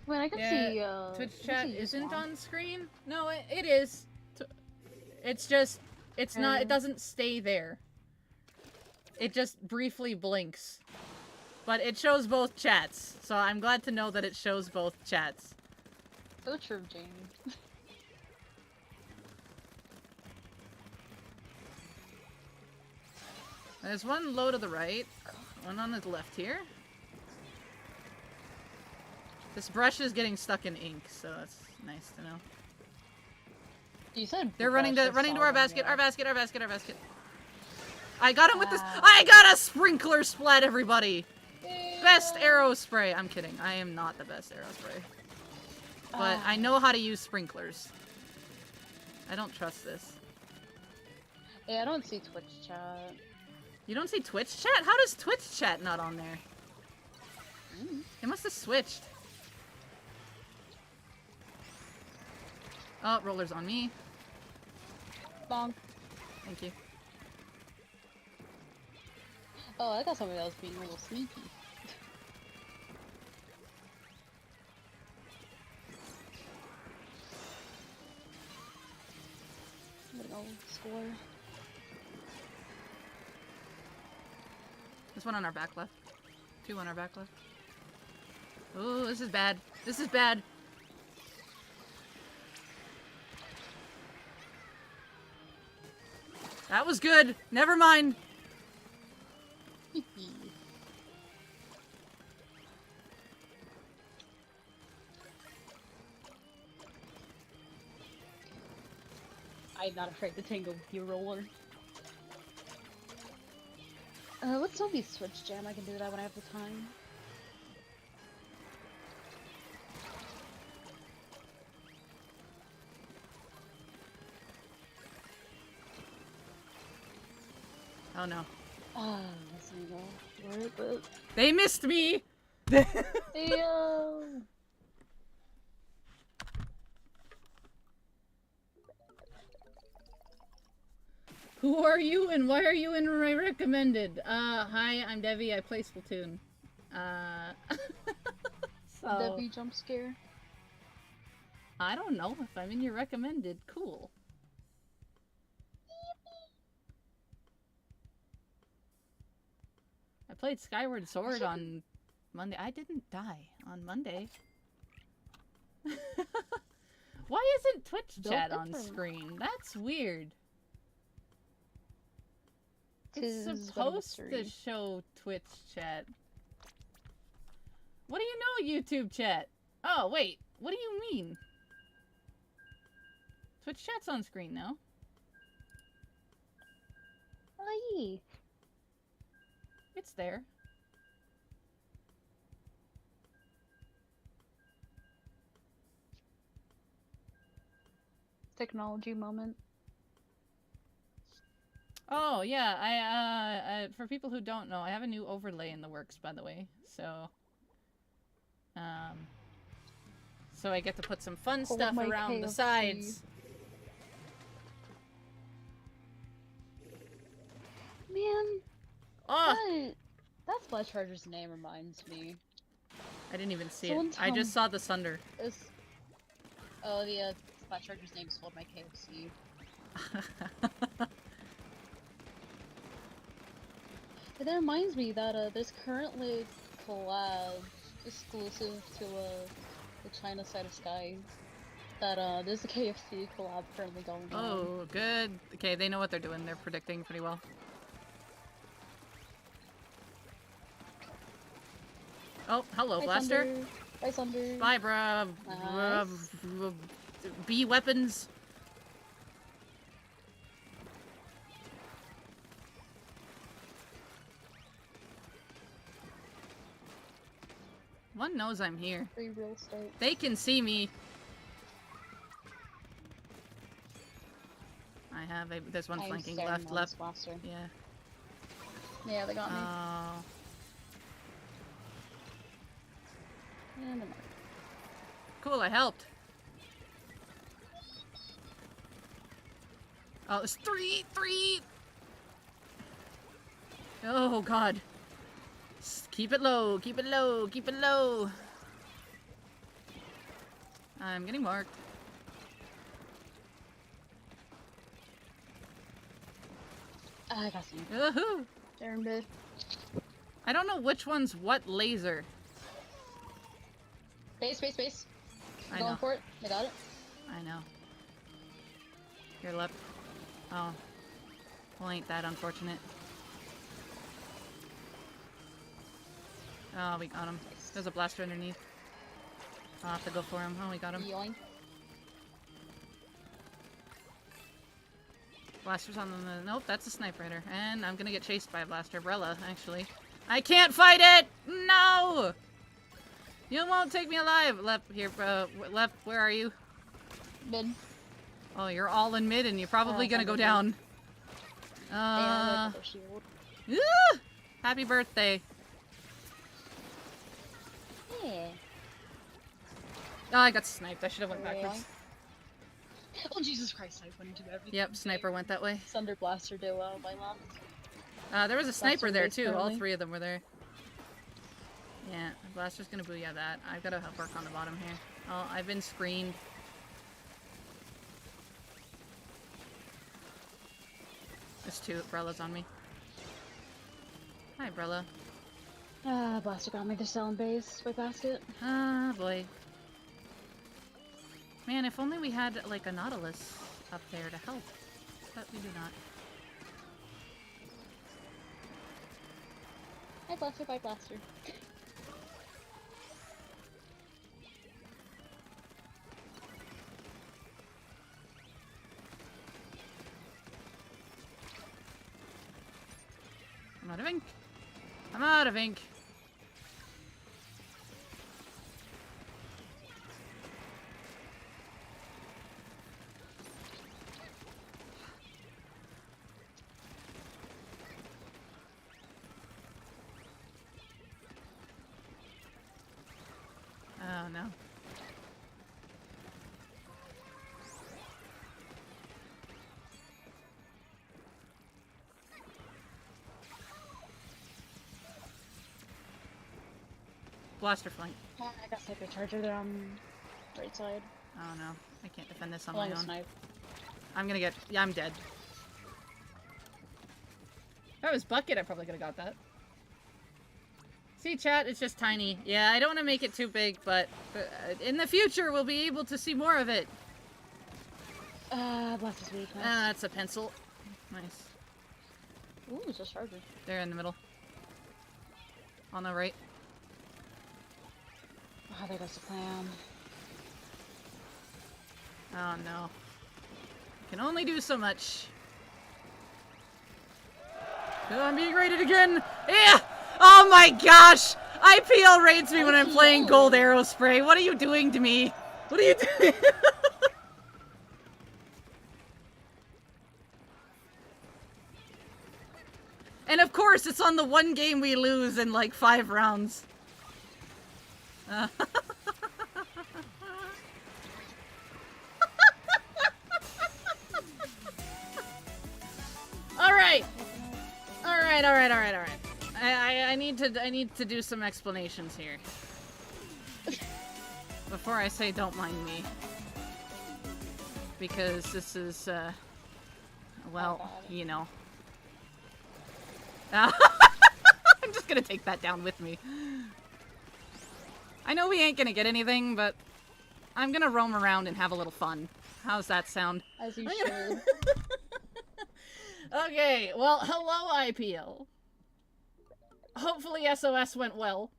[SPEAKER 4] I mean, I can
[SPEAKER 2] Yeah,
[SPEAKER 4] see,
[SPEAKER 2] Twitch
[SPEAKER 4] I
[SPEAKER 2] chat
[SPEAKER 4] can see you,
[SPEAKER 2] isn't
[SPEAKER 4] Swan.
[SPEAKER 2] on screen? No, it is. It's just, it's not, it doesn't stay there. It just briefly blinks. But it shows both chats, so I'm glad to know that it shows both chats.
[SPEAKER 4] So true, Jamie.
[SPEAKER 2] There's one low to the right, one on the left here. This brush is getting stuck in ink, so that's nice to know.
[SPEAKER 4] You said
[SPEAKER 2] They're running to
[SPEAKER 4] brush, I saw
[SPEAKER 2] our
[SPEAKER 4] them,
[SPEAKER 2] basket,
[SPEAKER 4] yeah.
[SPEAKER 2] our basket, our basket, our basket. I got him with this. I got a sprinkler splat, everybody. Best arrow spray. I'm kidding. I am not the best arrow spray. But I know how to use sprinklers. I don't trust this.
[SPEAKER 4] Yeah, I don't see Twitch chat.
[SPEAKER 2] You don't see Twitch chat? How does Twitch chat not on there? It must have switched. Oh, roller's on me.
[SPEAKER 4] Bonk.
[SPEAKER 2] Thank you.
[SPEAKER 4] Oh, I thought somebody else being a little sneaky. I'm gonna go score.
[SPEAKER 2] There's one on our back left. Two on our back left. Oh, this is bad. This is bad. That was good. Never mind.
[SPEAKER 4] I'm not afraid to tangle with you, roller. Let's not be Switch Jam. I can do that when I have the time.
[SPEAKER 2] Oh no.
[SPEAKER 4] Ah, that's not go. Right, but...
[SPEAKER 2] They missed me!
[SPEAKER 4] Yo!
[SPEAKER 2] Who are you and why are you in my recommended? Hi, I'm Devi, I play Splatoon. So...
[SPEAKER 4] Debbie jump scare.
[SPEAKER 2] I don't know if I'm in your recommended. Cool. I played Skyward Sword on Monday. I didn't die on Monday. Why isn't Twitch chat on screen? That's weird. It's supposed to show Twitch chat. What do you know, YouTube chat? Oh, wait. What do you mean? Twitch chat's on screen now.
[SPEAKER 4] Aye.
[SPEAKER 2] It's there.
[SPEAKER 4] Technology moment.
[SPEAKER 2] Oh, yeah, I for people who don't know, I have a new overlay in the works, by the way, so I get to put some fun stuff around the sides.
[SPEAKER 4] Man,
[SPEAKER 2] Oh!
[SPEAKER 4] that Splash Charger's name reminds me.
[SPEAKER 2] I didn't even see it. I just saw the Sunder.
[SPEAKER 4] Oh, the Splash Charger's name is called my KFC. But that reminds me that there's currently a collab exclusive to the China side of Skies. That there's a KFC collab currently going on.
[SPEAKER 2] Oh, good. Okay, they know what they're doing. They're predicting pretty well. Oh, hello,
[SPEAKER 4] Bye,
[SPEAKER 2] Blaster.
[SPEAKER 4] Thunder. Bye, Thunder.
[SPEAKER 2] Bye, bruh.
[SPEAKER 4] Nice.
[SPEAKER 2] B weapons. One knows I'm here.
[SPEAKER 4] Free real estate.
[SPEAKER 2] They can see me. I have a. There's one flanking left.
[SPEAKER 4] Blaster.
[SPEAKER 2] Yeah.
[SPEAKER 4] Yeah, they got me.
[SPEAKER 2] Oh.
[SPEAKER 4] And the mark.
[SPEAKER 2] Cool, I helped. Oh, there's three! Oh, God. Keep it low, keep it low, keep it low. I'm getting marked.
[SPEAKER 4] I got some.
[SPEAKER 2] Woohoo!
[SPEAKER 4] They're in mid.
[SPEAKER 2] I don't know which one's what laser.
[SPEAKER 4] Base.
[SPEAKER 2] I
[SPEAKER 4] Going
[SPEAKER 2] know.
[SPEAKER 4] for it. They got it.
[SPEAKER 2] I know. Your left. Oh. Well, ain't that unfortunate. Oh, we got him. There's a blaster underneath. I'll have to go for him. Oh, we got him.
[SPEAKER 4] Yoink.
[SPEAKER 2] Blaster's on the... Nope, that's a sniper hitter. And I'm gonna get chased by a blaster umbrella, actually. I can't fight it! No! You won't take me alive! Left, here, left, where are you?
[SPEAKER 4] Mid.
[SPEAKER 2] Oh, you're all in mid and you're probably gonna go down.
[SPEAKER 4] Yeah, their shield.
[SPEAKER 2] Happy birthday.
[SPEAKER 4] Yeah.
[SPEAKER 2] Oh, I got sniped. I should have went
[SPEAKER 4] Really?
[SPEAKER 2] backwards.
[SPEAKER 4] Oh, Jesus Christ, I went into everything.
[SPEAKER 2] Yep, sniper went that way.
[SPEAKER 4] Thunder Blaster duo by left.
[SPEAKER 2] There was a sniper there
[SPEAKER 4] base
[SPEAKER 2] too. All
[SPEAKER 4] currently.
[SPEAKER 2] three of them were there. Yeah, the blaster's gonna booyah that. I've gotta help work on the bottom here. Oh, I've been screened. There's two umbrellas on me. Hi, umbrella.
[SPEAKER 4] Ah, Blaster got me. They're selling base by basket.
[SPEAKER 2] Ah, boy. Man, if only we had, like, a Nautilus up there to help. But we do not.
[SPEAKER 4] Hi, Blaster. Bye, Blaster.
[SPEAKER 2] I'm out of ink. I'm out of ink. Oh no. Blaster flank.
[SPEAKER 4] I got Sniper Charger there on right side.
[SPEAKER 2] Oh no. I can't defend this on
[SPEAKER 4] Along
[SPEAKER 2] my
[SPEAKER 4] with
[SPEAKER 2] own.
[SPEAKER 4] Snipe.
[SPEAKER 2] I'm gonna get... Yeah, I'm dead. If that was Bucket, I probably could have got that. See, chat, it's just tiny. Yeah, I don't want to make it too big, but in the future, we'll be able to see more of it.
[SPEAKER 4] Blast is weak. Nice.
[SPEAKER 2] Ah, that's a pencil. Nice.
[SPEAKER 4] Ooh, it's a Charger.
[SPEAKER 2] They're in the middle. On the right.
[SPEAKER 4] Oh, there goes the plan.
[SPEAKER 2] Oh no. Can only do so much. Oh, I'm being raided again! Yeah! Oh my gosh! IPL raids me when I'm playing Gold Arrow Spray. What are you doing to me? What are you doing? And of course, it's on the one game we lose in like 5 rounds. Alright! Alright. I need to do some explanations here. Before I say don't mind me. Because this is, well, you know. I'm just gonna take that down with me. I know we ain't gonna get anything, but I'm gonna roam around and have a little fun. How's that sound?
[SPEAKER 4] As you should.
[SPEAKER 2] Okay, well, hello IPL. Hopefully SOS went well.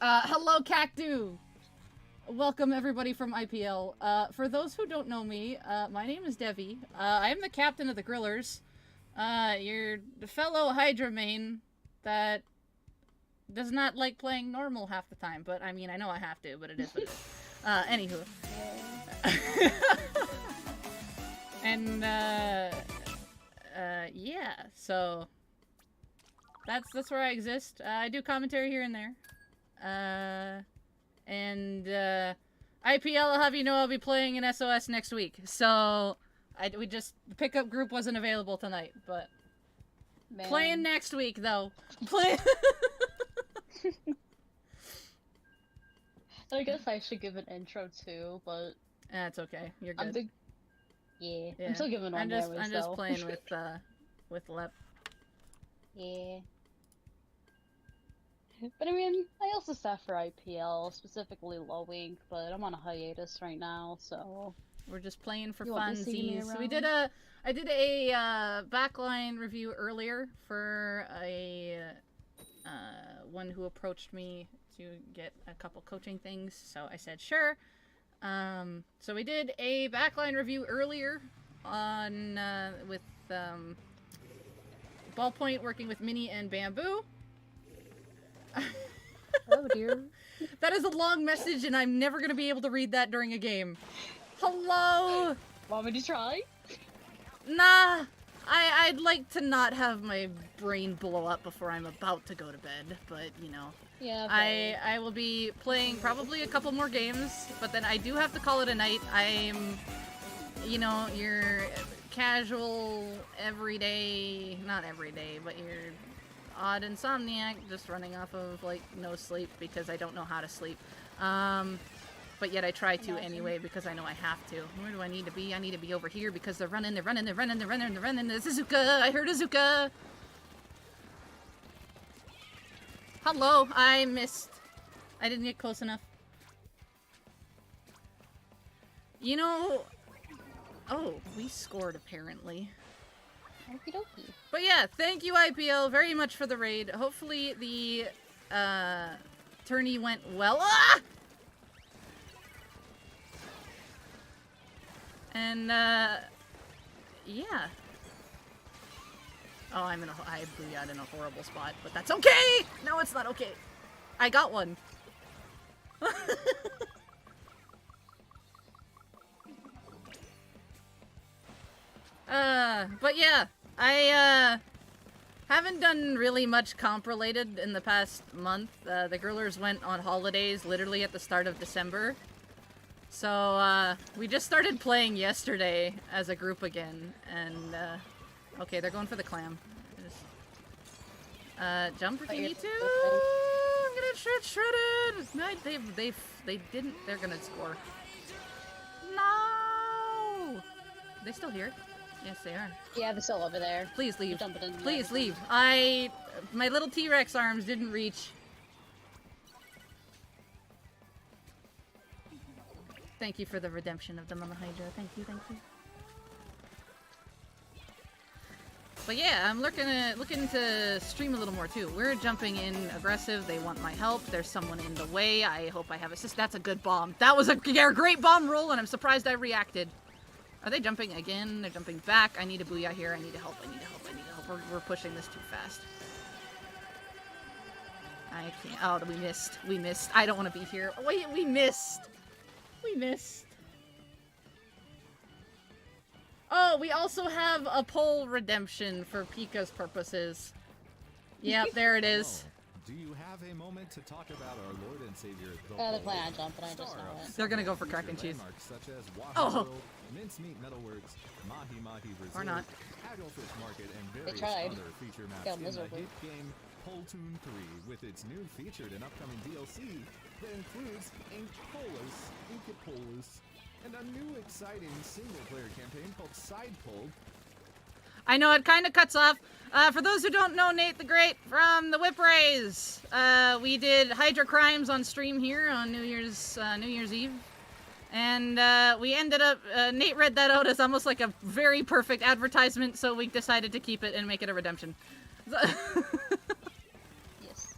[SPEAKER 2] Hello Cactu. Welcome everybody from IPL. For those who don't know me, my name is Do-vvy. I am the captain of the Grillers. Your fellow Hydra main that does not like playing normal half the time, but I mean, I know I have to, but it is what it is. Anywho. And, yeah, so that's where I exist. I do commentary here and there. IPL, I'll have you know I'll be playing in SOS next week. So, the pickup group wasn't available tonight, but
[SPEAKER 4] Man.
[SPEAKER 2] playing next week, though. Play.
[SPEAKER 4] I guess I should give an intro too, but
[SPEAKER 2] That's okay. You're good.
[SPEAKER 4] Yeah,
[SPEAKER 2] Yeah.
[SPEAKER 4] I'm still giving one.
[SPEAKER 2] I'm just playing with Lep.
[SPEAKER 4] Yeah. But I mean, I also staff for IPL, specifically low ink, but I'm on a hiatus right now, so
[SPEAKER 2] We're just playing for
[SPEAKER 4] You want to see me
[SPEAKER 2] funsies.
[SPEAKER 4] around?
[SPEAKER 2] I did a backline review earlier for a one who approached me to get a couple coaching things, so I said sure. So we did a backline review earlier on with Ballpoint working with Minnie and Bamboo.
[SPEAKER 4] oh dear.
[SPEAKER 2] That is a long message, and I'm never gonna be able to read that during a game. Hello.
[SPEAKER 4] Want me to try?
[SPEAKER 2] Nah. I'd like to not have my brain blow up before I'm about to go to bed, but you know.
[SPEAKER 4] Yeah.
[SPEAKER 2] I will be playing probably a couple more games, but then I do have to call it a night. I'm, you know, your casual, everyday, not everyday, but your odd insomniac, just running off of, like, no sleep because I don't know how to sleep. But yet I try to anyway because I know I have to. Where do I need to be? I need to be over here because they're running. There's Azuka! I heard Azuka! Hello, I missed. I didn't get close enough. You know... Oh, we scored apparently.
[SPEAKER 4] Okie dokie.
[SPEAKER 2] But yeah, thank you IPL very much for the raid. Hopefully the tourney went well. Ah! And yeah. Oh, I booyah'd in a horrible spot, but that's okay! No, it's not okay. I got one. But yeah, I, haven't done really much comp-related in the past month. The girlers went on holidays literally at the start of December. So, we just started playing yesterday as a group again, and, okay, they're going for the clam. Jump if you need to. I'm gonna shredded! No, they didn't, they're gonna score. No! They still here? Yes, they are.
[SPEAKER 4] Yeah, they're still over there.
[SPEAKER 2] Please leave.
[SPEAKER 4] Dumping in
[SPEAKER 2] Please
[SPEAKER 4] there.
[SPEAKER 2] leave. My little T-Rex arms didn't reach. Thank you for the redemption of the Mama Hydra. Thank you, thank you. But yeah, I'm looking to stream a little more too. We're jumping in aggressive. They want my help. There's someone in the way. I hope I have assist. That's a good bomb. That was a great bomb roll, and I'm surprised I reacted. Are they jumping again? They're jumping back. I need a booyah here. I need to help. I need to help. I need to help. We're pushing this too fast. I can't. Oh, we missed. We missed. I don't want to be here. Wait, we missed. We missed. Oh, we also have a pole redemption for Pika's purposes. Yep, there it is.
[SPEAKER 1] Do you have a moment to talk about our Lord and Savior?
[SPEAKER 4] They're playing on jump, and I just know it.
[SPEAKER 2] They're gonna go for crack and cheese.
[SPEAKER 1] Such as
[SPEAKER 2] Oh.
[SPEAKER 1] Mincemeat Metalworks, Mahi Mahi Brazil,
[SPEAKER 2] Or not.
[SPEAKER 1] Hagglefish Market, and
[SPEAKER 4] They
[SPEAKER 1] various
[SPEAKER 4] tried.
[SPEAKER 1] other feature maps
[SPEAKER 4] Failed
[SPEAKER 1] in the
[SPEAKER 4] miserably.
[SPEAKER 1] hit game Poltoon 3 with its new featured and upcoming DLC that includes Inkipolus, and a new exciting single-player campaign called Sidepole.
[SPEAKER 2] I know it kind of cuts off. For those who don't know Nate the Great from the Whip Rays, we did Hydra Crimes on stream here on New Year's Eve. And we ended up, Nate read that out as almost like a very perfect advertisement, so we decided to keep it and make it a redemption.
[SPEAKER 4] Yes.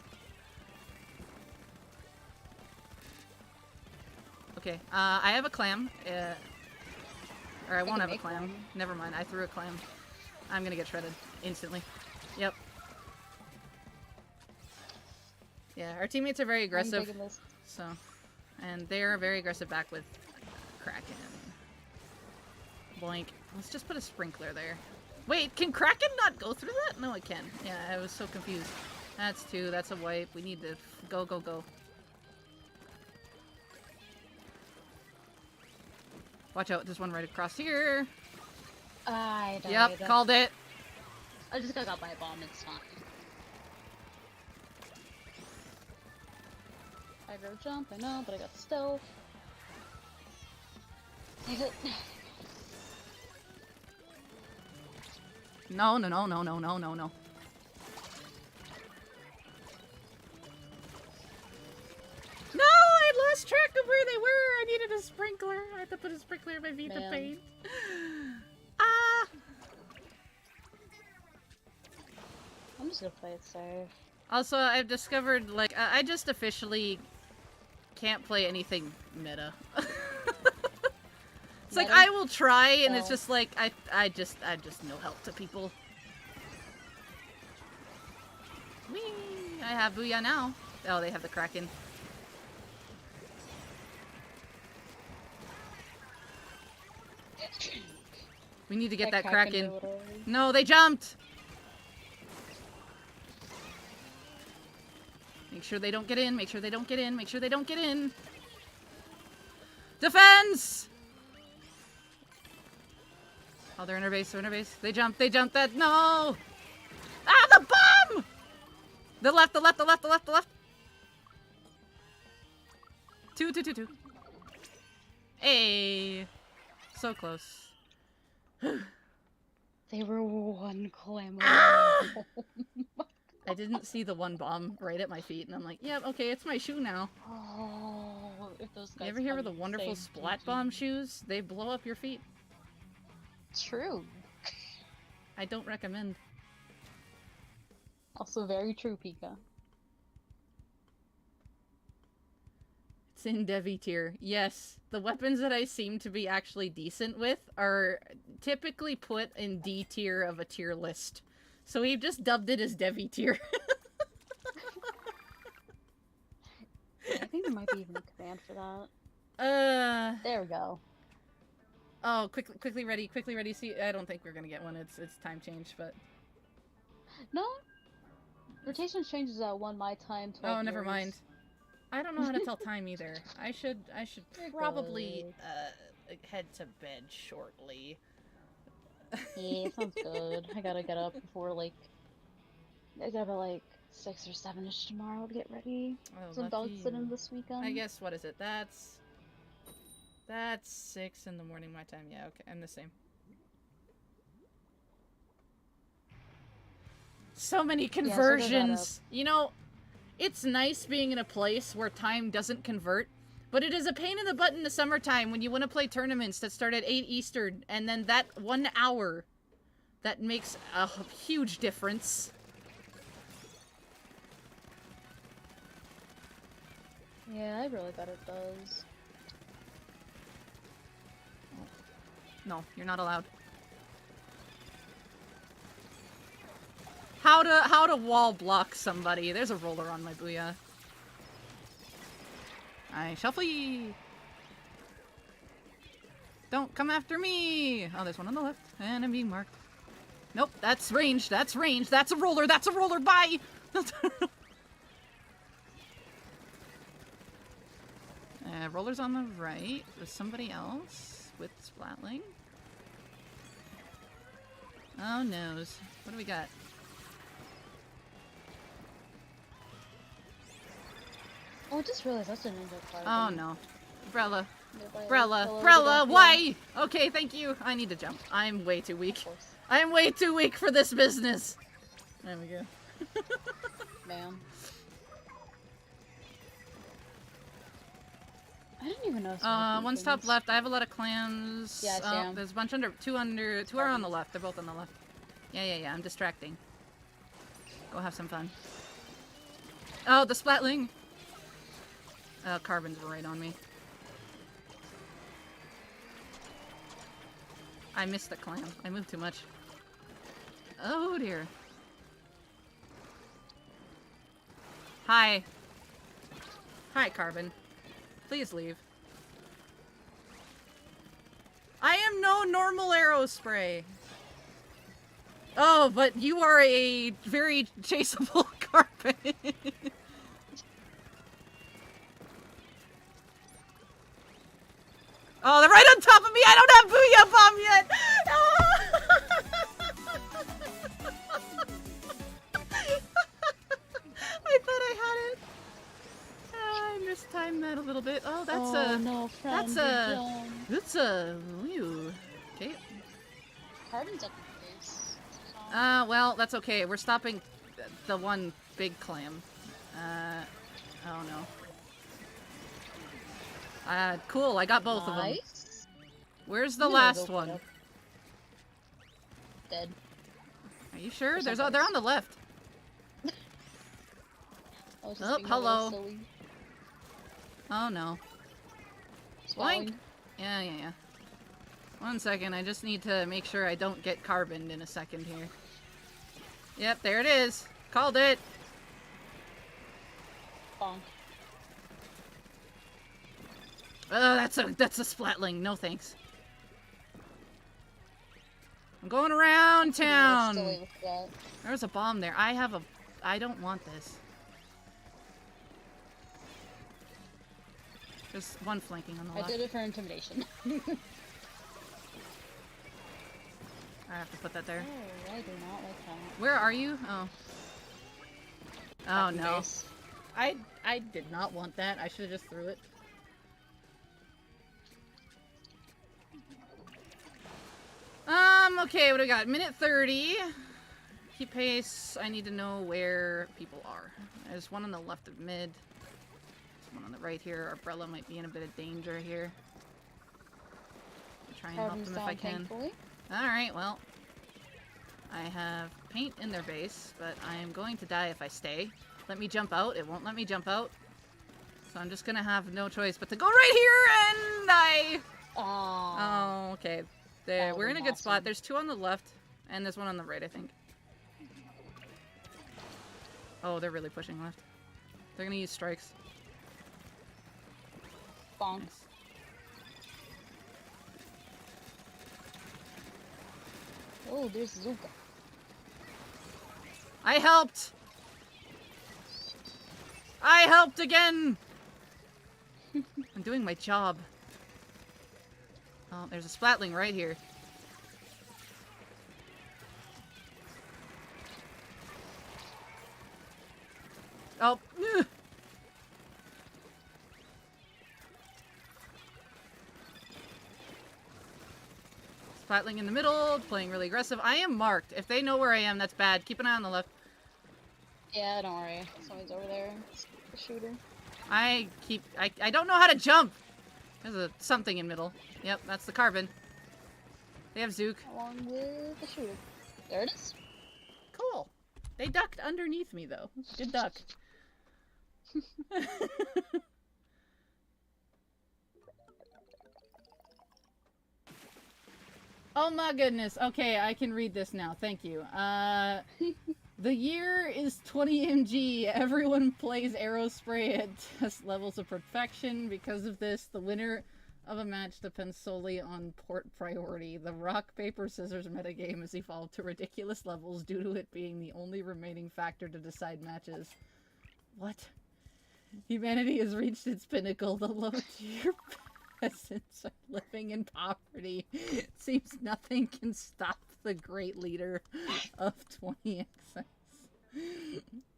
[SPEAKER 2] Okay, I have a clam. Or I won't
[SPEAKER 4] can
[SPEAKER 2] have a
[SPEAKER 4] make
[SPEAKER 2] clam.
[SPEAKER 4] one.
[SPEAKER 2] Never mind, I threw a clam. I'm gonna get shredded instantly. Yep. Yeah, our teammates are very aggressive.
[SPEAKER 4] I'm taking this.
[SPEAKER 2] So, and they're very aggressive back with Kraken. Boink. Let's just put a sprinkler there. Wait, can Kraken not go through that? No, it can. Yeah, I was so confused. That's two. That's a wipe. We need to go, go, go. Watch out. There's one right across here.
[SPEAKER 4] I died.
[SPEAKER 2] Yep, called it.
[SPEAKER 4] I just got by a bomb. It's fine. I go jump, I know, but I got stealth. Save it.
[SPEAKER 2] No, no, no, no, no, no, no, no. No, I lost track of where they were. I needed a sprinkler. I had to put a sprinkler in my Vita
[SPEAKER 4] Man.
[SPEAKER 2] paint. Ah!
[SPEAKER 4] I'm just gonna play it safe.
[SPEAKER 2] Also, I've discovered, like, I just officially can't play anything meta. It's like,
[SPEAKER 4] Meta?
[SPEAKER 2] I will try, and it's
[SPEAKER 4] Oh.
[SPEAKER 2] just like, I just no help to people. Whee! I have Booyah now. Oh, they have the Kraken. We need to get that Kraken.
[SPEAKER 4] knew it already.
[SPEAKER 2] No, they jumped! Make sure they don't get in, make sure they don't get in, make sure they don't get in. Defense! Oh, they're in our base, they're in our base. They jumped, that, no! Ah, the bomb! The left, the left, the left, the left, the left. Two. Hey! So close.
[SPEAKER 4] They were one clam.
[SPEAKER 2] Ah! I didn't see the one bomb right at my feet, and I'm like, yep, okay, it's my shoe now.
[SPEAKER 4] Oh, if those guys
[SPEAKER 2] You ever hear
[SPEAKER 4] come
[SPEAKER 2] of the
[SPEAKER 4] and
[SPEAKER 2] wonderful
[SPEAKER 4] say
[SPEAKER 2] splat
[SPEAKER 4] GG.
[SPEAKER 2] bomb shoes? They blow up your feet.
[SPEAKER 4] True.
[SPEAKER 2] I don't recommend.
[SPEAKER 4] Also very true, Pika.
[SPEAKER 2] It's in Devi tier. Yes, the weapons that I seem to be actually decent with are typically put in D tier of a tier list. So we've just dubbed it as Devi tier.
[SPEAKER 4] I think there might be even a command for that. There we go.
[SPEAKER 2] Oh, quickly ready. See, I don't think we're gonna get one. It's time change, but.
[SPEAKER 4] No. Rotation changes at 1 my time. 12
[SPEAKER 2] Oh, never
[SPEAKER 4] yours.
[SPEAKER 2] mind. I don't know how to tell time either. I should
[SPEAKER 4] You're
[SPEAKER 2] probably
[SPEAKER 4] good.
[SPEAKER 2] head to bed shortly.
[SPEAKER 4] Yeah, sounds good. I gotta get up before like I gotta be like 6 or 7ish tomorrow to get ready.
[SPEAKER 2] Oh,
[SPEAKER 4] Some dog
[SPEAKER 2] lucky
[SPEAKER 4] sitting
[SPEAKER 2] you.
[SPEAKER 4] this weekend.
[SPEAKER 2] I guess, what is it? That's 6 in the morning my time. Yeah, okay, I'm the same. So many conversions. You know, it's nice being in a place where time doesn't convert, but it is a pain in the butt in the summertime when you want to play tournaments that start at 8 Eastern, and then that 1 hour, that makes a huge difference.
[SPEAKER 4] Yeah, I really bet it does.
[SPEAKER 2] No, you're not allowed. How to wall block somebody. There's a roller on my booyah. I shuffle. Don't come after me. Oh, there's one on the left, and I'm being marked. Nope, that's range. That's range. That's a roller. That's a roller. Bye. Roller's on the right with somebody else with Splatling. Oh noes. What do we got?
[SPEAKER 4] Oh, I just realized that's a ninja card.
[SPEAKER 2] Oh no. Brella.
[SPEAKER 4] Yeah,
[SPEAKER 2] Brella, why? Okay, thank you. I need to jump. I'm way too weak. I'm way too weak for this business. There we go.
[SPEAKER 4] Man. I didn't even know.
[SPEAKER 2] One's top left. I have a lot of clams.
[SPEAKER 4] Yeah, I see 'em.
[SPEAKER 2] There's a bunch under. Two are on the left. They're both on the left. Yeah. I'm distracting. Go have some fun. Oh, the Splatling. Carbons were right on me. I missed the clam. I moved too much. Oh dear. Hi. Hi, Carbon. Please leave. I am no normal arrow spray. Oh, but you are a very chaseable Carbon. Oh, they're right on top of me! I don't have Booyah Bomb yet! I thought I had it. I mistimed that a little bit. Oh, that's
[SPEAKER 4] no, friend,
[SPEAKER 2] that's a... Ooh. Okay.
[SPEAKER 4] Carbon's up in face.
[SPEAKER 2] Well, that's okay. We're stopping the one big clam. Oh no. Cool, I got both of them. Where's the last one?
[SPEAKER 4] Dead.
[SPEAKER 2] Are you sure? They're on the left. Oh, hello. Oh no. Blank. Yeah. 1 second, I just need to make sure I don't get carboned in a second here. Yep, there it is. Called it.
[SPEAKER 4] Bonk.
[SPEAKER 2] Oh, that's a Splatling. No thanks. I'm going around town. There's a bomb there. I don't want this. There's one flanking on the left.
[SPEAKER 4] I did it for intimidation.
[SPEAKER 2] I have to put that there.
[SPEAKER 4] Oh, I do not like that.
[SPEAKER 2] Where are you? Oh. Oh no.
[SPEAKER 4] Base.
[SPEAKER 2] I did not want that. I should have just threw it. Okay, what do we got? Minute 30. Keep pace. I need to know where people are. There's one on the left of mid. There's one on the right here. Our Brella might be in a bit of danger here. I'll try and help them if I can. Alright, well. I have paint in their base, but I am going to die if I stay. Let me jump out. It won't let me jump out. So I'm just gonna have no choice but to go right here and die! Oh, okay. There, we're in a good spot. There's two on the left, and there's one on the right, I think. Oh, they're really pushing left. They're gonna use strikes.
[SPEAKER 4] Bonks.
[SPEAKER 2] Nice.
[SPEAKER 4] Oh, there's Zuka.
[SPEAKER 2] I helped! I helped again! I'm doing my job. Oh, there's a splatling right here. Oh. Ugh. Splatling in the middle, playing really aggressive. I am marked. If they know where I am, that's bad. Keep an eye on the left.
[SPEAKER 4] Yeah, don't worry. Someone's over there. It's the shooter.
[SPEAKER 2] I don't know how to jump! There's a something in middle. Yep, that's the carbon. They have Zook.
[SPEAKER 4] Along with the shooter. There it is.
[SPEAKER 2] Cool. They ducked underneath me, though. Good duck. Oh my goodness. Okay, I can read this now. Thank you. The year is 20 mg. Everyone plays Aerospray at test levels of perfection. Because of this, the winner of a match depends solely on port priority. The rock, paper, scissors metagame has evolved to ridiculous levels due to it being the only remaining factor to decide matches. What? Humanity has reached its pinnacle. The low-tier peasants are living in poverty. It seems nothing can stop the great leader of 20XX.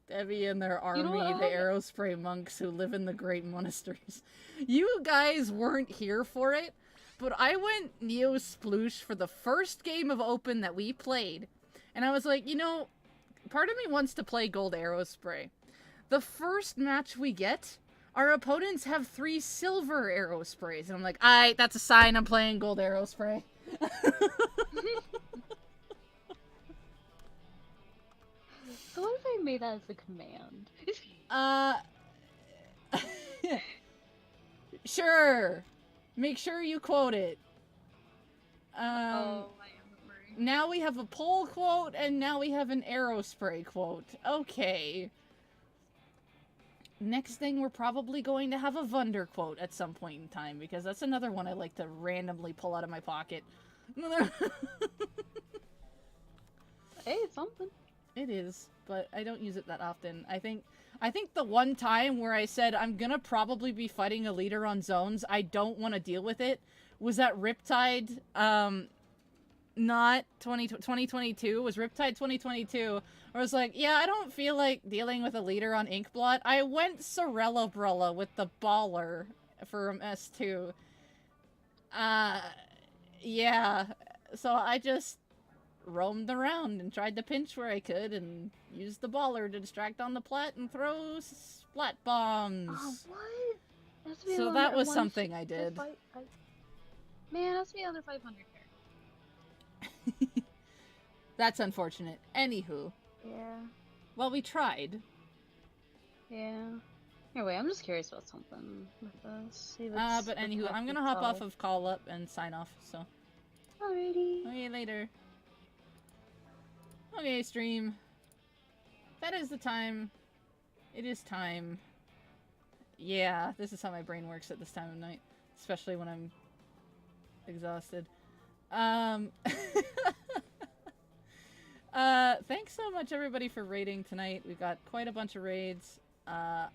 [SPEAKER 2] Debbie and their army, the Aerospray monks who live in the great monasteries. You guys weren't here for it, but I went Neo Sploosh for the first game of Open that we played. And I was like, you know, part of me wants to play Gold Aerospray. The first match we get, our opponents have 3 silver Aerosprays. And I'm like, aight, that's a sign I'm playing Gold Aerospray.
[SPEAKER 4] So what if I made that as a command?
[SPEAKER 2] Sure. Make sure you quote it.
[SPEAKER 4] Oh, I am worried.
[SPEAKER 2] Now we have a pole quote, and now we have an Aerospray quote. Okay. Next thing, we're probably going to have a Vunder quote at some point in time, because that's another one I like to randomly pull out of my pocket.
[SPEAKER 4] Hey, it's something.
[SPEAKER 2] It is, but I don't use it that often. I think the one time where I said I'm gonna probably be fighting a leader on zones, I don't want to deal with it, was at Riptide, not 2022, was Riptide 2022. I was like, yeah, I don't feel like dealing with a leader on Inkblot. I went Sorella Brella with the baller for S2. Yeah, so I just roamed around and tried to pinch where I could and used the baller to distract on the plat and throw splat bombs.
[SPEAKER 4] Oh, what?
[SPEAKER 2] So that was something I did.
[SPEAKER 4] Man, that's me under 500 here.
[SPEAKER 2] That's unfortunate. Anywho.
[SPEAKER 4] Yeah.
[SPEAKER 2] Well, we tried.
[SPEAKER 4] Yeah. Anyway, I'm just curious about something with this. See if it's
[SPEAKER 2] but anywho, I'm gonna hop off of call up and sign off, so.
[SPEAKER 4] Alrighty.
[SPEAKER 2] Okay, later. Okay, stream. That is the time. It is time. Yeah, this is how my brain works at this time of night. Especially when I'm exhausted. Thanks so much everybody for raiding tonight. We've got quite a bunch of raids. I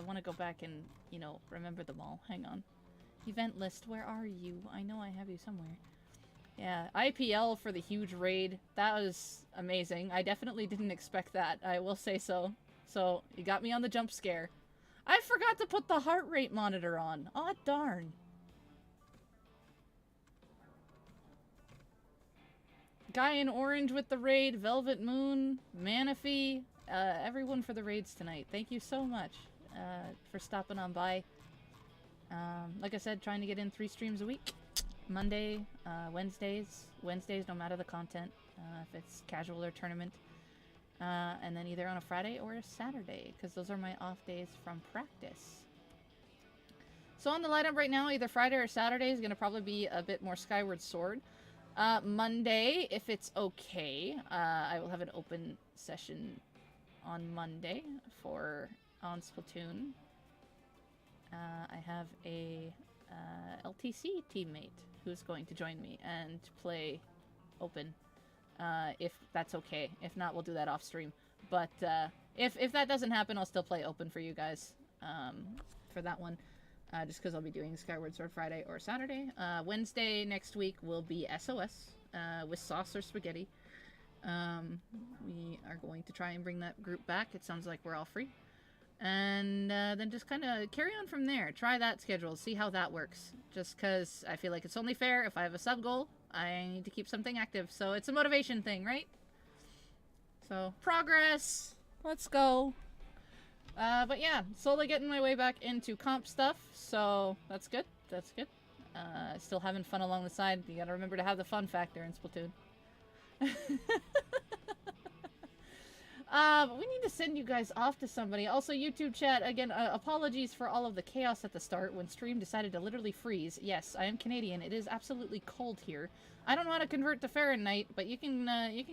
[SPEAKER 2] want to go back and, you know, remember them all. Hang on. Event list, where are you? I know I have you somewhere. Yeah, IPL for the huge raid. That was amazing. I definitely didn't expect that. I will say so. So, you got me on the jump scare. I forgot to put the heart rate monitor on. Aw, darn. Guy in orange with the raid, Velvet Moon, Manaphy, everyone for the raids tonight. Thank you so much for stopping on by. Like I said, trying to get in 3 streams a week. Monday, Wednesdays no matter the content, if it's casual or tournament, and then either on a Friday or a Saturday, because those are my off days from practice. So on the lineup right now, either Friday or Saturday is going to probably be a bit more Skyward Sword. Monday, if it's okay, I will have an open session on Monday on Splatoon. I have a LTC teammate who's going to join me and play open, if that's okay. If not, we'll do that off stream. But if that doesn't happen, I'll still play open for you guys for that one. Just because I'll be doing Skyward Sword Friday or Saturday. Wednesday next week will be SOS with sauce or spaghetti. We are going to try and bring that group back. It sounds like we're all free. And then just kind of carry on from there. Try that schedule. See how that works. Just because I feel like it's only fair. If I have a sub goal, I need to keep something active. So it's a motivation thing, right? So, progress! Let's go! But yeah, slowly getting my way back into comp stuff, so that's good. That's good. Still having fun along the side. You gotta remember to have the fun factor in Splatoon. But we need to send you guys off to somebody. Also, YouTube chat, again, apologies for all of the chaos at the start when stream decided to literally freeze. Yes, I am Canadian. It is absolutely cold here. I don't know how to convert to Fahrenheit, but you can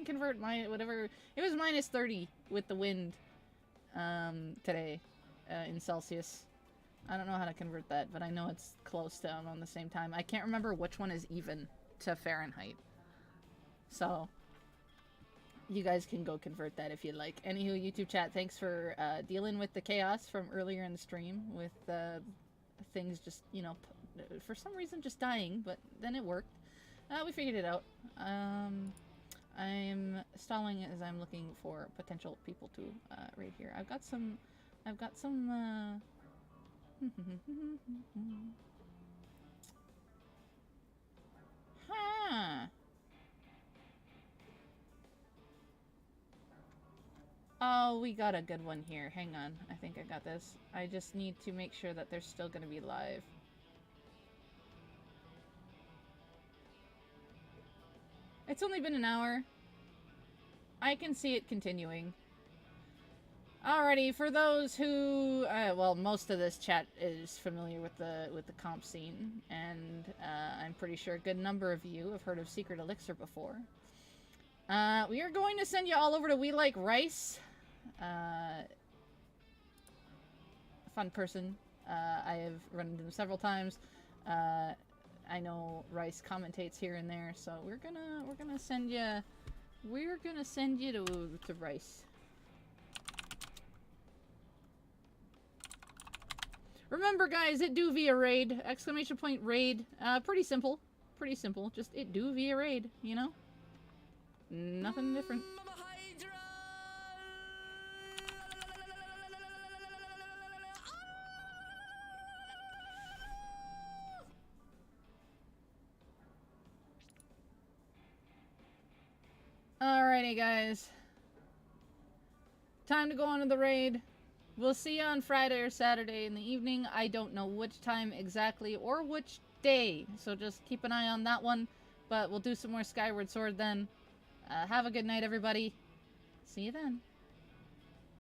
[SPEAKER 2] convert my whatever. It was minus 30 with the wind. Today, in Celsius. I don't know how to convert that, but I know it's close to on the same time. I can't remember which one is even to Fahrenheit. So, you guys can go convert that if you'd like. Anywho, YouTube chat, thanks for dealing with the chaos from earlier in the stream with things just, you know, for some reason just dying, but then it worked. We figured it out. I'm stalling as I'm looking for potential people to raid here. I've got some huh. Oh, we got a good one here. Hang on. I think I got this. I just need to make sure that they're still gonna be live. It's only been an hour. I can see it continuing. Alrighty, for those who, well, most of this chat is familiar with the comp scene, and I'm pretty sure a good number of you have heard of Secret Elixir before. We are going to send you all over to We Like Rice. Fun person. I have run into them several times. I know Rice commentates here and there, so we're gonna send you to Rice. Remember, guys, it do via raid! Exclamation point raid. Pretty simple. Pretty simple. Just it do via raid, you know? Nothing different. Alrighty, guys. Time to go on to the raid. We'll see you on Friday or Saturday in the evening. I don't know which time exactly or which day, so just keep an eye on that one. But we'll do some more Skyward Sword then. Have a good night, everybody. See you then.